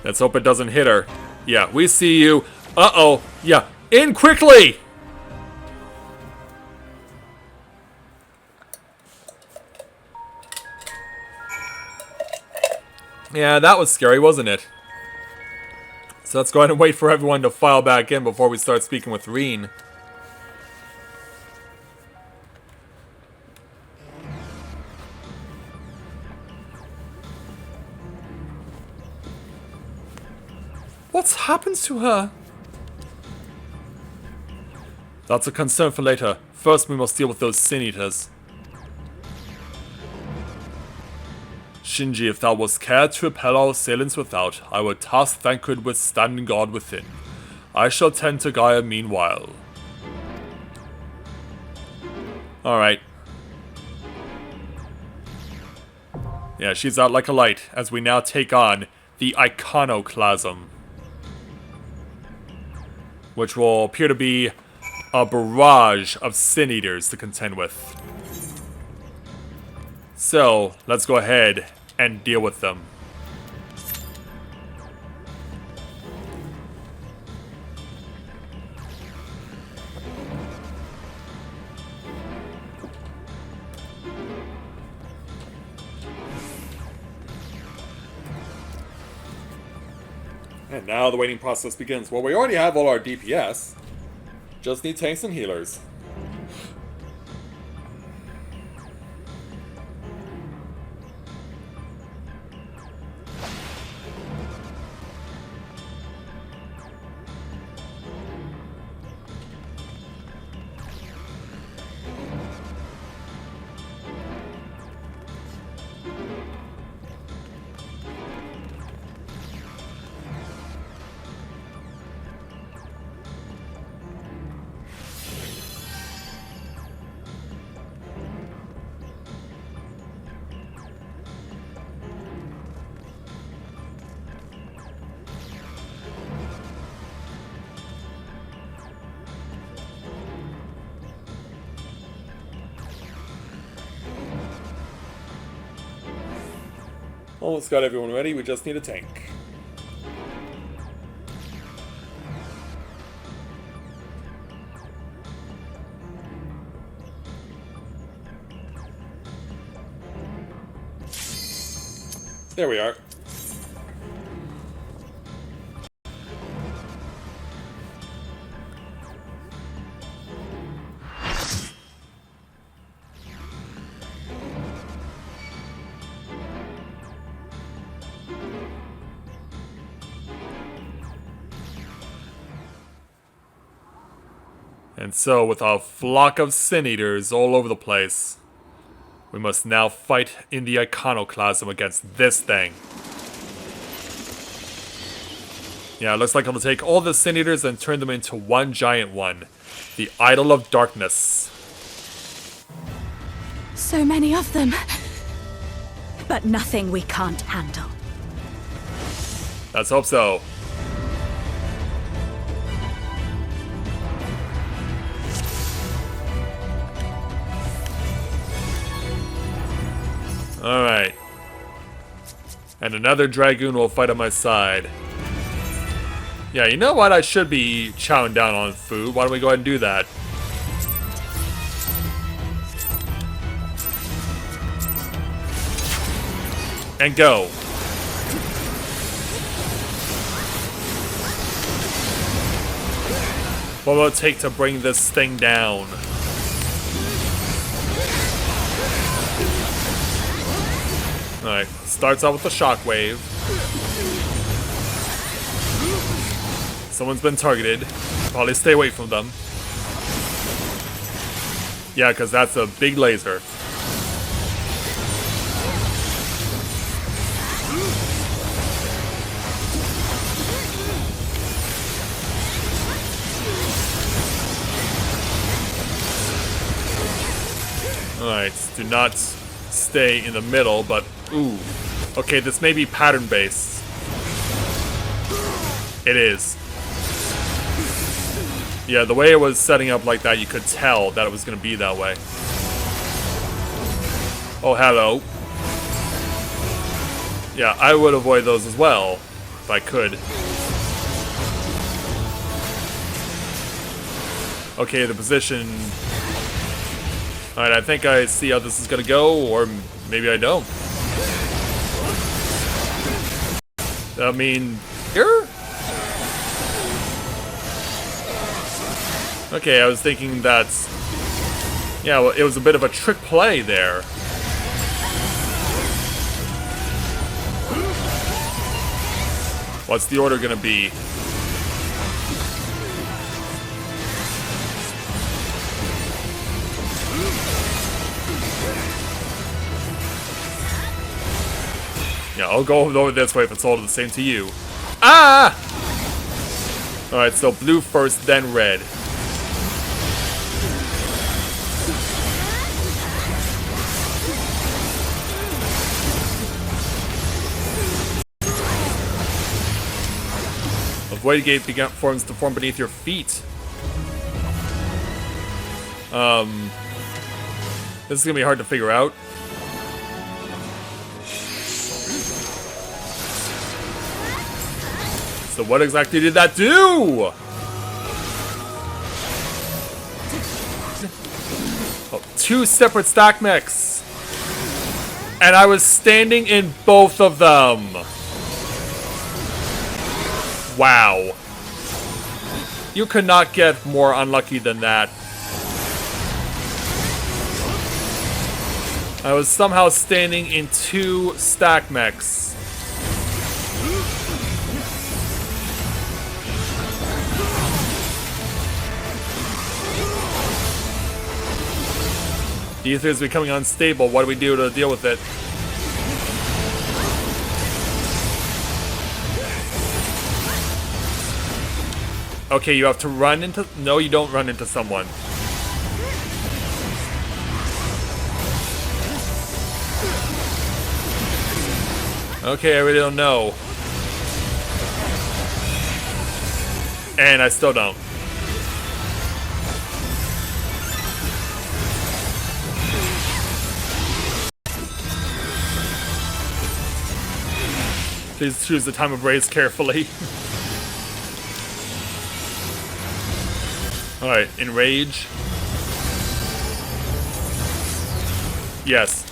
Let's hope it doesn't hit her. Yeah, we see you. Uh-oh. Yeah, in quickly! Yeah, that was scary, wasn't it? So let's go ahead and wait for everyone to file back in before we start speaking with Reen. What's happened to her? That's a concern for later. First, we must deal with those Sin Eaters. Shinji, if thou wast cared to repel our assailants without, I would task Thancred with standing guard within. I shall tend to Gaia meanwhile. Alright. Yeah, she's out like a light, as we now take on the Iconoclasm. Which will appear to be a barrage of Sin Eaters to contend with. So, let's go ahead and deal with them. And now the waiting process begins. Well, we already have all our DPS. Just need tanks and healers. Almost got everyone ready, we just need a tank. There we are. And so, with a flock of sin eaters all over the place, we must now fight in the iconoclasm against this thing. Yeah, it looks like it'll take all the sin eaters and turn them into one giant one. The Idol of Darkness. So many of them. But nothing we can't handle. Let's hope so. Alright. And another Dragoon will fight on my side. Yeah, you know what? I should be chowing down on food. Why don't we go ahead and do that? And go. What will it take to bring this thing down? Alright, starts out with the shockwave. Someone's been targeted. Probably stay away from them. Yeah, because that's a big laser. Alright, do not stay in the middle, but ooh. Okay, this may be pattern-based. It is. Yeah, the way it was setting up like that, you could tell that it was going to be that way. Oh, hello. Yeah, I would avoid those as well, if I could. Okay, the position... Alright, I think I see how this is gonna go, or maybe I don't. I mean, here? Okay, I was thinking that... Yeah, well, it was a bit of a trick play there. What's the order gonna be? Yeah, I'll go over this way if it's all the same to you. Ah! Alright, so blue first, then red. Void Gate forms to form beneath your feet. This is gonna be hard to figure out. So what exactly did that do? Oh, two separate stack mechs. And I was standing in both of them. Wow. You could not get more unlucky than that. I was somehow standing in two stack mechs. The ether is becoming unstable. What do we do to deal with it? Okay, you have to run into... No, you don't run into someone. Okay, I really don't know. And I still don't. Please choose the time of raise carefully. Alright, enrage. Yes.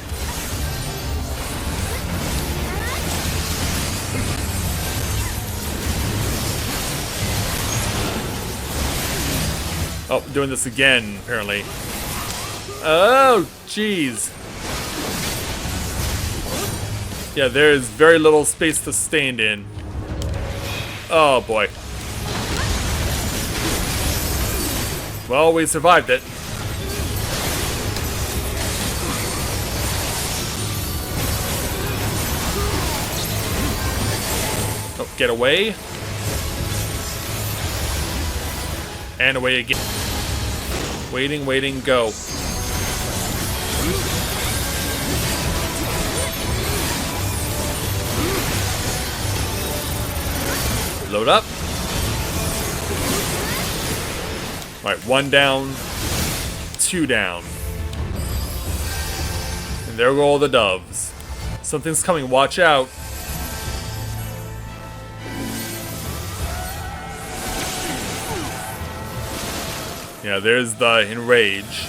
Oh, doing this again, apparently. Oh, jeez. Yeah, there is very little space to stand in. Oh, boy. Well, we survived it. Oh, get away. And away again. Waiting, waiting, go. Load up. Alright, 1 down, 2 down. And there go all the doves. Something's coming, watch out. Yeah, there's the enrage.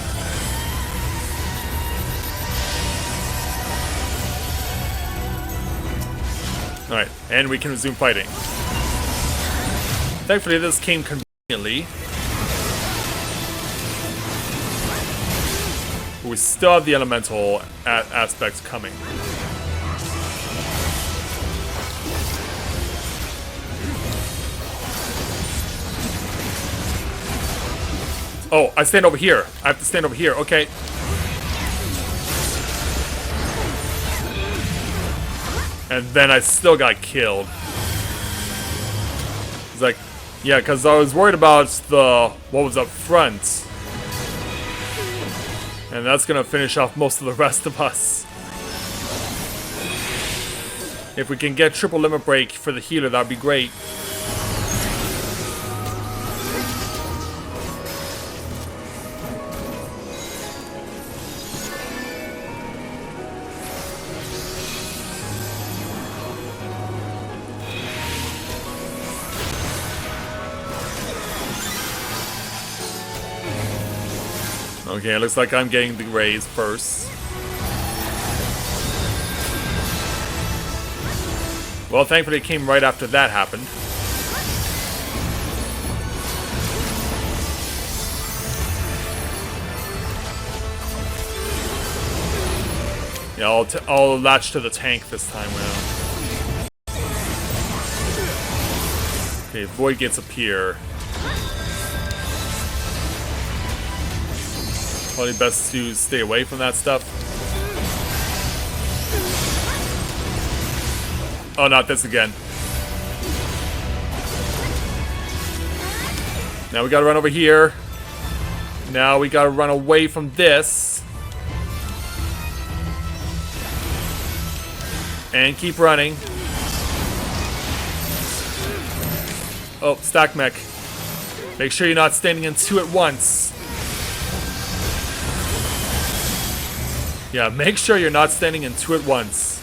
Alright, and we can resume fighting. Thankfully, this came conveniently. We still have the elemental aspects coming. Oh, I stand over here. I have to stand over here. Okay. And then I still got killed. It's like, yeah, because I was worried about what was up front. And that's gonna finish off most of the rest of us. If we can get triple limit break for the healer, that'd be great. Okay, it looks like I'm getting the raise first. Well, thankfully it came right after that happened. Yeah, I'll latch to the tank this time around. Okay, Void gets up here. Probably best to stay away from that stuff. Oh, not this again. Now we gotta run over here. Now we gotta run away from this. And keep running. Oh, stack mech. Make sure you're not standing in 2 at once. Yeah, make sure you're not standing in 2 at once.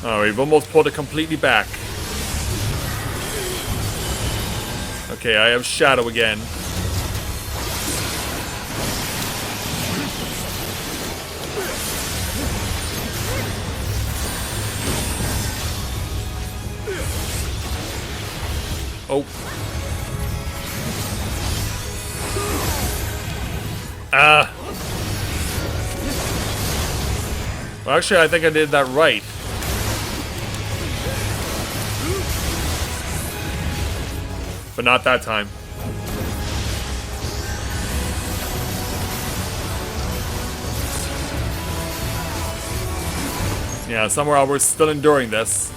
Oh, we've almost pulled it completely back. Okay, I have Shadow again. Oh. Well, actually, I think I did that right. But not that time. Yeah, somehow we're still enduring this.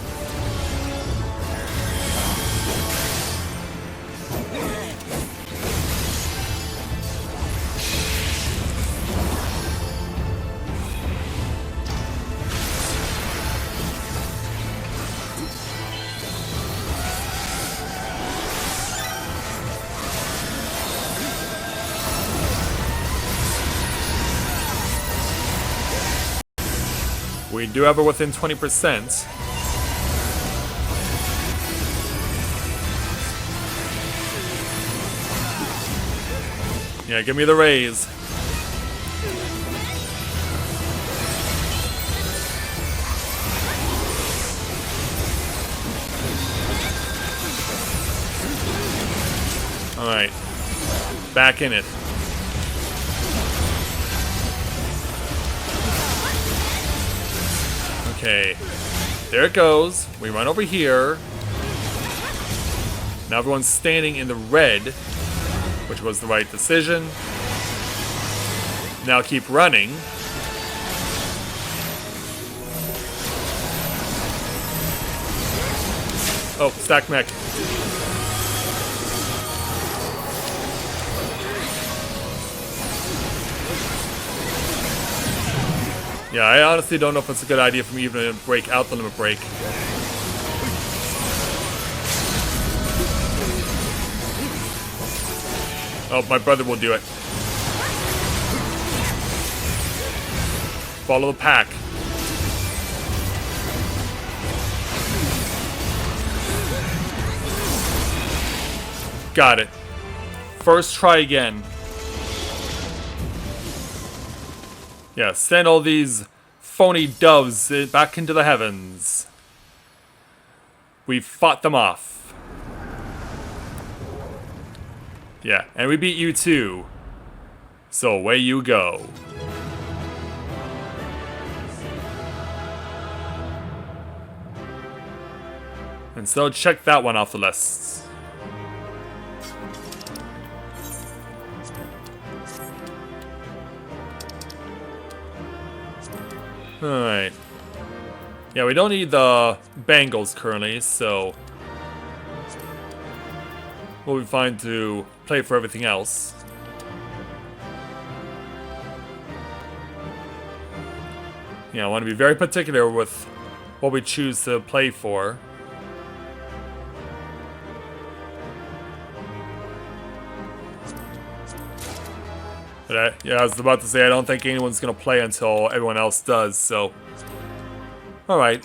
we do have it within 20%. Yeah, give me the raise. Alright. Back in it. Okay. There it goes. We run over here. Now everyone's standing in the red, which was the right decision. Now keep running. Oh, stack mech. Yeah, I honestly don't know if it's a good idea for me even to break out the limit break. Oh, my brother will do it. Follow the pack. Got it. First try again. Yeah, send all these phony doves back into the heavens. We fought them off. Yeah, and we beat you too. So away you go. And so check that one off the list. Alright. Yeah, we don't need the bangles currently, so we'll be fine to play for everything else. Yeah, I want to be very particular with what we choose to play for. But yeah, I was about to say, I don't think anyone's going to play until everyone else does, so. Alright.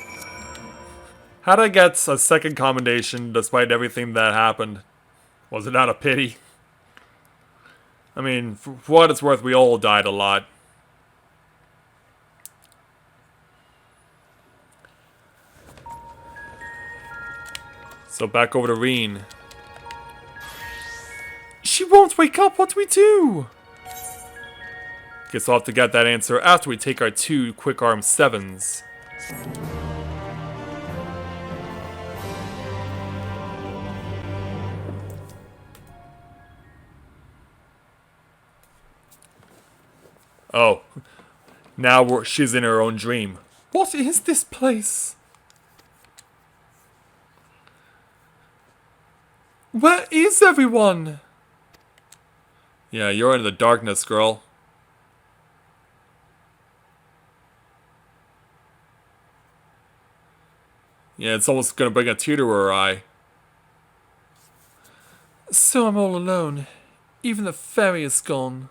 How'd I get a second commendation despite everything that happened? Was it not a pity? I mean, for what it's worth, we all died a lot. So back over to Reen. She won't wake up, what do we do? Guess we'll have to get that answer after we take our 2 quick arm 7s. Oh, now she's in her own dream. What is this place? Where is everyone? Yeah, you're in the darkness, girl. Yeah, it's almost gonna bring a tear to her eye. So I'm all alone. Even the fairy is gone.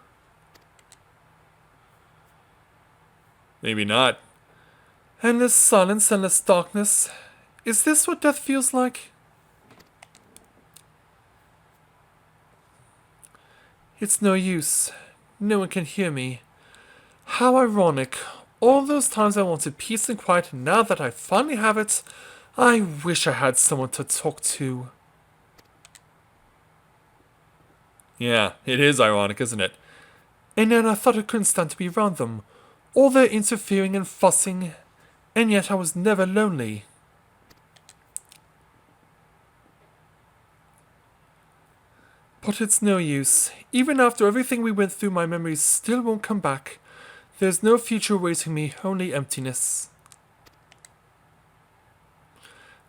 Maybe not. Endless silence, endless darkness. Is this what death feels like? It's no use. No one can hear me. How ironic. All those times I wanted peace and quiet, now that I finally have it, I wish I had someone to talk to. Yeah, it is ironic, isn't it? And then I thought I couldn't stand to be around them. All their interfering and fussing. And yet I was never lonely. But it's no use. Even after everything we went through, my memories still won't come back. There's no future awaiting me, only emptiness.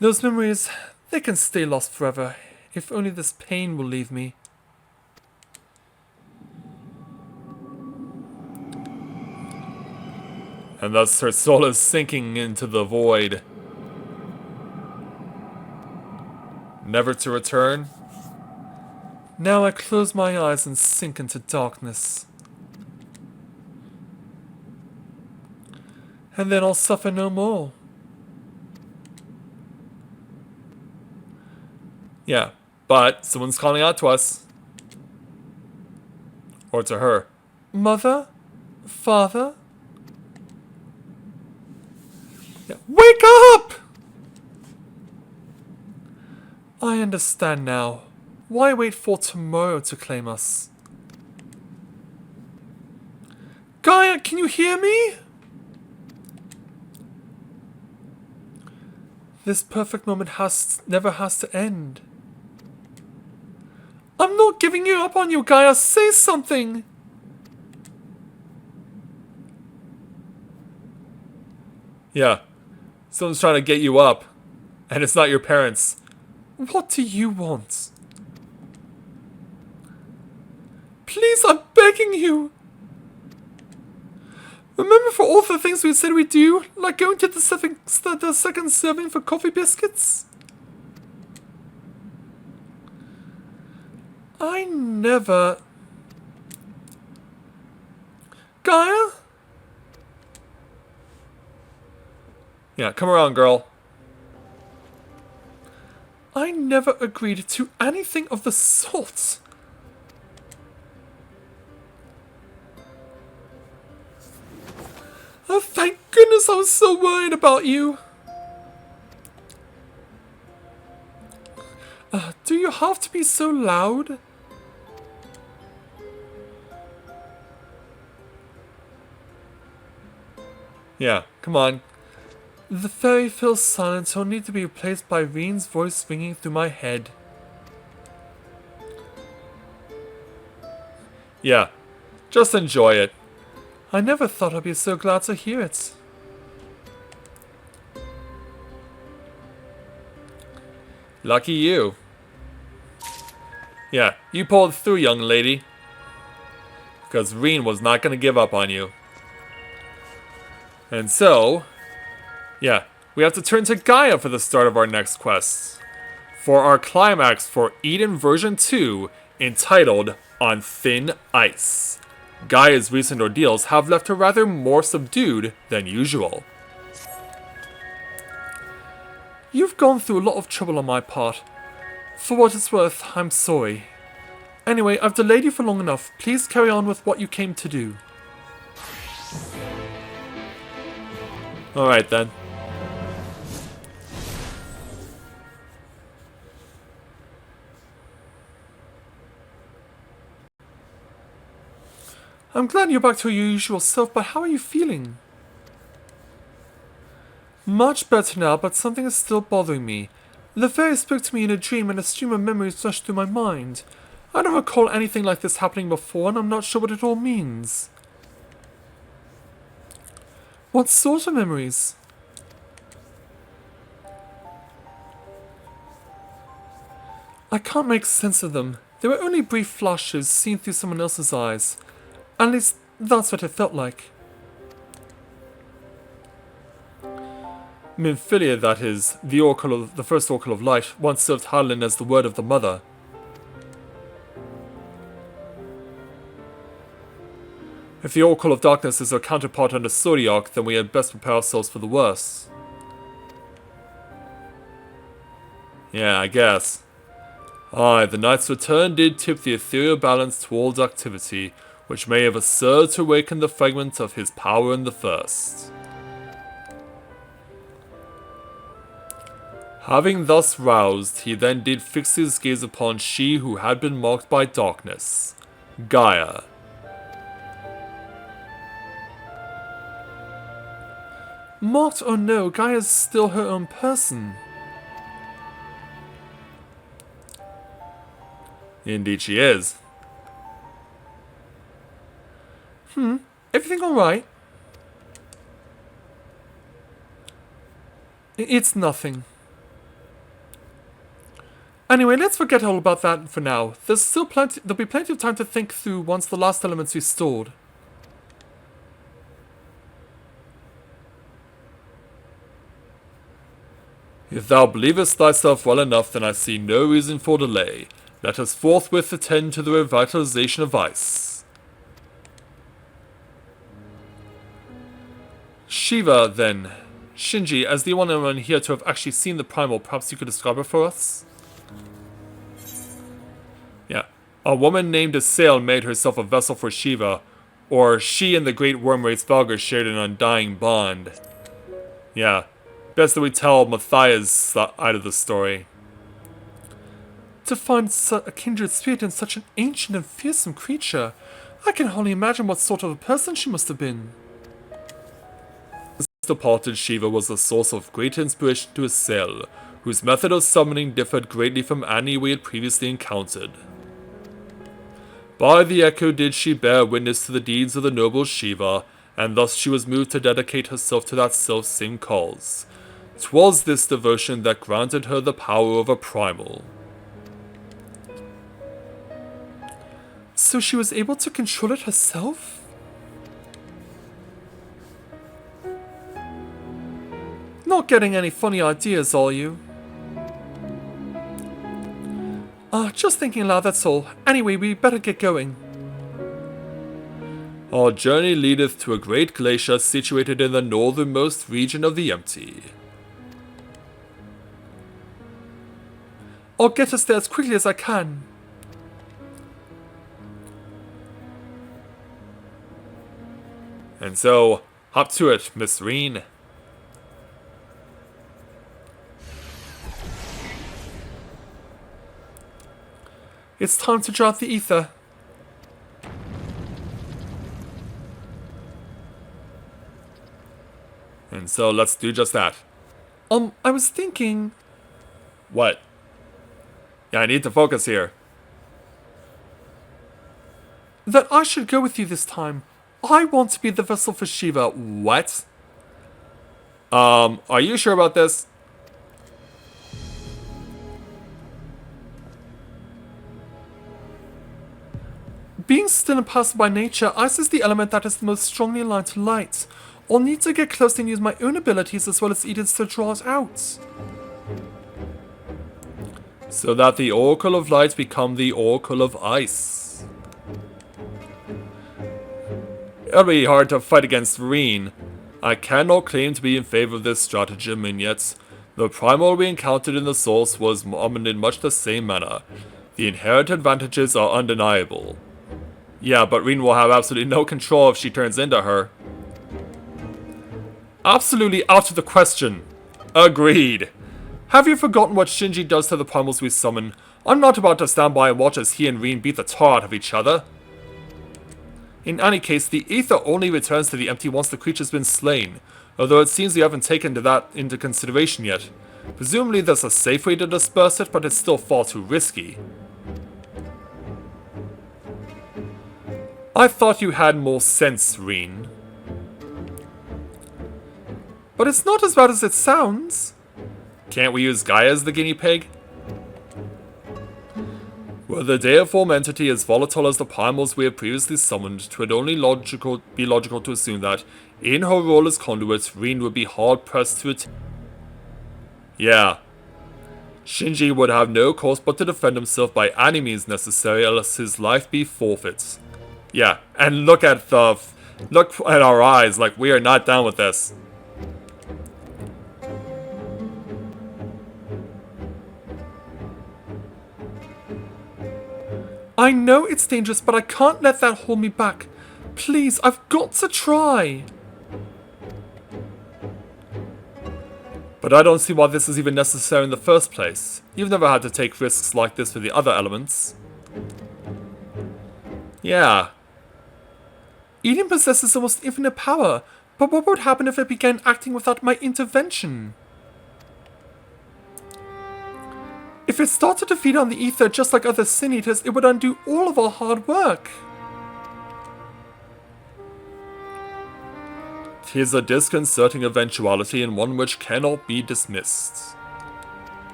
Those memories, they can stay lost forever, if only this pain will leave me. And thus her soul is sinking into the void. Never to return? Now I close my eyes and sink into darkness. and then I'll suffer no more. Yeah, but someone's calling out to us. Or to her. Mother? Father? Yeah. Wake up! I understand now. Why wait for tomorrow to claim us? Gaia, can you hear me? This perfect moment never has to end. I'm not giving you up on you, Gaia. Say something. Yeah. Someone's trying to get you up. And it's not your parents. What do you want? Please, I'm begging you. Remember for all the things we said we'd do? Like going to the second serving for coffee biscuits? I never... Gaia? Yeah, come around, girl. I never agreed to anything of the sort. Oh, thank goodness, I was so worried about you. Do you have to be so loud? Yeah, come on. The fairy feels silent, so need to be replaced by Reen's voice ringing through my head. Yeah, just enjoy it. I never thought I'd be so glad to hear it. Lucky you. Yeah, you pulled through, young lady. Because Reen was not going to give up on you. And so, yeah, we have to turn to Gaia for the start of our next quest. For our climax for Eden version 2, entitled On Thin Ice. Gaia's recent ordeals have left her rather more subdued than usual. You've gone through a lot of trouble on my part. For what it's worth, I'm sorry. Anyway, I've delayed you for long enough. Please carry on with what you came to do. Alright then. I'm glad you're back to your usual self, but how are you feeling? Much better now, but something is still bothering me. The fairy spoke to me in a dream and a stream of memories rushed through my mind. I don't recall anything like this happening before, and I'm not sure what it all means. What sort of memories? I can't make sense of them. They were only brief flashes seen through someone else's eyes. At least, that's what it felt like. Minfilia, that is, the first Oracle of Light, once served Harlan as the word of the Mother. If the Oracle of Darkness is our counterpart under Zodiac, then we had best prepare ourselves for the worst. Yeah, I guess. Aye, the night's return did tip the ethereal balance towards activity, which may have served to awaken the fragment of his power in the first. Having thus roused, he then did fix his gaze upon she who had been marked by darkness, Gaia. Marked or no, Gaia's still her own person. Indeed she is. Everything alright? It's nothing. Anyway, let's forget all about that for now. There'll be plenty of time to think through once the last element's restored. If thou believest thyself well enough, then I see no reason for delay. Let us forthwith attend to the revitalization of ice. Shiva, then. Shinji, as the only one here to have actually seen the primal, perhaps you could describe it for us? Yeah. A woman named Asael made herself a vessel for Shiva, or she and the great worm race Valgar shared an undying bond. Yeah. Best that we tell Matthias' side of the story. To find a kindred spirit in such an ancient and fearsome creature, I can hardly imagine what sort of a person she must have been. This departed Shiva was a source of great inspiration to Asael, whose method of summoning differed greatly from any we had previously encountered. By the echo did she bear witness to the deeds of the noble Shiva, and thus she was moved to dedicate herself to that self-same cause. 'Twas this devotion that granted her the power of a primal. So she was able to control it herself? Not getting any funny ideas, are you? Just thinking aloud, that's all. Anyway, we better get going. Our journey leadeth to a great glacier situated in the northernmost region of the Empty. I'll get us there as quickly as I can. And so, hop to it, Miss Reen. It's time to drop the ether. And so let's do just that. I was thinking... What? Yeah, I need to focus here. That I should go with you this time. I want to be the vessel for Shiva. What? Are you sure about this? Being still and passive by nature, ice is the element that is the most strongly aligned to light. I'll need to get close and use my own abilities as well as Eden's to draw it out. So that the Oracle of Light become the Oracle of Ice. It'll be hard to fight against Reen. I cannot claim to be in favor of this stratagem, and yet the primal we encountered in the source was summoned in much the same manner. The inherent advantages are undeniable. Yeah, but Reen will have absolutely no control if she turns into her. Absolutely out of the question. Agreed. Have you forgotten what Shinji does to the primals we summon? I'm not about to stand by and watch as he and Reen beat the tar out of each other. In any case, the ether only returns to the Empty once the creature's been slain, although it seems we haven't taken that into consideration yet. Presumably there's a safe way to disperse it, but it's still far too risky. I thought you had more sense, Reen. But it's not as bad as it sounds. Can't we use Gaia as the guinea pig? Were the deiform entity as volatile as the primals we have previously summoned, 'twould only be logical to assume that, in her role as conduit, Reen would be hard-pressed to it. Yeah. Shinji would have no course but to defend himself by any means necessary, else his life be forfeit. Yeah, and look at our eyes, like we are not down with this. I know it's dangerous, but I can't let that hold me back. Please, I've got to try. But I don't see why this is even necessary in the first place. You've never had to take risks like this with the other elements. Yeah. Eden possesses almost infinite power, but what would happen if it began acting without my intervention? If it started to feed on the ether just like other Sin Eaters, it would undo all of our hard work. 'Tis a disconcerting eventuality and one which cannot be dismissed.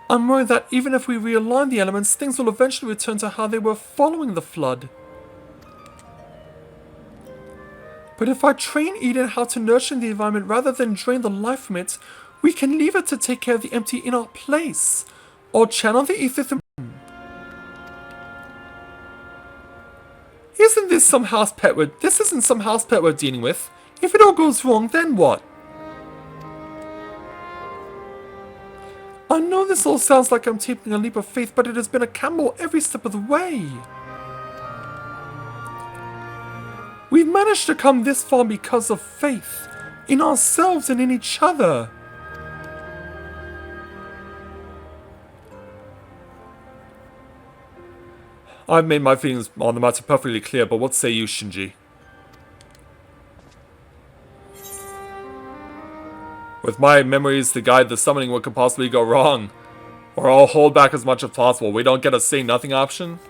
I'm worried that even if we realign the elements, things will eventually return to how they were following the flood. But if I train Eden how to nurture the environment rather than drain the life from it, we can leave it to take care of the Empty in our place, or channel the ether through. Isn't this some house pet this isn't some house pet we're dealing with. If it all goes wrong, then what? I know this all sounds like I'm taking a leap of faith, but it has been a gamble every step of the way. We've managed to come this far because of faith in ourselves and in each other. I've made my feelings on the matter perfectly clear, but what say you, Shinji? With my memories to guide the summoning, what could possibly go wrong? Or I'll hold back as much as possible. We don't get a say nothing option?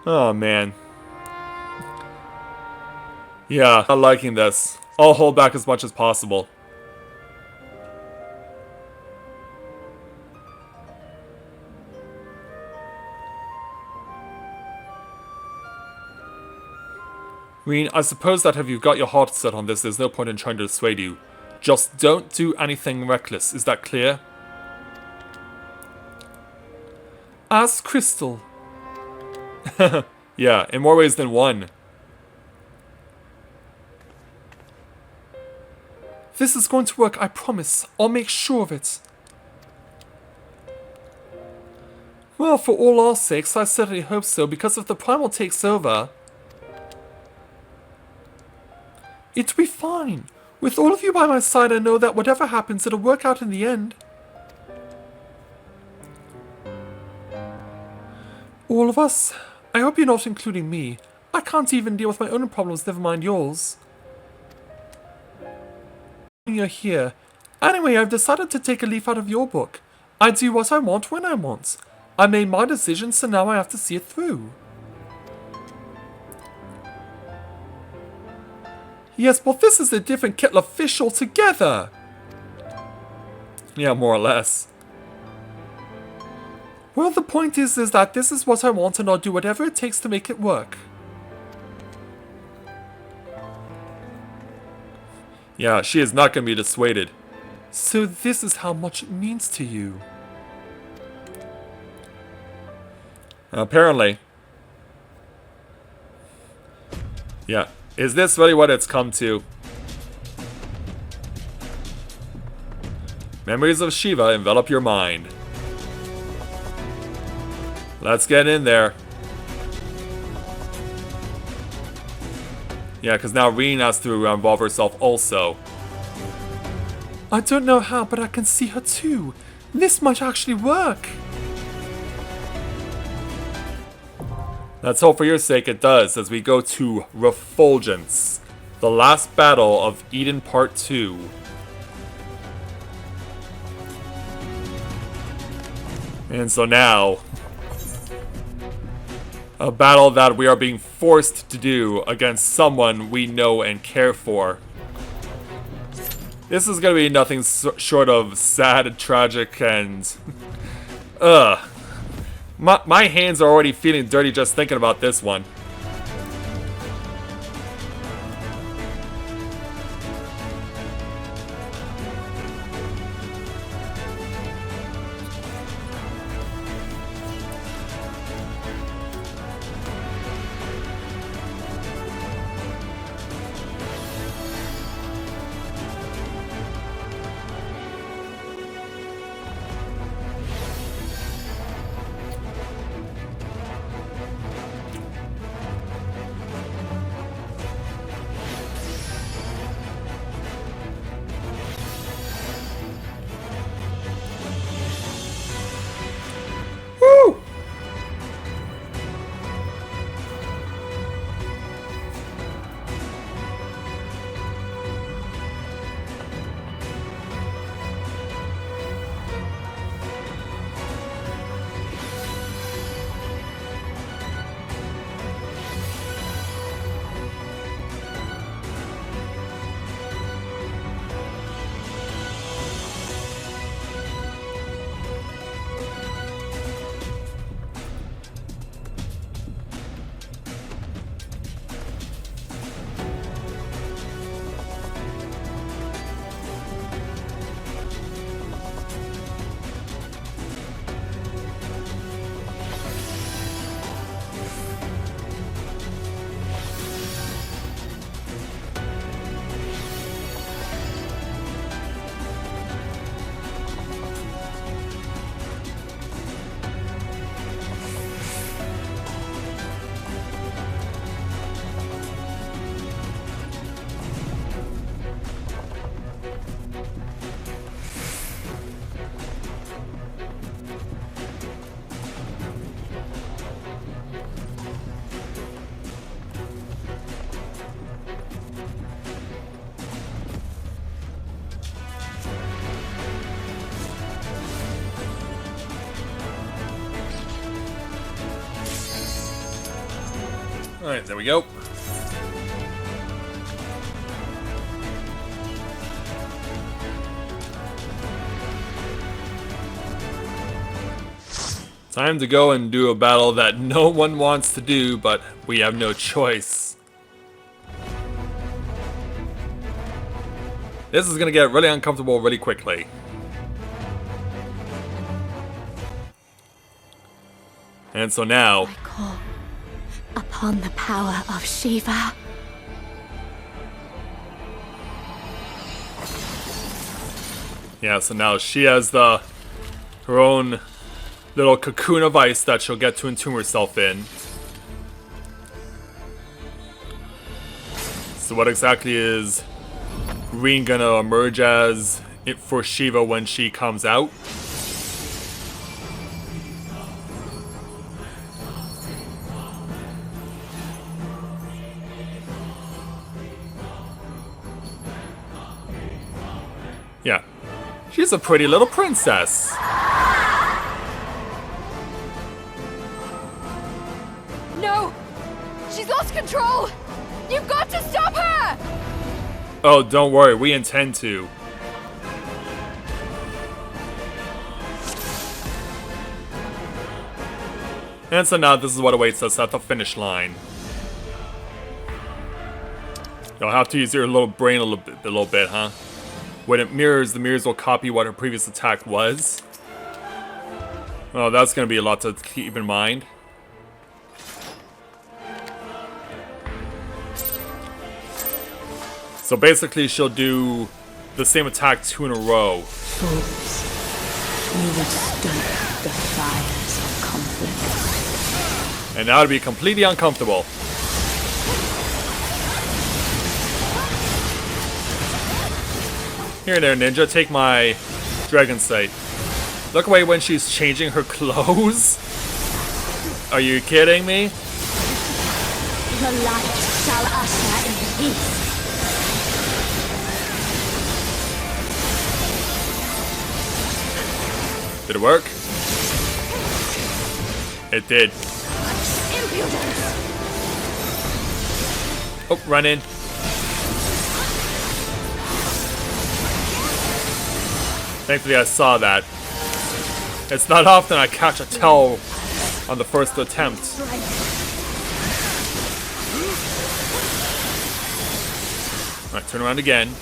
Oh, man. Yeah, not liking this. I'll hold back as much as possible. Reen, I suppose that if you've got your heart set on this, there's no point in trying to dissuade you. Just don't do anything reckless, is that clear? As Crystal. Yeah, in more ways than one. This is going to work, I promise. I'll make sure of it. Well, for all our sakes, I certainly hope so, because if the Primal takes over, it'll be fine. With all of you by my side, I know that whatever happens, it'll work out in the end. All of us? I hope you're not including me. I can't even deal with my own problems, never mind yours. You're here. Anyway, I've decided to take a leaf out of your book. I do what I want when I want. I made my decision, so now I have to see it through. Yes, but this is a different kettle of fish altogether. Yeah, more or less. Well, the point is that this is what I want and I'll do whatever it takes to make it work. Yeah, she is not going to be dissuaded. So this is how much it means to you. Apparently. Yeah. Is this really what it's come to? Memories of Shiva envelop your mind. Let's get in there. Yeah, because now Reen has to involve herself also. I don't know how, but I can see her too. This might actually work. Let's hope for your sake it does, as we go to Refulgence, the last battle of Eden Part 2. And so now, a battle that we are being forced to do against someone we know and care for. This is going to be nothing short of sad, tragic, and... Ugh. My hands are already feeling dirty just thinking about this one. Alright, there we go. Time to go and do a battle that no one wants to do, but we have no choice. This is gonna get really uncomfortable really quickly. And so now... I call upon the power of Shiva. Yeah, so now she has her own little cocoon of ice that she'll get to entomb herself in. So what exactly is Green gonna emerge as for Shiva when she comes out? Yeah, she's a pretty little princess. No! She's lost control! You've got to stop her! Oh, don't worry, we intend to. And so now this is what awaits us at the finish line. You'll have to use your little brain a little bit, huh? When it mirrors, the mirrors will copy what her previous attack was. Oh, that's going to be a lot to keep in mind. So basically, she'll do the same attack 2 in a row. Fools, we would stoke the fires of conflict. And now it'll be completely uncomfortable. Here there, ninja, take my dragon sight. Look away when she's changing her clothes. Are you kidding me? The light shall usher in peace. Did it work? It did. Impudence! Oh, run in. Thankfully I saw that. It's not often I catch a tail on the first attempt. Alright, turn around again.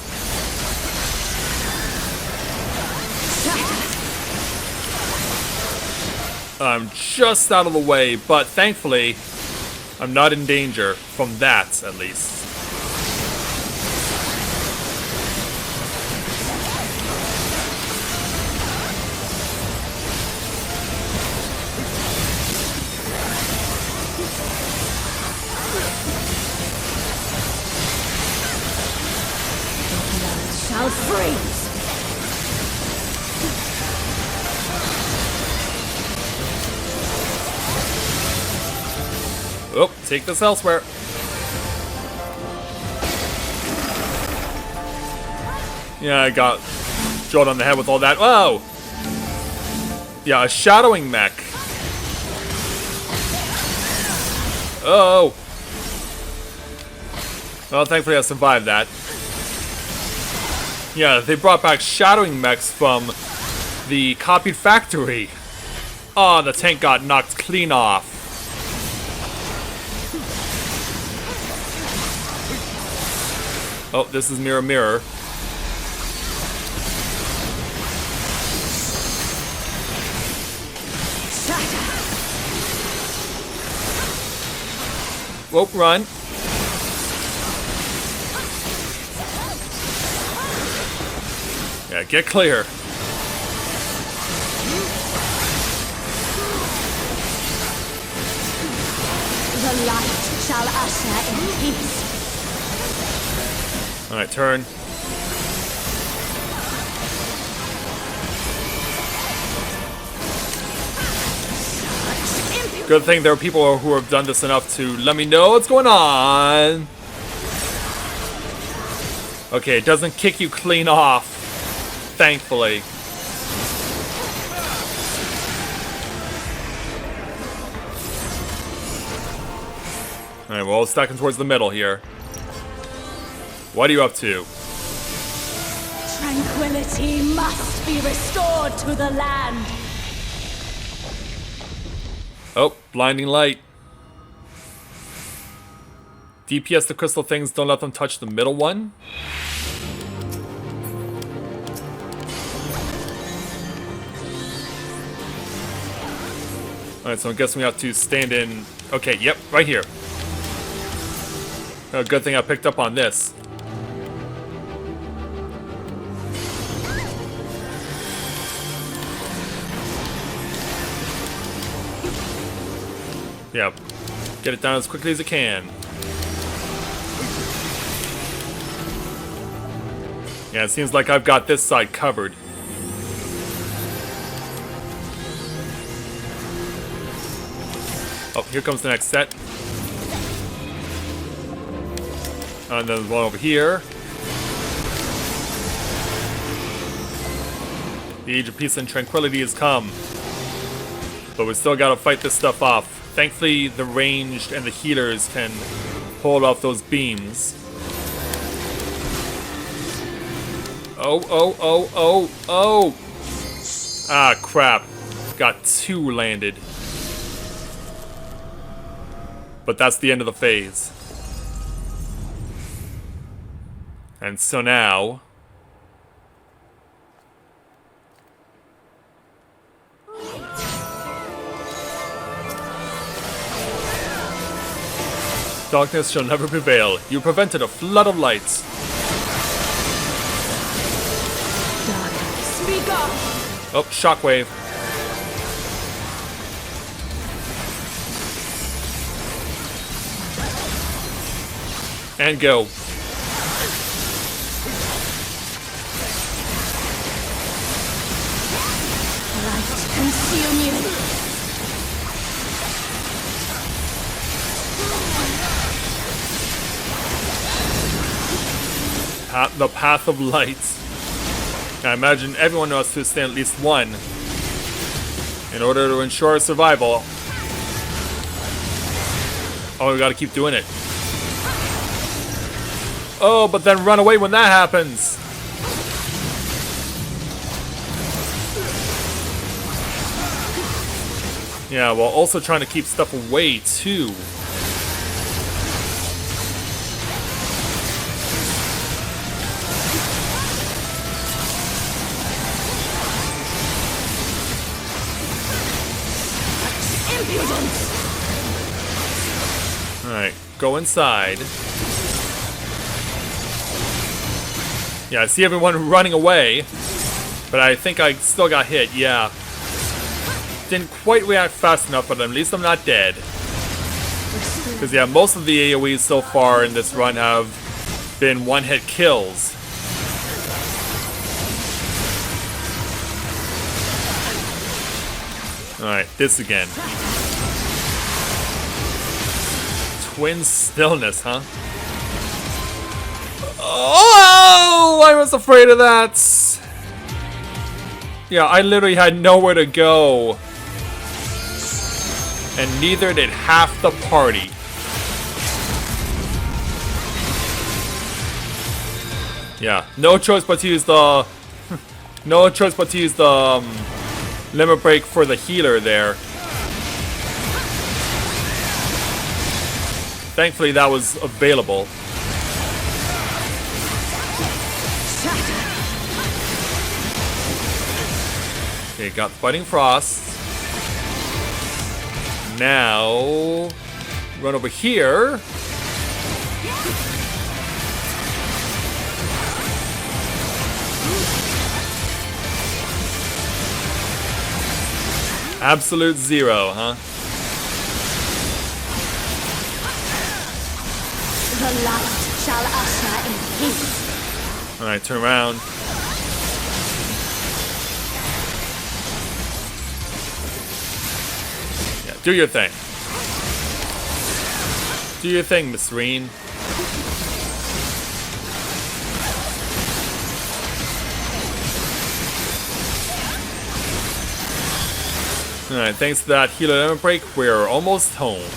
I'm just out of the way, but thankfully, I'm not in danger from that, at least. Shall freeze! Oh, take this elsewhere. Yeah, I got drilled on the head with all that. Whoa! Yeah, a shadowing mech. Oh! Well, thankfully I survived that. Yeah, they brought back shadowing mechs from the copied factory. Oh, the tank got knocked clean off. Oh, this is mirror mirror. Whoa, run. Yeah, get clear. The light shall usher in peace. Alright, turn. Good thing there are people who have done this enough to let me know what's going on. Okay, it doesn't kick you clean off. Thankfully. Alright, we're all stacking towards the middle here. What are you up to? Tranquility must be restored to the land. Oh, blinding light. DPS the crystal things, don't let them touch the middle one. Alright, so I'm guessing we have to stand in... Okay, yep, right here. Oh, good thing I picked up on this. Yep. Get it down as quickly as it can. Yeah, it seems like I've got this side covered. Oh, here comes the next set. And then there's one over here. The Age of Peace and Tranquility has come. But we still gotta fight this stuff off. Thankfully, the ranged and the healers can hold off those beams. Oh, oh, oh, oh, oh! Ah, crap. Got 2 landed. But that's the end of the phase. And so now... Darkness shall never prevail. You prevented a flood of lights. Speak up! Oh, shockwave. And go. Light consume you. The path of light. I imagine everyone has to stand at least one in order to ensure survival. Oh, we gotta keep doing it. Oh, but then run away when that happens. Yeah, while also trying to keep stuff away too. Alright, go inside. Yeah, I see everyone running away, but I think I still got hit, yeah. Didn't quite react fast enough, but at least I'm not dead. Because, yeah, most of the AoEs so far in this run have been one-hit kills. Alright, this again. Twin stillness, huh? Oh, I was afraid of that. Yeah, I literally had nowhere to go. And neither did half the party. Yeah, no choice but to use the... no choice but to use the limit break for the healer there. Thankfully that was available. Okay, got Fighting Frost. Now, run over here. Absolute zero, huh? The light shall usher in peace. Alright, turn around. Yeah, do your thing. Do your thing, Miss Reen. Alright, thanks to that healer limit break, we're almost home.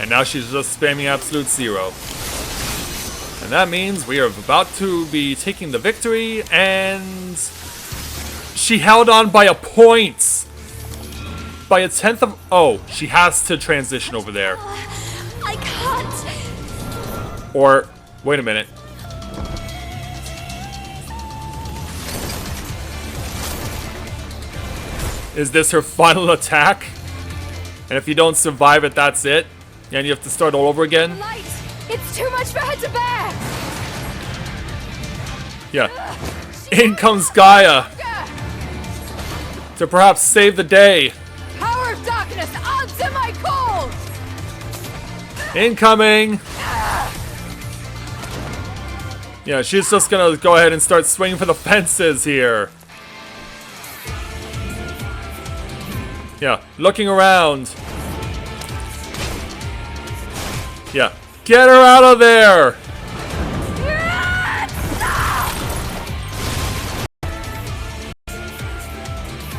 And now she's just spamming absolute zero. And that means we are about to be taking the victory, and she held on by a point! By a tenth of... Oh, she has to transition over there. I can't. Or, wait a minute. Is this her final attack? And if you don't survive it, that's it? And you have to start all over again? Light! It's too much for her to bear! Yeah. In comes Gaia! To perhaps save the day. Power of darkness, answer my call! Incoming! Yeah, she's just gonna go ahead and start swinging for the fences here. Yeah, looking around. Yeah, get her out of there!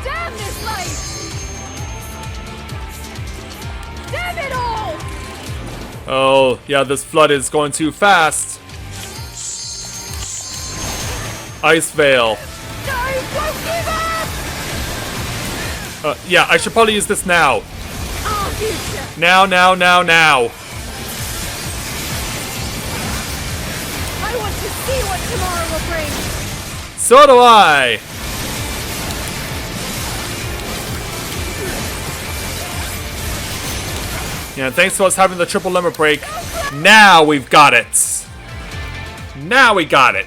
Damn this light! Damn it all! Oh, yeah, this flood is going too fast. Ice Veil. No, don't give up! Yeah, I should probably use this now. Our future! Now. I want to see what tomorrow will bring! So do I! Yeah, thanks to us having the triple limit break, now we've got it! Now we got it!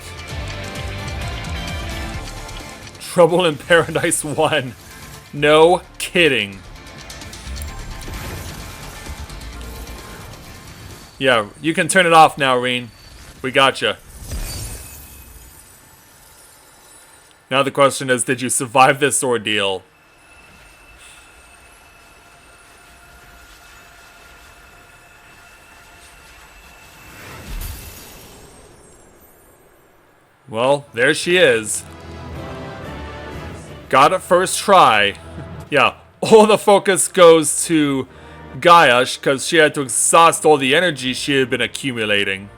Trouble in Paradise 1. No kidding. Yeah, you can turn it off now, Reen. We gotcha. Now the question is, did you survive this ordeal? Well, there she is. Got it first try. Yeah, all the focus goes to Gaia because she had to exhaust all the energy she had been accumulating.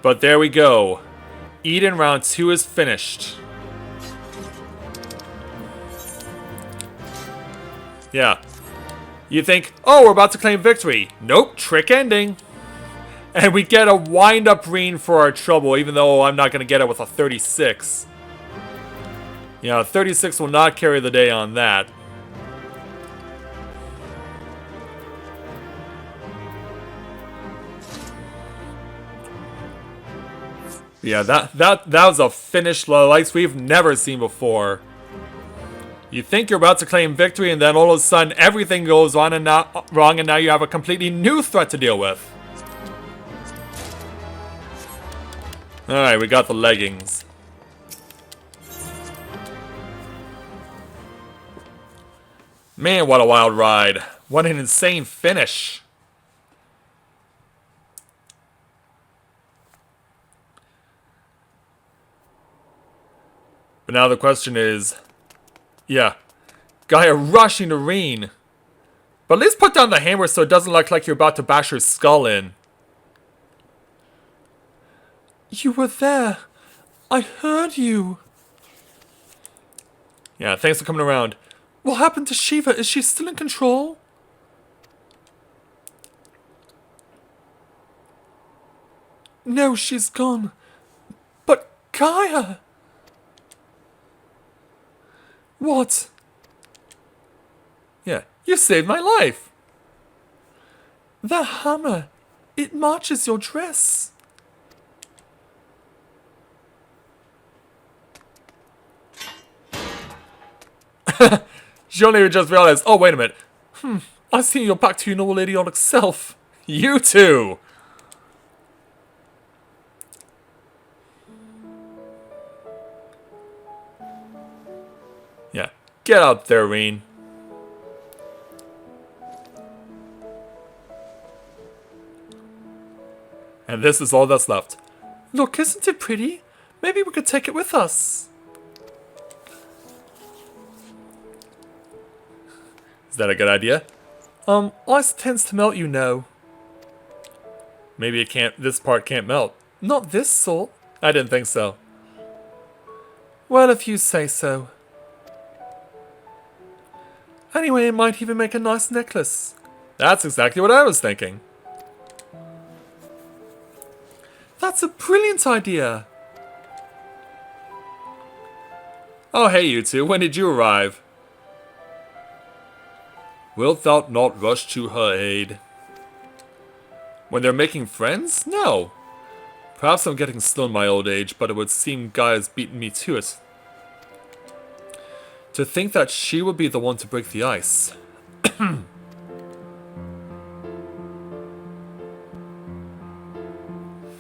But there we go. Eden round 2 is finished. Yeah. You think, oh, we're about to claim victory. Nope, trick ending. And we get a wind-up Reen for our trouble, even though I'm not going to get it with a 36. Yeah, 36 will not carry the day on that. Yeah, that was a finish like we've never seen before. You think you're about to claim victory, and then all of a sudden everything goes on and wrong, and now you have a completely new threat to deal with. Alright, we got the leggings. Man, what a wild ride. What an insane finish. But now the question is, yeah, Gaia rushing to Reen. But at least put down the hammer so it doesn't look like you're about to bash her skull in. You were there. I heard you. Yeah, thanks for coming around. What happened to Shiva? Is she still in control? No, she's gone. But Gaia! What? Yeah, you saved my life. The hammer. It matches your dress. She only just realized, oh, wait a minute. I see you're back to your normal idiotic self. You too. Yeah, get up there, Reen. And this is all that's left. Look, isn't it pretty? Maybe we could take it with us. Is that a good idea? Ice tends to melt, you know. Maybe it can't. This part can't melt. Not this sort. I didn't think so. Well, if you say so. Anyway, it might even make a nice necklace. That's exactly what I was thinking. That's a brilliant idea. Oh, hey, you two. When did you arrive? Wilt thou not rush to her aid? When they're making friends? No. Perhaps I'm getting slow in my old age, but it would seem Guy has beaten me to it. To think that she would be the one to break the ice.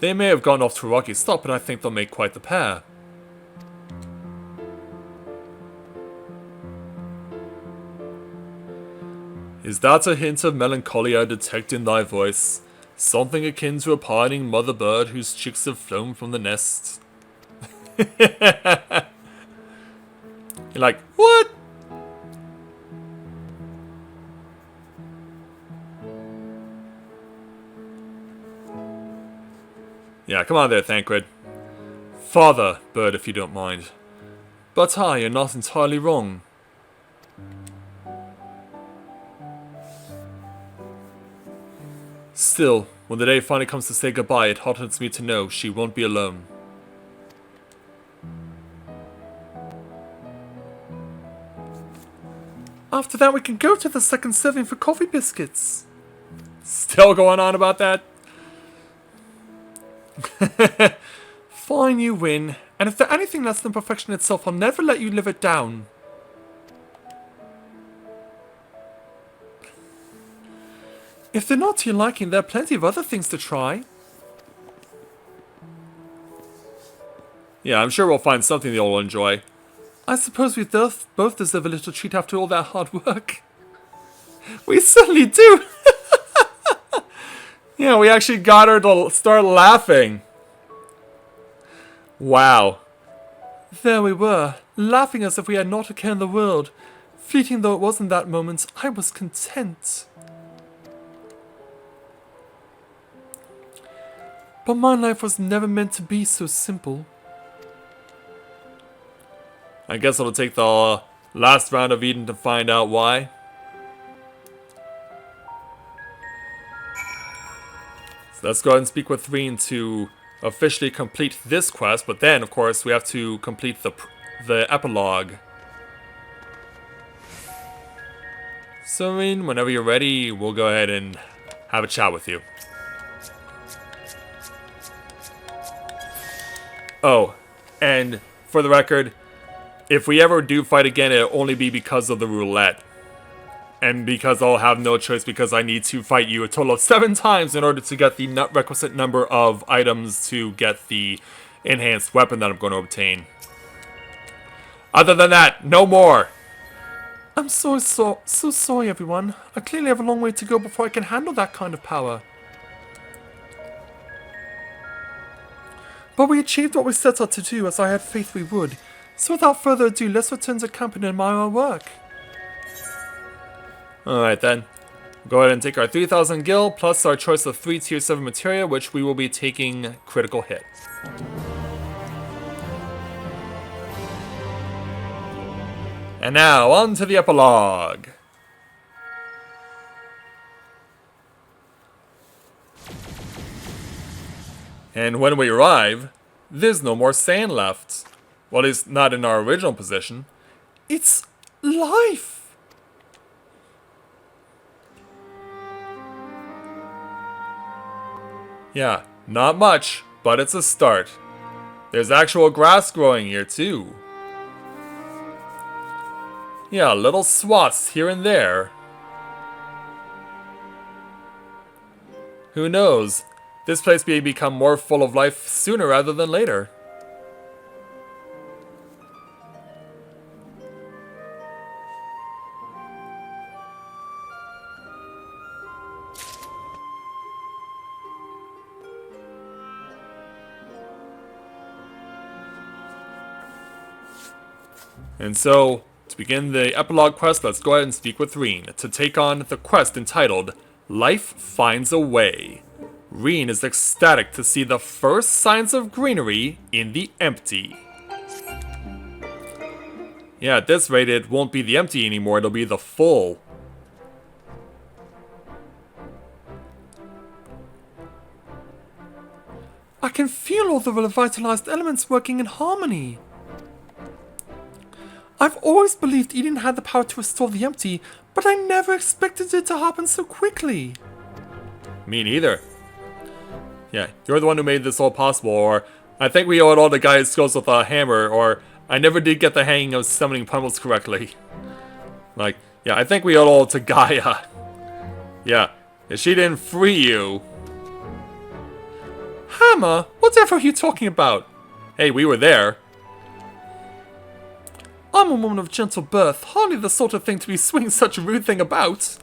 They may have gone off to a rocky stop, but I think they'll make quite the pair. Is that a hint of melancholy I detect in thy voice? Something akin to a pining mother bird whose chicks have flown from the nest? You're like, what? Yeah, come on there, Thancred. Father, bird, if you don't mind. But you're not entirely wrong. Still, when the day finally comes to say goodbye, it heartens me to know she won't be alone. After that, we can go to the second serving for coffee biscuits. Still going on about that? Fine, you win. And if they're anything less than perfection itself, I'll never let you live it down. If they're not to your liking, there are plenty of other things to try. Yeah, I'm sure we'll find something they'll enjoy. I suppose we both deserve a little treat after all that hard work. We certainly do! Yeah, we actually got her to start laughing. Wow. There we were, laughing as if we had not a care in the world. Fleeting though it was in that moment, I was content. But my life was never meant to be so simple. I guess it'll take the last round of Eden to find out why. So let's go ahead and speak with Threen to officially complete this quest, but then, of course, we have to complete the epilogue. So, Threen, whenever you're ready, we'll go ahead and have a chat with you. Oh, and for the record, if we ever do fight again, it'll only be because of the roulette. And because I'll have no choice because I need to fight you a total of 7 times in order to get the requisite number of items to get the enhanced weapon that I'm going to obtain. Other than that, no more! I'm so sorry, everyone. I clearly have a long way to go before I can handle that kind of power. But we achieved what we set out to do, as I had faith we would. So without further ado, let's return to camp and admire our work. Alright then. Go ahead and take our 3000 gil, plus our choice of 3 tier 7 materia, which we will be taking critical hit. And now, on to the epilogue. And when we arrive, there's no more sand left. Well, at least not in our original position. It's life! Yeah, not much, but it's a start. There's actual grass growing here too. Yeah, little swaths here and there. Who knows? This place may become more full of life sooner rather than later. And so, to begin the epilogue quest, let's go ahead and speak with Reen to take on the quest entitled Life Finds a Way. Reen is ecstatic to see the first signs of greenery in the empty. Yeah, at this rate it won't be the empty anymore, it'll be the full. I can feel all the revitalized elements working in harmony. I've always believed Eden had the power to restore the empty, but I never expected it to happen so quickly. Me neither. Yeah, you're the one who made this all possible, or I think we owe it all to guy who goes with a hammer, or I never did get the hang of summoning pummels correctly. Like, yeah, I think we owe it all to Gaia. Yeah, if she didn't free you... Hammer? Whatever are you talking about? Hey, we were there. I'm a woman of gentle birth, hardly the sort of thing to be swinging such a rude thing about.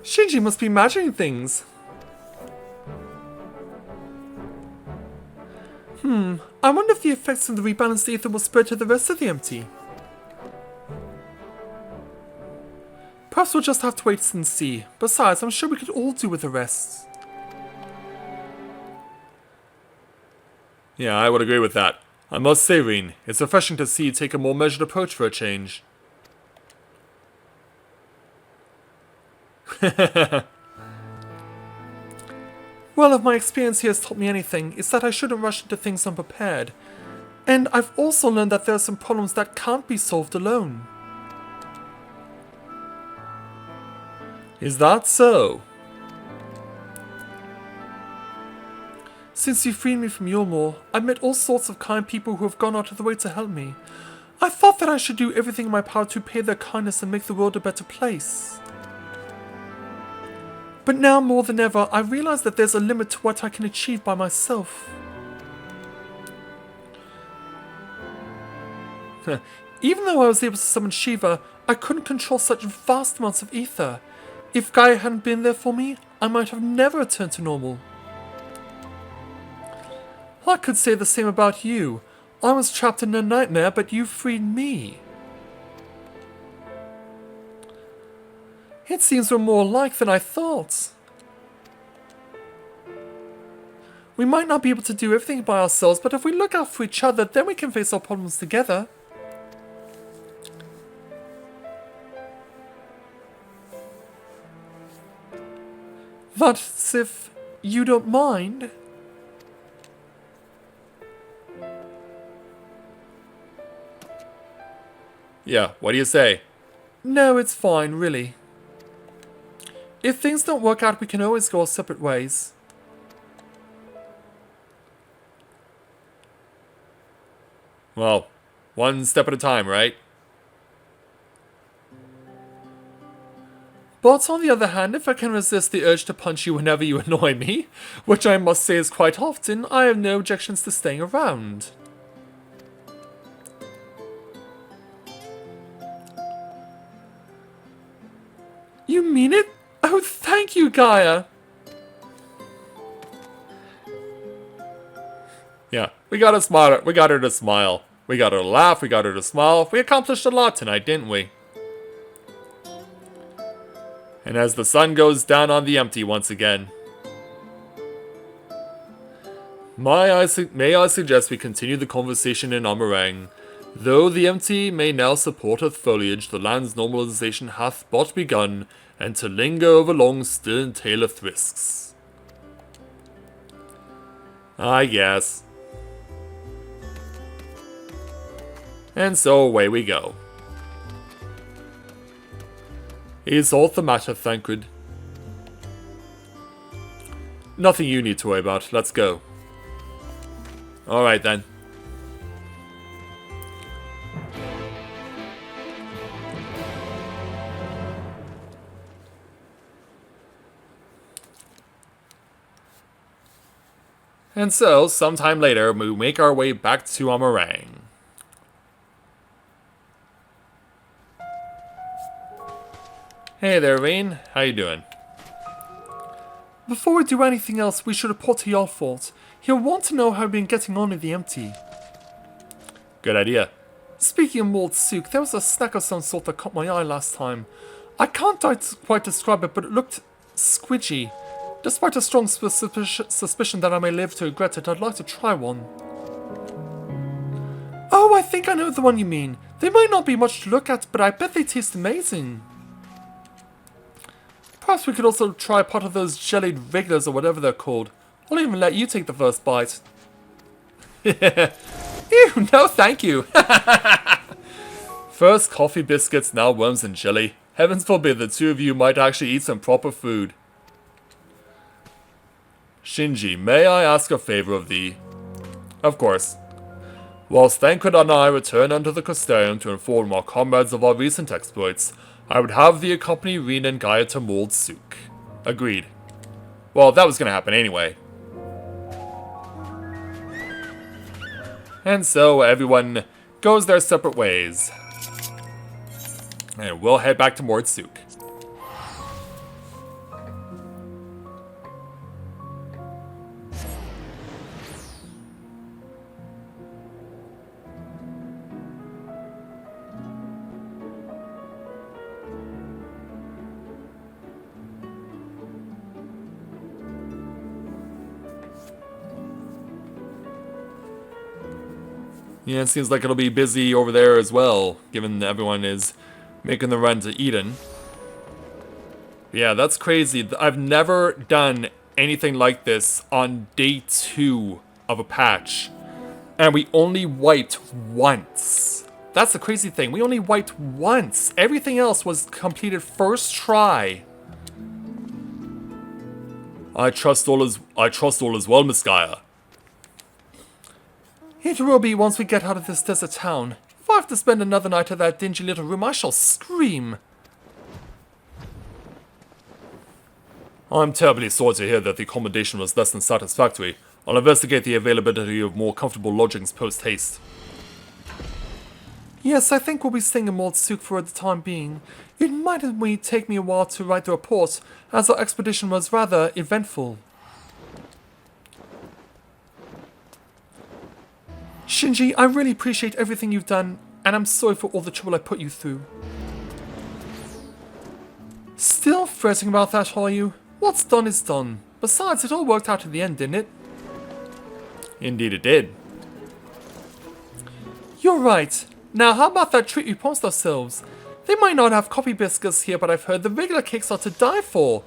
Shinji must be imagining things. I wonder if the effects of the rebalanced ether will spread to the rest of the empty. Perhaps we'll just have to wait and see. Besides, I'm sure we could all do with the rest. Yeah, I would agree with that. I must say, Reen, it's refreshing to see you take a more measured approach for a change. Well, if my experience here has taught me anything, it's that I shouldn't rush into things unprepared. And I've also learned that there are some problems that can't be solved alone. Is that so? Since you freed me from Yulmore, I've met all sorts of kind people who have gone out of the way to help me. I thought that I should do everything in my power to pay their kindness and make the world a better place. But now more than ever, I realize that there's a limit to what I can achieve by myself. Even though I was able to summon Shiva, I couldn't control such vast amounts of ether. If Gaia hadn't been there for me, I might have never returned to normal. I could say the same about you. I was trapped in a nightmare, but you freed me. It seems we're more alike than I thought. We might not be able to do everything by ourselves, but if we look out for each other, then we can face our problems together. That's if you don't mind. Yeah, what do you say? No, it's fine, really. If things don't work out, we can always go our separate ways. Well, one step at a time, right? But on the other hand, if I can resist the urge to punch you whenever you annoy me, which I must say is quite often, I have no objections to staying around. You mean it? Oh, thank you, Gaia! Yeah, we got her to smile. We got her to smile. We got her to laugh. We got her to smile. We accomplished a lot tonight, didn't we? And as the sun goes down on the empty once again, may I suggest we continue the conversation in Amarang. Though the empty may now support her foliage, the land's normalization hath but begun, and to linger over long still entaileth risks. I guess. And so away we go. Is aught the matter, Thancred? Nothing you need to worry about. Let's go. Alright then. And so, sometime later, we make our way back to Amarang. Hey there, Reen. How you doing? Before we do anything else, we should report to Yarfort. He'll want to know how we've been getting on in the empty. Good idea. Speaking of mulled soup, there was a snack of some sort that caught my eye last time. I can't quite describe it, but it looked squidgy. Despite a strong suspicion that I may live to regret it, I'd like to try one. Oh, I think I know the one you mean. They might not be much to look at, but I bet they taste amazing. Perhaps we could also try part of those jellied regulars or whatever they're called. I'll even let you take the first bite. Ew, no thank you. First coffee biscuits, now worms and jelly. Heavens forbid the two of you might actually eat some proper food. Shinji, may I ask a favor of thee? Of course. Whilst Thancred and I return unto the Costarium to inform our comrades of our recent exploits, I would have thee accompany Reen and Gaia to Mold Souk. Agreed. Well, that was gonna happen anyway. And so everyone goes their separate ways. And we'll head back to Mold Souk. Yeah, it seems like it'll be busy over there as well, given everyone is making the run to Eden. Yeah, that's crazy. I've never done anything like this on day 2 of a patch. And we only wiped once. That's the crazy thing. We only wiped once. Everything else was completed first try. I trust all is well, Miss Gaia. It will be once we get out of this desert town. If I have to spend another night at that dingy little room, I shall scream. I'm terribly sorry to hear that the accommodation was less than satisfactory. I'll investigate the availability of more comfortable lodgings post-haste. Yes, I think we'll be staying in Mold Souk for the time being. It might take me a while to write the report, as our expedition was rather eventful. Shinji, I really appreciate everything you've done, and I'm sorry for all the trouble I put you through. Still fretting about that, are you? What's done is done. Besides, it all worked out in the end, didn't it? Indeed it did. You're right. Now, how about that treat we promised ourselves? They might not have coffee biscuits here, but I've heard the regular cakes are to die for.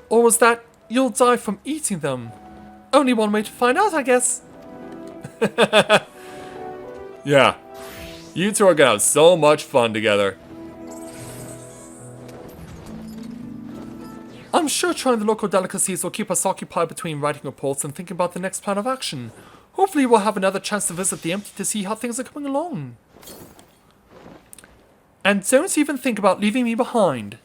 Or was that you'll die from eating them? Only one way to find out, I guess. Yeah, you two are gonna have so much fun together. I'm sure trying the local delicacies will keep us occupied between writing reports and thinking about the next plan of action. Hopefully we'll have another chance to visit the Empty to see how things are coming along. And don't even think about leaving me behind.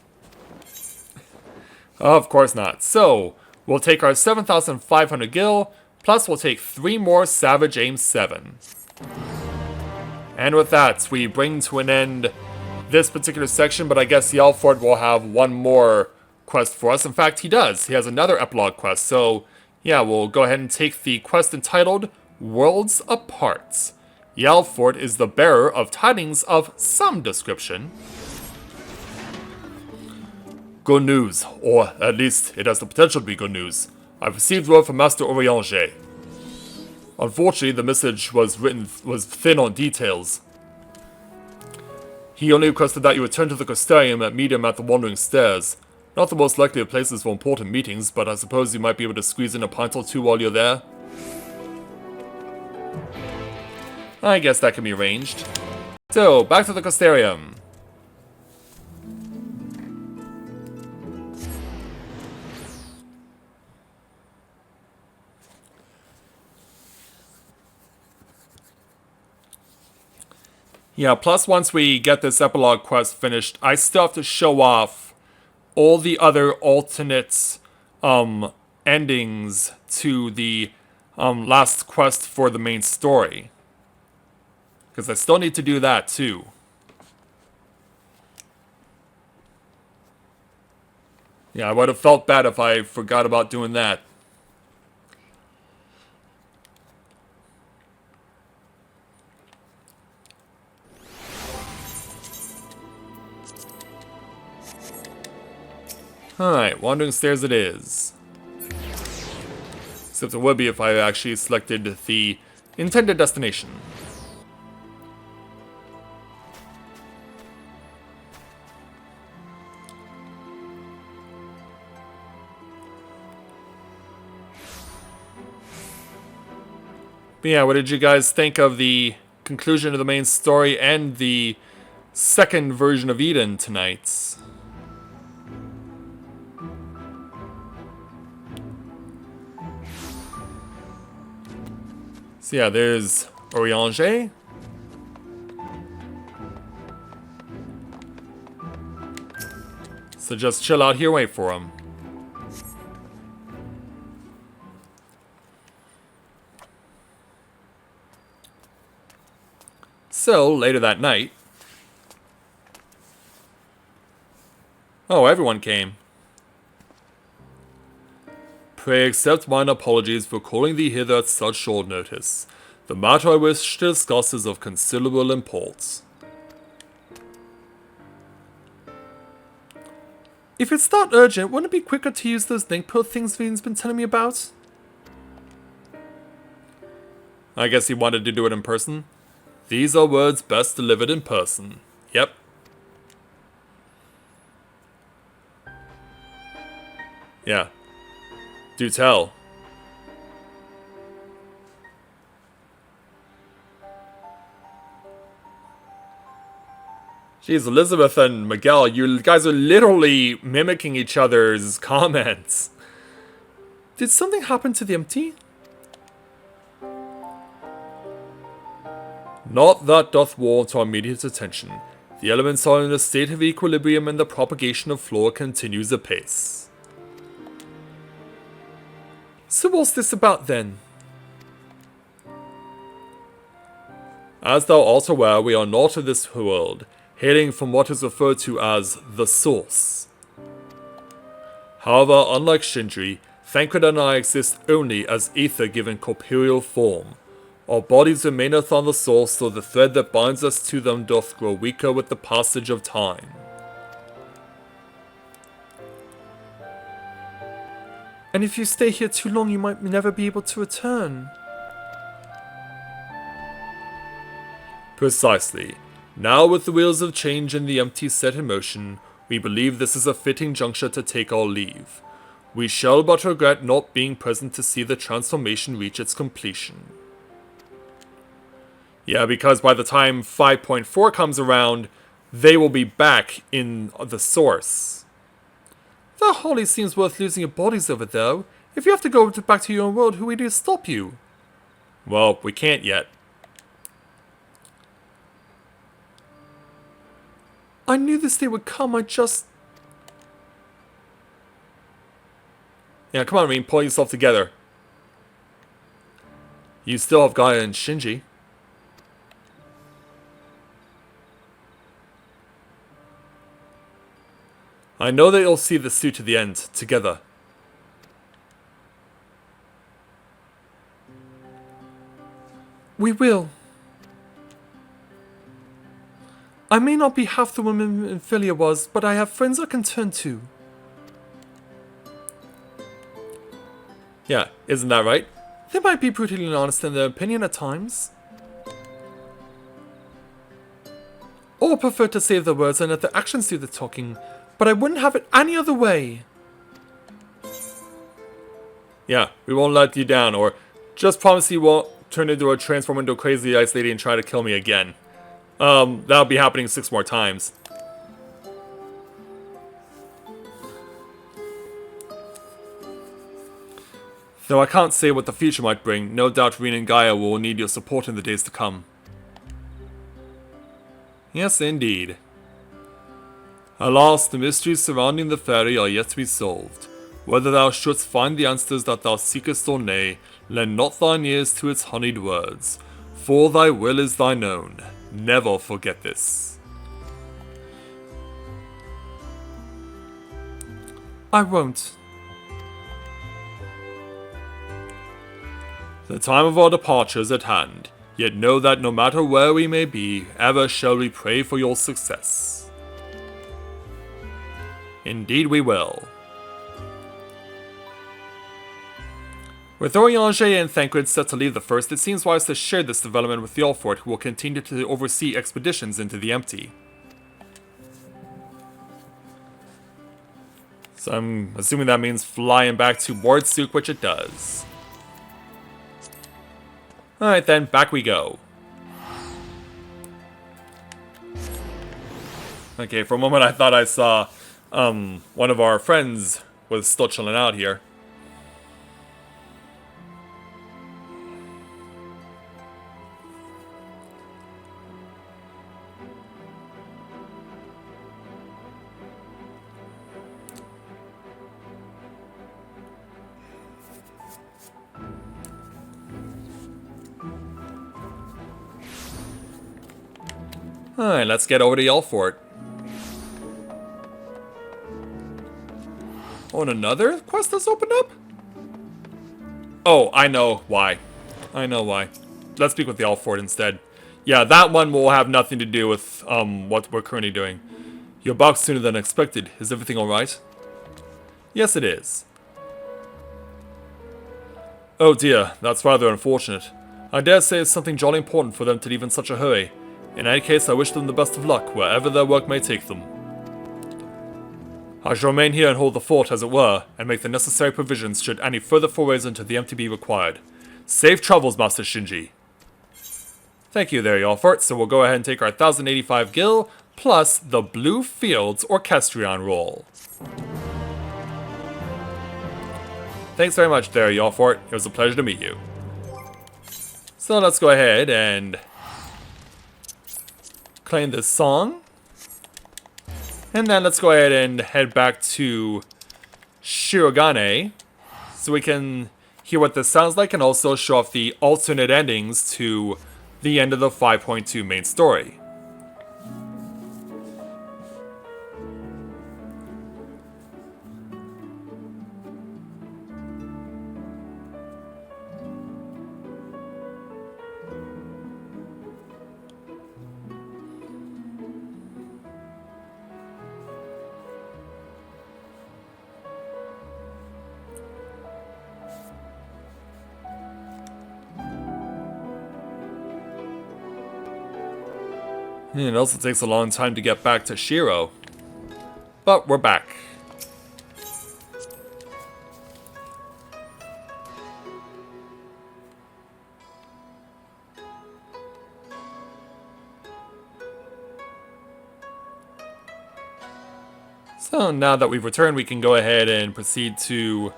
Of course not. So, we'll take our 7,500 gil, plus we'll take 3 more Savage Aim 7. And with that, we bring to an end this particular section, but I guess Yalford will have one more quest for us. In fact, he does. He has another epilogue quest. So, yeah, we'll go ahead and take the quest entitled Worlds Apart. Yalford is the bearer of tidings of some description. Good news, or at least it has the potential to be good news. I've received word from Master Oriange. Unfortunately, the message was thin on details. He only requested that you return to the Costarium and meet him at the Wandering Stairs. Not the most likely of places for important meetings, but I suppose you might be able to squeeze in a pint or two while you're there. I guess that can be arranged. So, back to the Costarium. Yeah, plus once we get this epilogue quest finished, I still have to show off all the other alternate endings to the last quest for the main story. Because I still need to do that too. Yeah, I would have felt bad if I forgot about doing that. Alright, wandering stairs it is. Except it would be if I actually selected the intended destination. But yeah, what did you guys think of the conclusion of the main story and the second version of Eden tonight? So yeah, there's Oriange. So just chill out here, wait for him. So, later that night... Oh, everyone came. Pray accept mine apologies for calling thee hither at such short notice. The matter I wish to discuss is of considerable import. If it's that urgent, wouldn't it be quicker to use those link pill things Vin's been telling me about? I guess he wanted to do it in person. These are words best delivered in person. Yep. Yeah. Do tell. Jeez, Elizabeth and Miguel, you guys are literally mimicking each other's comments. Did something happen to the empty? Not that doth warrant our immediate attention. The elements are in a state of equilibrium and the propagation of flora continues apace. So what's this about then? As thou art aware, we are not of this world, hailing from what is referred to as the Source. However, unlike Sindri, Thancred and I exist only as ether given corporeal form. Our bodies remaineth on the Source, so the thread that binds us to them doth grow weaker with the passage of time. And if you stay here too long, you might never be able to return. Precisely. Now with the wheels of change and the empty set in motion, we believe this is a fitting juncture to take our leave. We shall but regret not being present to see the transformation reach its completion. Yeah, because by the time 5.4 comes around, they will be back in the Source. That hardly seems worth losing your bodies over, though. If you have to go back to your own world, who are to stop you? Well, we can't yet. I knew this day would come, I just... Yeah, come on, Rin, pull yourself together. You still have Gaia and Shinji. I know that you'll see this through to the end, together. We will. I may not be half the woman Ophelia was, but I have friends I can turn to. Yeah, isn't that right? They might be brutally honest in their opinion at times. Or prefer to save their words and let their actions do the talking. But I wouldn't have it any other way. Yeah, we won't let you down, or just promise you won't turn into a transform into a crazy ice lady and try to kill me again. That'll be happening 6 more times. Though I can't say what the future might bring, no doubt Rin and Gaia will need your support in the days to come. Yes, indeed. Alas, the mysteries surrounding the fairy are yet to be solved. Whether thou shouldst find the answers that thou seekest or nay, lend not thine ears to its honeyed words, for thy will is thine own. Never forget this. I won't. The time of our departure is at hand, yet know that no matter where we may be, ever shall we pray for your success. Indeed we will. With Oriange and Thancred set to leave the First, it seems wise to share this development with the Alfort, who will continue to oversee expeditions into the Empty. So I'm assuming that means flying back to Wardsuk, which it does. Alright then, back we go. Okay, for a moment I thought I saw one of our friends was still chilling out here. Alright, let's get over to Yellfort. Oh, and another quest that's opened up? Oh, I know why. I know why. Let's speak with the Yellfort instead. Yeah, that one will have nothing to do with what we're currently doing. You're back sooner than expected. Is everything alright? Yes, it is. Oh dear, that's rather unfortunate. I dare say it's something jolly important for them to leave in such a hurry. In any case, I wish them the best of luck, wherever their work may take them. I shall remain here and hold the fort, as it were, and make the necessary provisions should any further forays into the Empty be required. Safe travels, Master Shinji. Thank you there, Yellfort. So we'll go ahead and take our 1085 gil, plus the Blue Fields Orchestrion roll. Thanks very much there, Yellfort. It was a pleasure to meet you. So let's go ahead and claim this song. And then let's go ahead and head back to Shirogane so we can hear what this sounds like and also show off the alternate endings to the end of the 5.2 main story. It also takes a long time to get back to Shiro. But we're back. So now that we've returned, we can go ahead and proceed to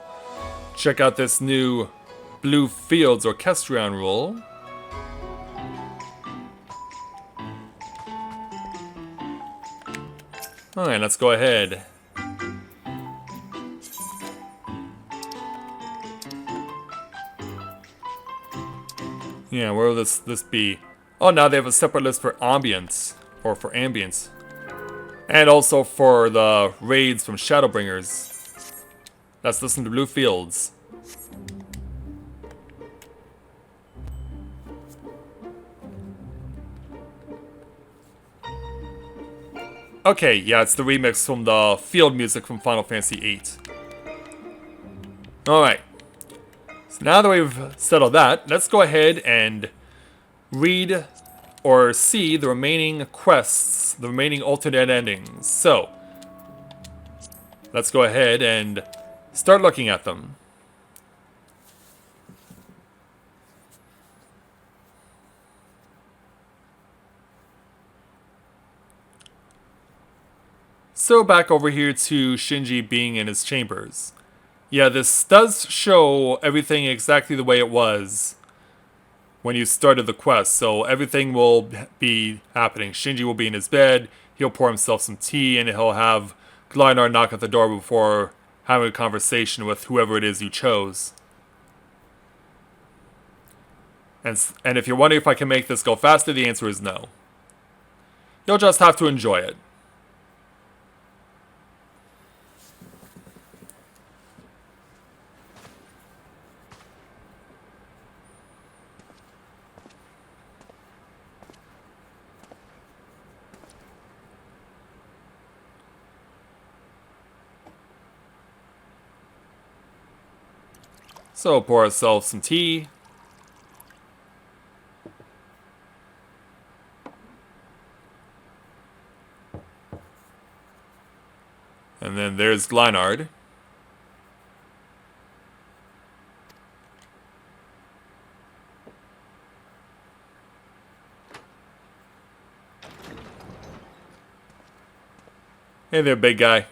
check out this new Blue Fields Orchestrion roll. Alright, let's go ahead. Yeah, where will this be? Oh, now they have a separate list for ambience. Or for ambience. And also for the raids from Shadowbringers. Let's listen to Blue Fields. Okay, yeah, it's the remix from the field music from Final Fantasy VIII. Alright. So now that we've settled that, let's go ahead and read or see the remaining quests, the remaining alternate endings. So, let's go ahead and start looking at them. So back over here to Shinji being in his chambers. Yeah, this does show everything exactly the way it was when you started the quest. So everything will be happening. Shinji will be in his bed, he'll pour himself some tea, and he'll have Glynar knock at the door before having a conversation with whoever it is you chose. And if you're wondering if I can make this go faster, the answer is no. You'll just have to enjoy it. So pour ourselves some tea. And then there's Glynard. Hey there, big guy.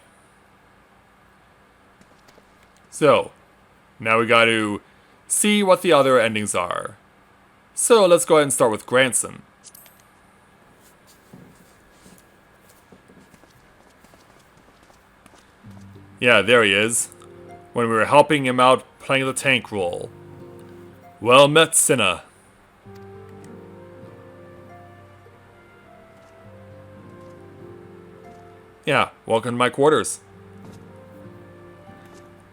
So, now we got to see what the other endings are. So let's go ahead and start with Granson. Yeah, there he is. When we were helping him out playing the tank role. Well met, Cinna. Yeah, welcome to my quarters.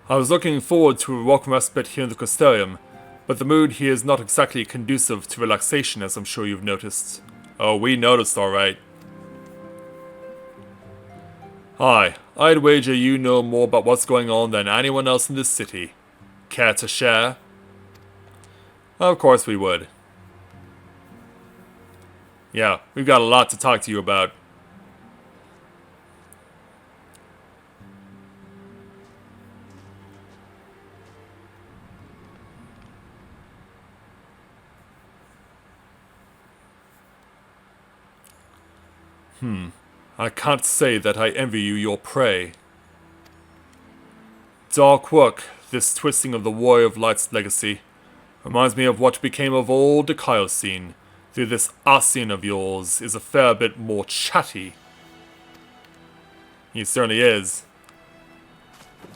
I was looking forward to a welcome respite here in the Castellium, but the mood here is not exactly conducive to relaxation, as I'm sure you've noticed. Oh, we noticed, alright. Hi, I'd wager you know more about what's going on than anyone else in this city. Care to share? Of course we would. Yeah, we've got a lot to talk to you about. I can't say that I envy you your prey. Dark work, this twisting of the Warrior of Light's legacy. Reminds me of what became of old the Kaiosine. Though this Asien of yours is a fair bit more chatty. He certainly is.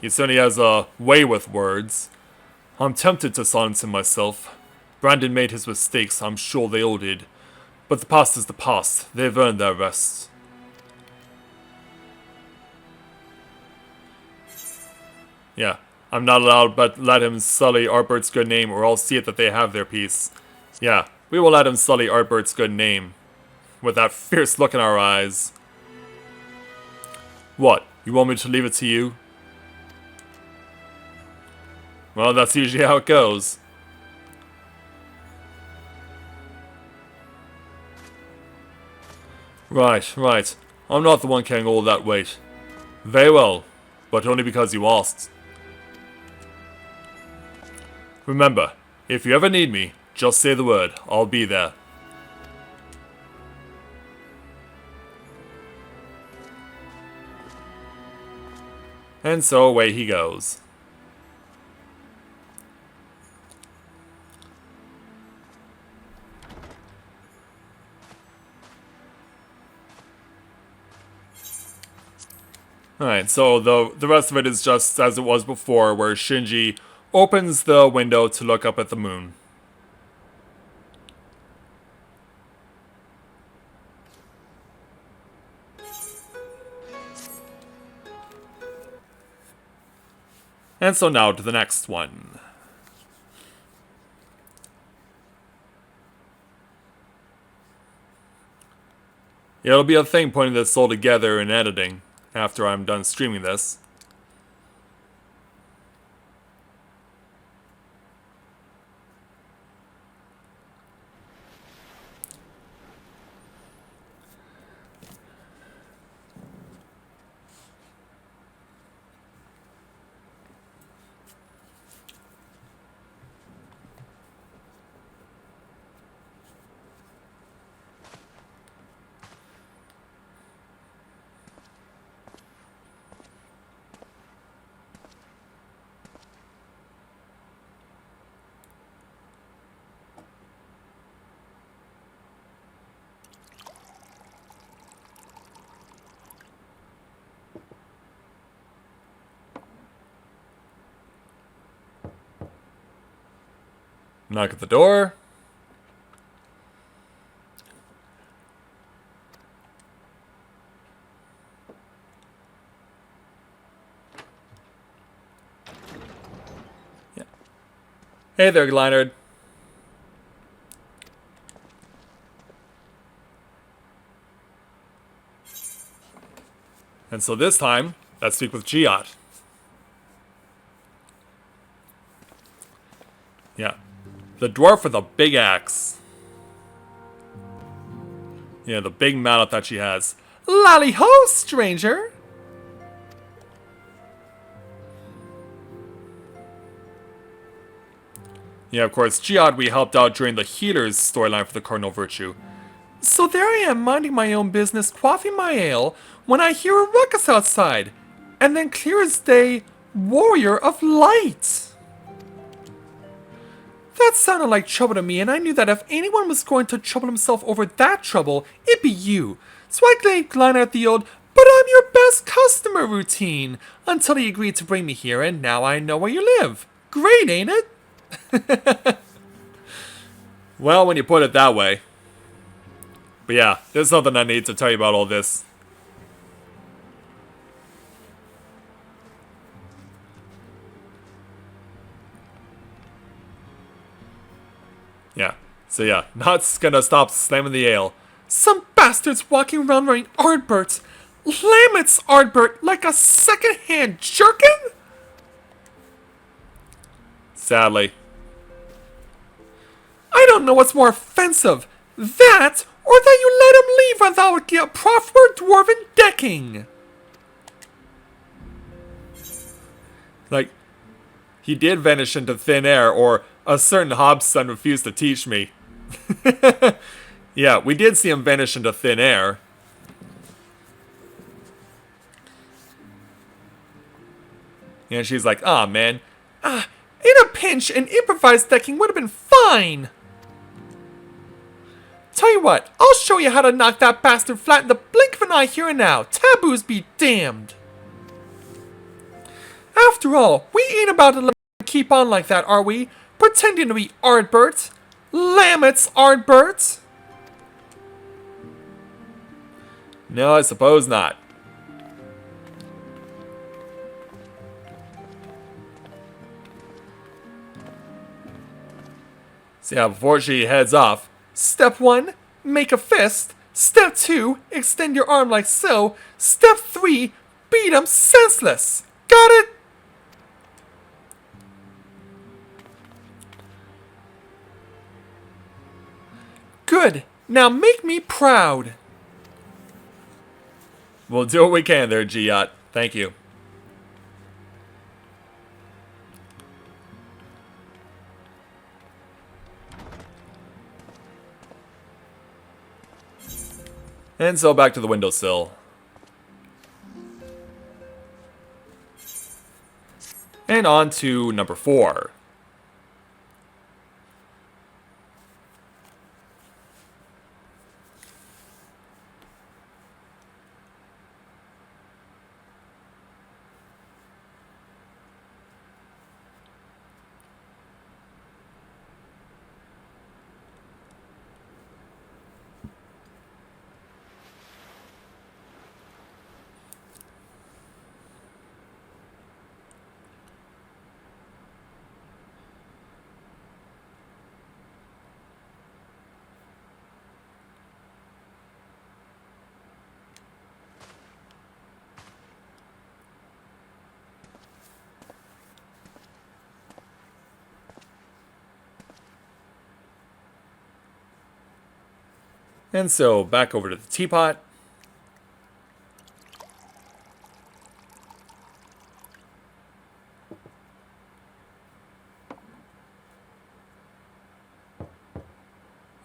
He certainly has a way with words. I'm tempted to silence him myself. Brandon made his mistakes, I'm sure they all did. But the past is the past. They've earned their rest. Yeah, I'm not allowed but let him sully Artbert's good name or I'll see it that they have their peace. Yeah, we will let him sully Artbert's good name. With that fierce look in our eyes. What, you want me to leave it to you? Well, that's usually how it goes. Right. I'm not the one carrying all that weight. Very well, but only because you asked. Remember, if you ever need me, just say the word. I'll be there. And so away he goes. Alright, so the rest of it is just as it was before, where Shinji opens the window to look up at the moon. And so now to the next one. It'll be a thing putting this all together and editing after I'm done streaming this. Knock at the door. Yeah. Hey there, Glynard. And so this time, let's speak with Giat. The dwarf with a big axe. Yeah, the big mallet that she has. Lally ho, stranger! Yeah, of course, Giad we helped out during the healer's storyline for the Cardinal Virtue. So there I am, minding my own business, quaffing my ale, when I hear a ruckus outside. And then clear as day, Warrior of Light! That sounded like trouble to me, and I knew that if anyone was going to trouble himself over that trouble, it'd be you. So I gave Glenn out the old, "But I'm your best customer" routine, until he agreed to bring me here, and now I know where you live. Great, ain't it? Well, when you put it that way. But yeah, there's something I need to tell you about all this. Yeah, so yeah, not gonna stop slamming the ale. Some bastards walking around wearing Ardbert. Lamets Ardbert like a second-hand jerkin? Sadly. I don't know what's more offensive, that or that you let him leave without a proper dwarven decking. Like, he did vanish into thin air, or a certain Hobson refused to teach me. Yeah, we did see him vanish into thin air. And she's like, "Ah, man. In a pinch, an improvised decking would have been fine. Tell you what, I'll show you how to knock that bastard flat in the blink of an eye here and now. Taboos be damned. After all, we ain't about to let him keep on like that, are we? Pretending to be Ardbert. Lamets Ardbert." No, I suppose not. So yeah, before she heads off, step 1, make a fist. Step 2, extend your arm like so. Step 3, beat him senseless. Got it? Good. Now make me proud. We'll do what we can there, Giat. Thank you. And so back to the windowsill. And on to number 4. And so, back over to the teapot.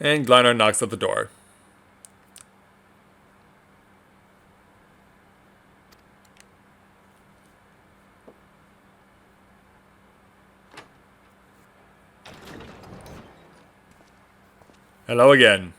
And Glennar knocks at the door. Hello again.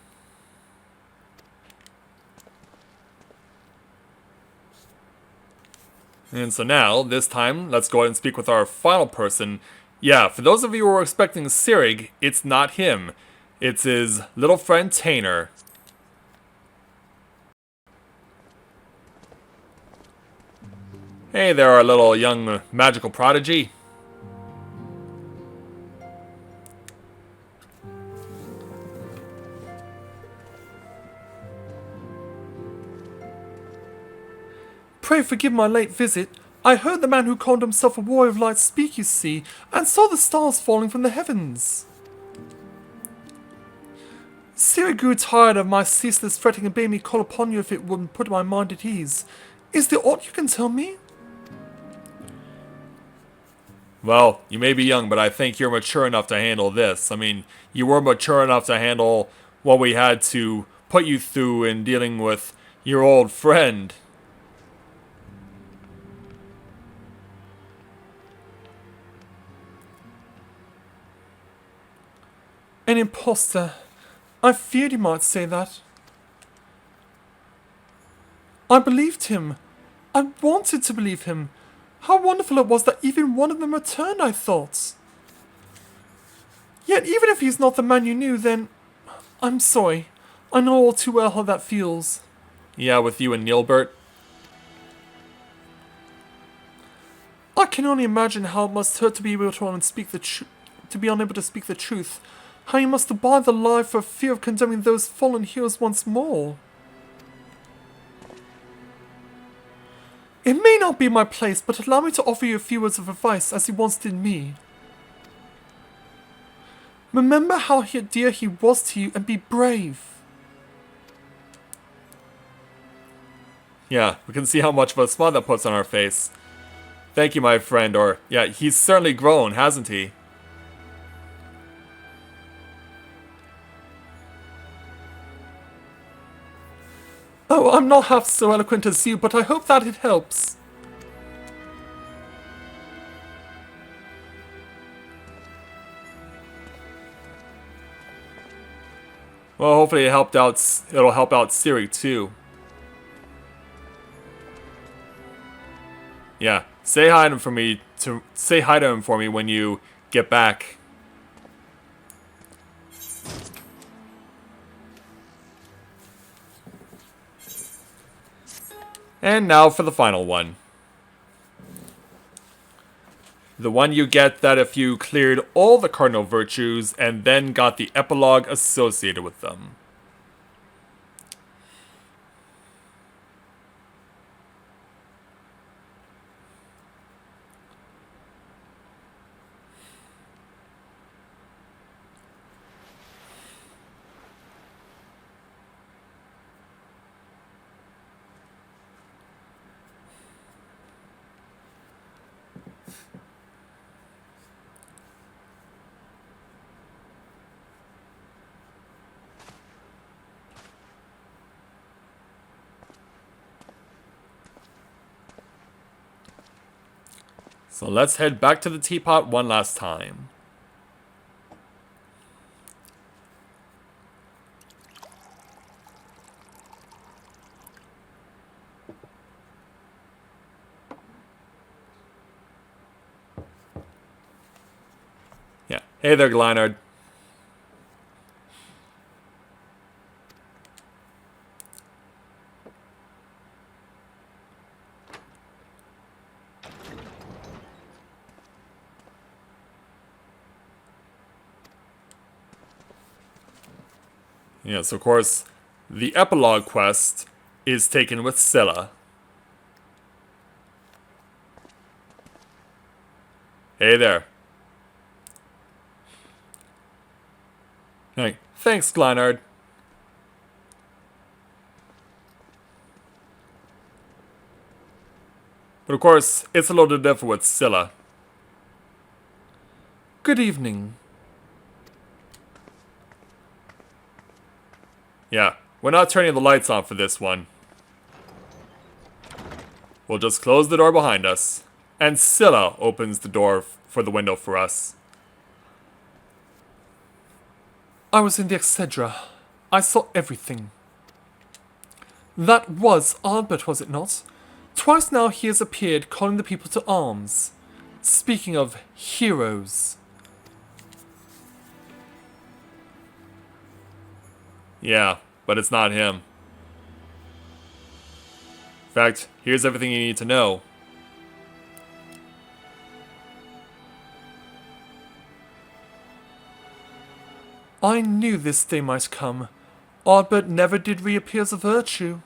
And so now, this time, let's go ahead and speak with our final person. Yeah, for those of you who are expecting Sirig, it's not him. It's his little friend Tainer. Hey there, our little young magical prodigy. Pray forgive my late visit. I heard the man who called himself a warrior of light speak, you see, and saw the stars falling from the heavens. Ciri grew tired of my ceaseless fretting and bade me call upon you if it wouldn't put my mind at ease. Is there aught you can tell me? Well, you may be young, but I think you're mature enough to handle this. I mean, you were mature enough to handle what we had to put you through in dealing with your old friend. An impostor. I feared you might say that. I believed him. I wanted to believe him. How wonderful it was that even one of them returned, I thought. Yet even if he's not the man you knew, then... I'm sorry. I know all too well how that feels. Yeah, with you and Nilbert. I can only imagine how it must hurt to be able to speak the to be unable to speak the truth. How you must abide the lie for fear of condemning those fallen heroes once more. It may not be my place, but allow me to offer you a few words of advice as he once did me. Remember how dear he was to you and be brave. Yeah, we can see how much of a smile that puts on our face. Thank you, my friend, or, yeah, he's certainly grown, hasn't he? Oh, I'm not half so eloquent as you, but I hope that it helps. Well, hopefully it'll help out Ciri, too. Yeah, say hi to him for me when you get back. And now for the final one. The one you get that if you cleared all the cardinal virtues and then got the epilogue associated with them. So let's head back to the teapot one last time. Yeah. Hey there, Glynard. Yes, of course, the epilogue quest is taken with Scylla. Hey there. Hey, thanks, Glynard. But of course, it's a little different with Scylla. Good evening. Yeah, we're not turning the lights on for this one. We'll just close the door behind us. And Scylla opens the door for the window for us. I was in the XIV. I saw everything. That was Albert, was it not? Twice now he has appeared calling the people to arms. Speaking of heroes. Yeah, but it's not him. In fact, here's everything you need to know. I knew this day might come. Albert never did reappear as a virtue.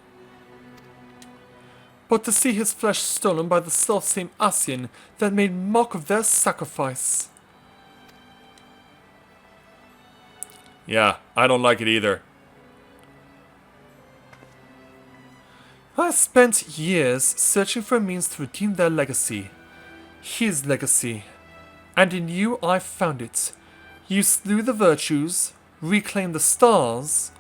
But to see his flesh stolen by the selfsame Ascian that made mock of their sacrifice. Yeah, I don't like it either. I spent years searching for a means to redeem their legacy. His legacy. And in you I found it. You slew the virtues, reclaimed the stars.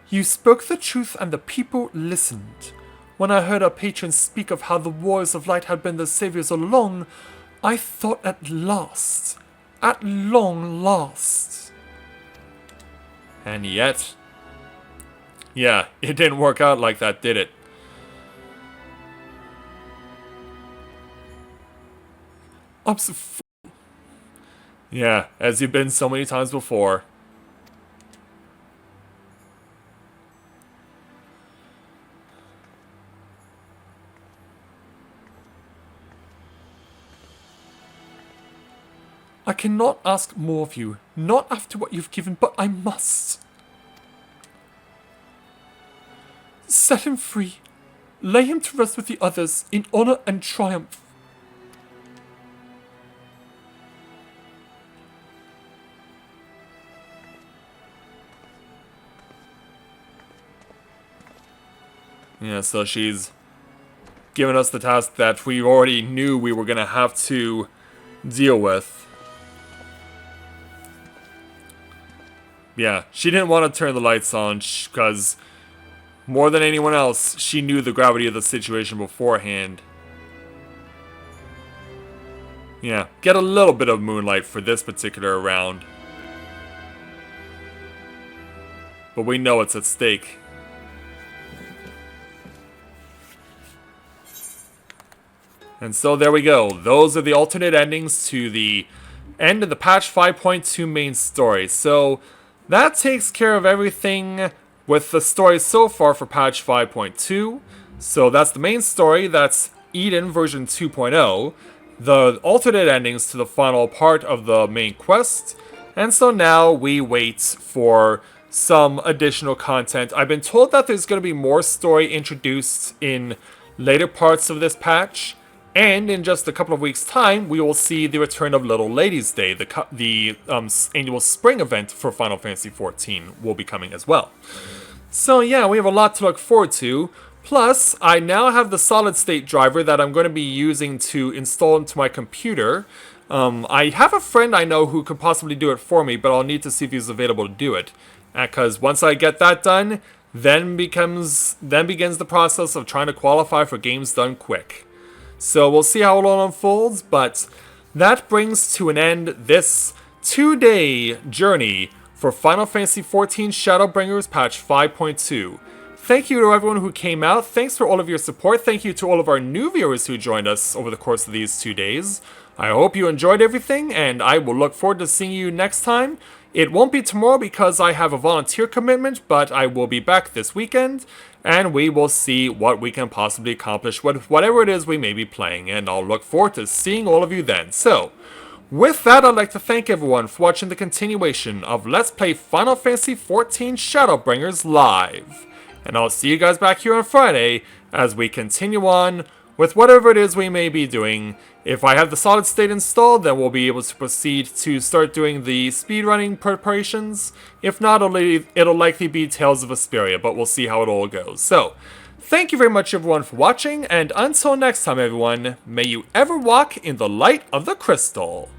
You spoke the truth and the people listened. When I heard our patrons speak of how the Warriors of Light had been their saviors all along, I thought at long last. And yet... yeah, it didn't work out like that, did it? I'm so yeah, as you've been so many times before. I cannot ask more of you, not after what you've given, but I must. Set him free. Lay him to rest with the others in honor and triumph. Yeah, so she's given us the task that we already knew we were going to have to deal with. Yeah, she didn't want to turn the lights on because more than anyone else, she knew the gravity of the situation beforehand. Yeah, get a little bit of moonlight for this particular round. But we know it's at stake. And so there we go. Those are the alternate endings to the end of the patch 5.2 main story. So that takes care of everything with the story so far for patch 5.2. So that's the main story. That's Eden version 2.0. The alternate endings to the final part of the main quest. And so now we wait for some additional content. I've been told that there's going to be more story introduced in later parts of this patch. And in just a couple of weeks' time, we will see the return of Little Ladies' Day, the annual spring event for Final Fantasy XIV will be coming as well. So yeah, we have a lot to look forward to. Plus, I now have the solid-state driver that I'm going to be using to install into my computer. I have a friend I know who could possibly do it for me, but I'll need to see if he's available to do it. Because once I get that done, then begins the process of trying to qualify for games done quick. So we'll see how it all unfolds, but that brings to an end this 2-day journey for Final Fantasy XIV Shadowbringers patch 5.2. Thank you to everyone who came out. Thanks for all of your support. Thank you to all of our new viewers who joined us over the course of these 2 days. I hope you enjoyed everything, and I will look forward to seeing you next time. It won't be tomorrow because I have a volunteer commitment, but I will be back this weekend, and we will see what we can possibly accomplish with whatever it is we may be playing, and I'll look forward to seeing all of you then. So, with that, I'd like to thank everyone for watching the continuation of Let's Play Final Fantasy XIV Shadowbringers Live. And I'll see you guys back here on Friday as we continue on with whatever it is we may be doing. If I have the solid state installed, then we'll be able to proceed to start doing the speedrunning preparations. If not, it'll likely be Tales of Vesperia, but we'll see how it all goes. So, thank you very much everyone for watching, and until next time everyone, may you ever walk in the light of the crystal.